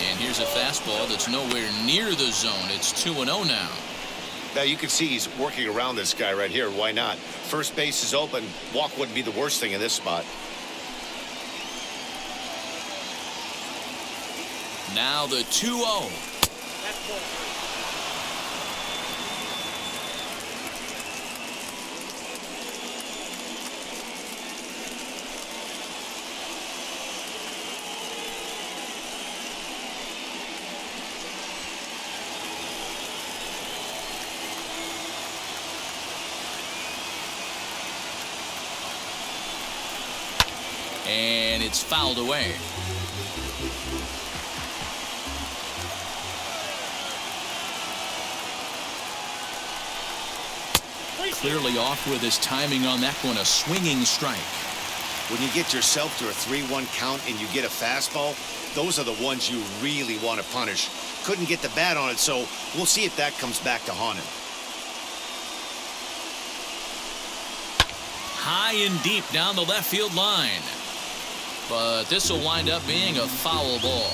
[SPEAKER 2] And here's a fastball that's nowhere near the zone. It's 2-0 now.
[SPEAKER 3] Now you can see he's working around this guy right here. Why not? First base is open. Walk wouldn't be the worst thing in this spot.
[SPEAKER 2] Now the 2-0. And it's fouled away. Clearly off with his timing on that one. A swinging strike.
[SPEAKER 3] When you get yourself to a 3-1 count and you get a fastball, those are the ones you really want to punish. Couldn't get the bat on it, so we'll see if that comes back to haunt him.
[SPEAKER 2] High and deep down the left field line. But this will wind up being a foul ball.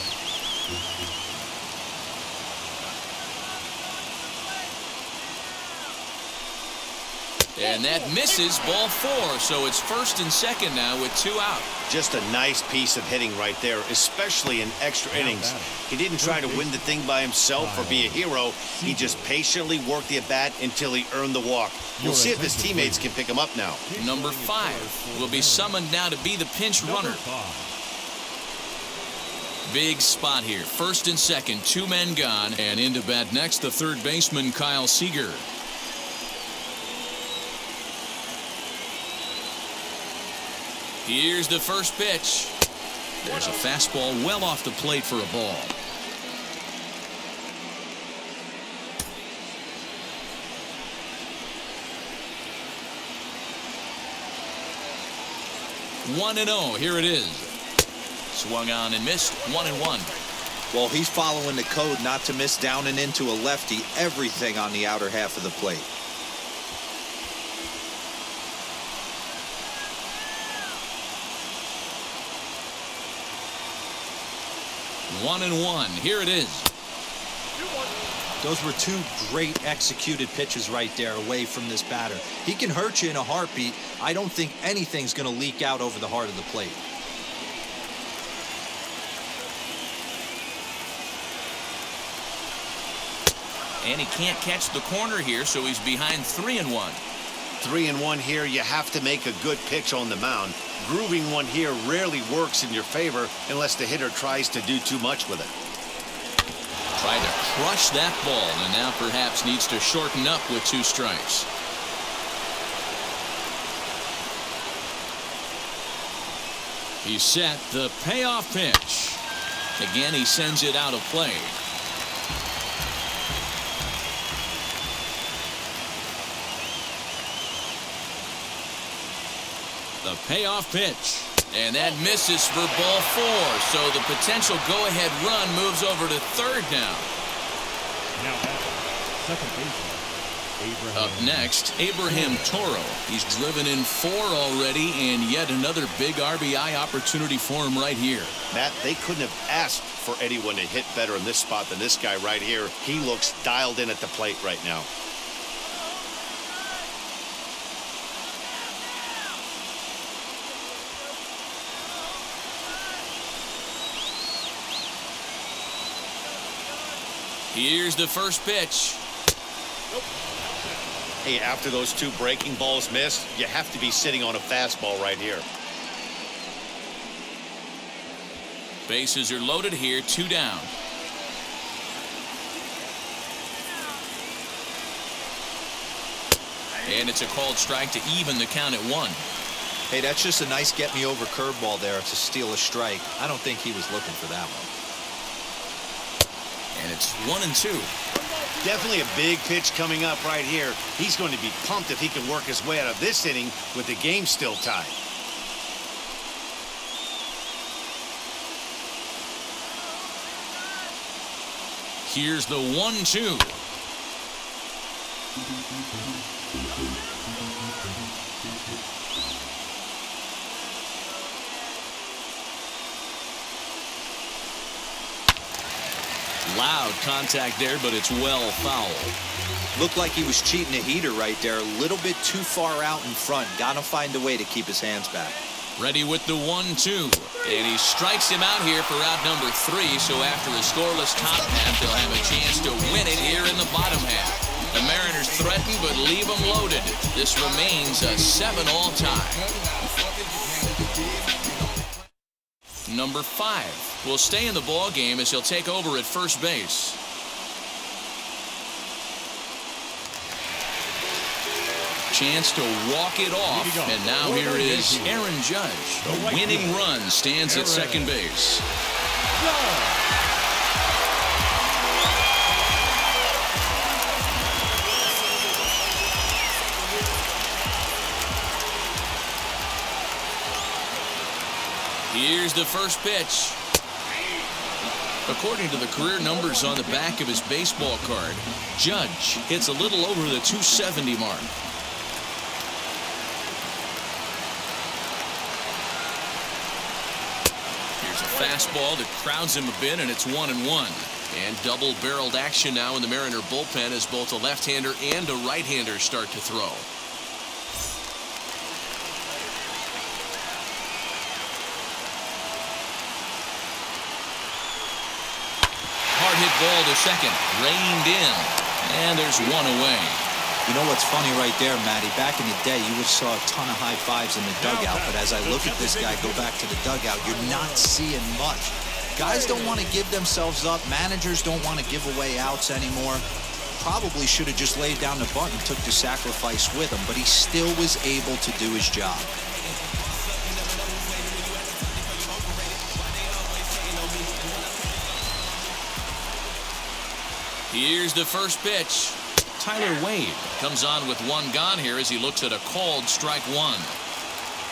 [SPEAKER 2] And that misses, ball 4. So it's first and second now with 2 out.
[SPEAKER 3] Just a nice piece of hitting right there, especially in extra innings. He didn't try to win the thing by himself or be a hero. He just patiently worked the at-bat until he earned the walk. We'll see if his teammates can pick him up now.
[SPEAKER 2] Number 5 will be summoned now to be the pinch runner. Big spot here. First and second, 2 men gone. And into bat next, the third baseman, Kyle Seager. Here's the first pitch. There's a fastball well off the plate for a ball. One and 0. Here it is. Swung on and missed. 1-1.
[SPEAKER 5] Well, he's following the code not to miss down and into a lefty. Everything on the outer half of the plate.
[SPEAKER 2] One and 1. Here it is.
[SPEAKER 5] Those were 2 great executed pitches right there away from this batter. He can hurt you in a heartbeat. I don't think anything's going to leak out over the heart of the plate.
[SPEAKER 2] And he can't catch the corner here, so he's behind 3-1.
[SPEAKER 3] 3-1 here, you have to make a good pitch on the mound. Grooving one here rarely works in your favor unless the hitter tries to do too much with it.
[SPEAKER 2] Tried to crush that ball, and now perhaps needs to shorten up with 2 strikes. He's set the payoff pitch. Again, he sends it out of play. The payoff pitch. And that misses for ball 4. So the potential go-ahead run moves over to third now.
[SPEAKER 4] Now second baseman.
[SPEAKER 2] Up next, Abraham Toro. He's driven in 4 already, and yet another big RBI opportunity for him right here.
[SPEAKER 3] Matt, they couldn't have asked for anyone to hit better in this spot than this guy right here. He looks dialed in at the plate right now.
[SPEAKER 2] Here's the first pitch.
[SPEAKER 3] Hey, after those 2 breaking balls missed, you have to be sitting on a fastball right here.
[SPEAKER 2] Bases are loaded here, 2 down. And it's a called strike to even the count at 1.
[SPEAKER 5] Hey, that's just a nice get-me-over curveball there to steal a strike. I don't think he was looking for that one.
[SPEAKER 2] And it's 1-2.
[SPEAKER 3] Definitely a big pitch coming up right here. He's going to be pumped if he can work his way out of this inning with the game still tied.
[SPEAKER 2] Here's the 1-2. Loud contact there, but it's well foul.
[SPEAKER 5] Looked like he was cheating a heater right there. A little bit too far out in front. Gotta find a way to keep his hands back.
[SPEAKER 2] Ready with the 1-2. And he strikes him out here for out number 3. So after a scoreless top half, they'll have a chance to win it here in the bottom half. The Mariners threaten, but leave them loaded. This remains a 7-all tie. Number 5 will stay in the ball game as he'll take over at first base. Chance to walk it off, and now here is Aaron Judge. The winning run stands at second base. Here's the first pitch. According to the career numbers on the back of his baseball card, Judge hits a little over the 270 mark. Here's a fastball that crowds him a bit, and it's 1-1. And double-barreled action now in the Mariner bullpen as both a left-hander and a right-hander start to throw. Hit ball to second, reined in, and there's 1 away.
[SPEAKER 5] You know what's funny right there, Matty? Back in the day, you would saw a ton of high fives in the dugout, but as I look at this guy go back to the dugout, you're not seeing much. Guys don't want to give themselves up. Managers don't want to give away outs anymore. Probably should have just laid down the bunt and took the sacrifice with him, but he still was able to do his job.
[SPEAKER 2] Here's the first pitch. Tyler Wade comes on with 1 gone here as he looks at a called strike 1.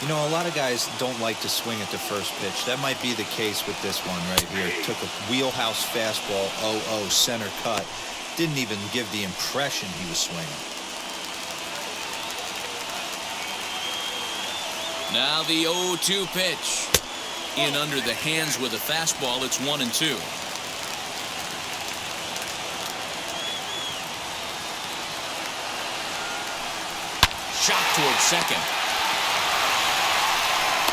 [SPEAKER 5] You know, a lot of guys don't like to swing at the first pitch. That might be the case with this one right here. Took a wheelhouse fastball, 0-0 center cut. Didn't even give the impression he was swinging.
[SPEAKER 2] Now the 0-2 pitch. In under the hands with a fastball. It's 1-2. Shot towards second.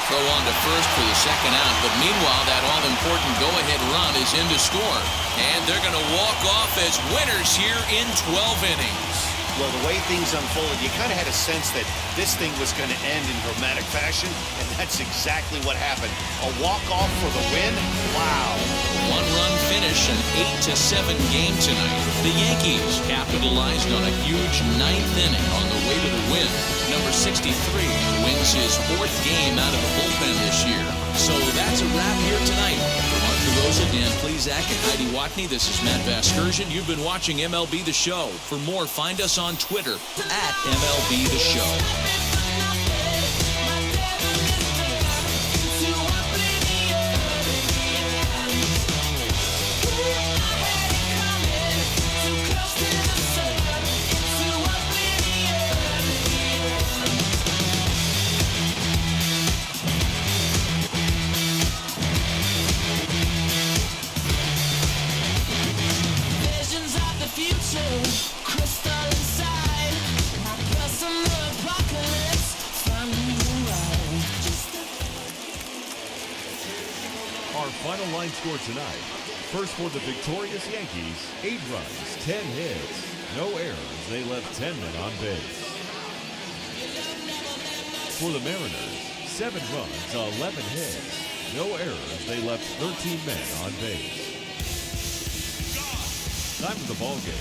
[SPEAKER 2] Throw on to first for the second out, but meanwhile that all-important go-ahead run is in to score. And they're going to walk off as winners here in 12 innings.
[SPEAKER 3] Well, the way things unfolded, you kind of had a sense that this thing was going to end in dramatic fashion, and that's exactly what happened. A walk-off for the win? Wow.
[SPEAKER 2] 1-run finish, an 8-7 game tonight. The Yankees capitalized on a huge 9th inning on the way to the win. Number 63 wins his 4th game out of the bullpen this year. So that's a wrap here tonight. For Mark DeRosa, Dan Plesac, and Heidi Watney, this is Matt Vasgersian. You've been watching MLB The Show. For more, find us on Twitter at MLB The Show.
[SPEAKER 4] Our final line score tonight. First for the victorious Yankees, 8 runs, 10 hits, no errors. They left 10 men on base. For the Mariners, 7 runs, 11 hits, no errors. They left 13 men on base. Time of the ball game,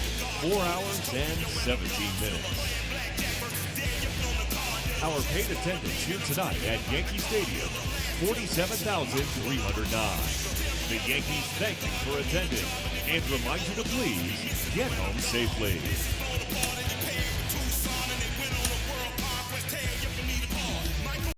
[SPEAKER 4] 4 hours and 17 minutes. Our paid attendance here tonight at Yankee Stadium, 47,309. The Yankees thank you for attending and remind you to please get home safely.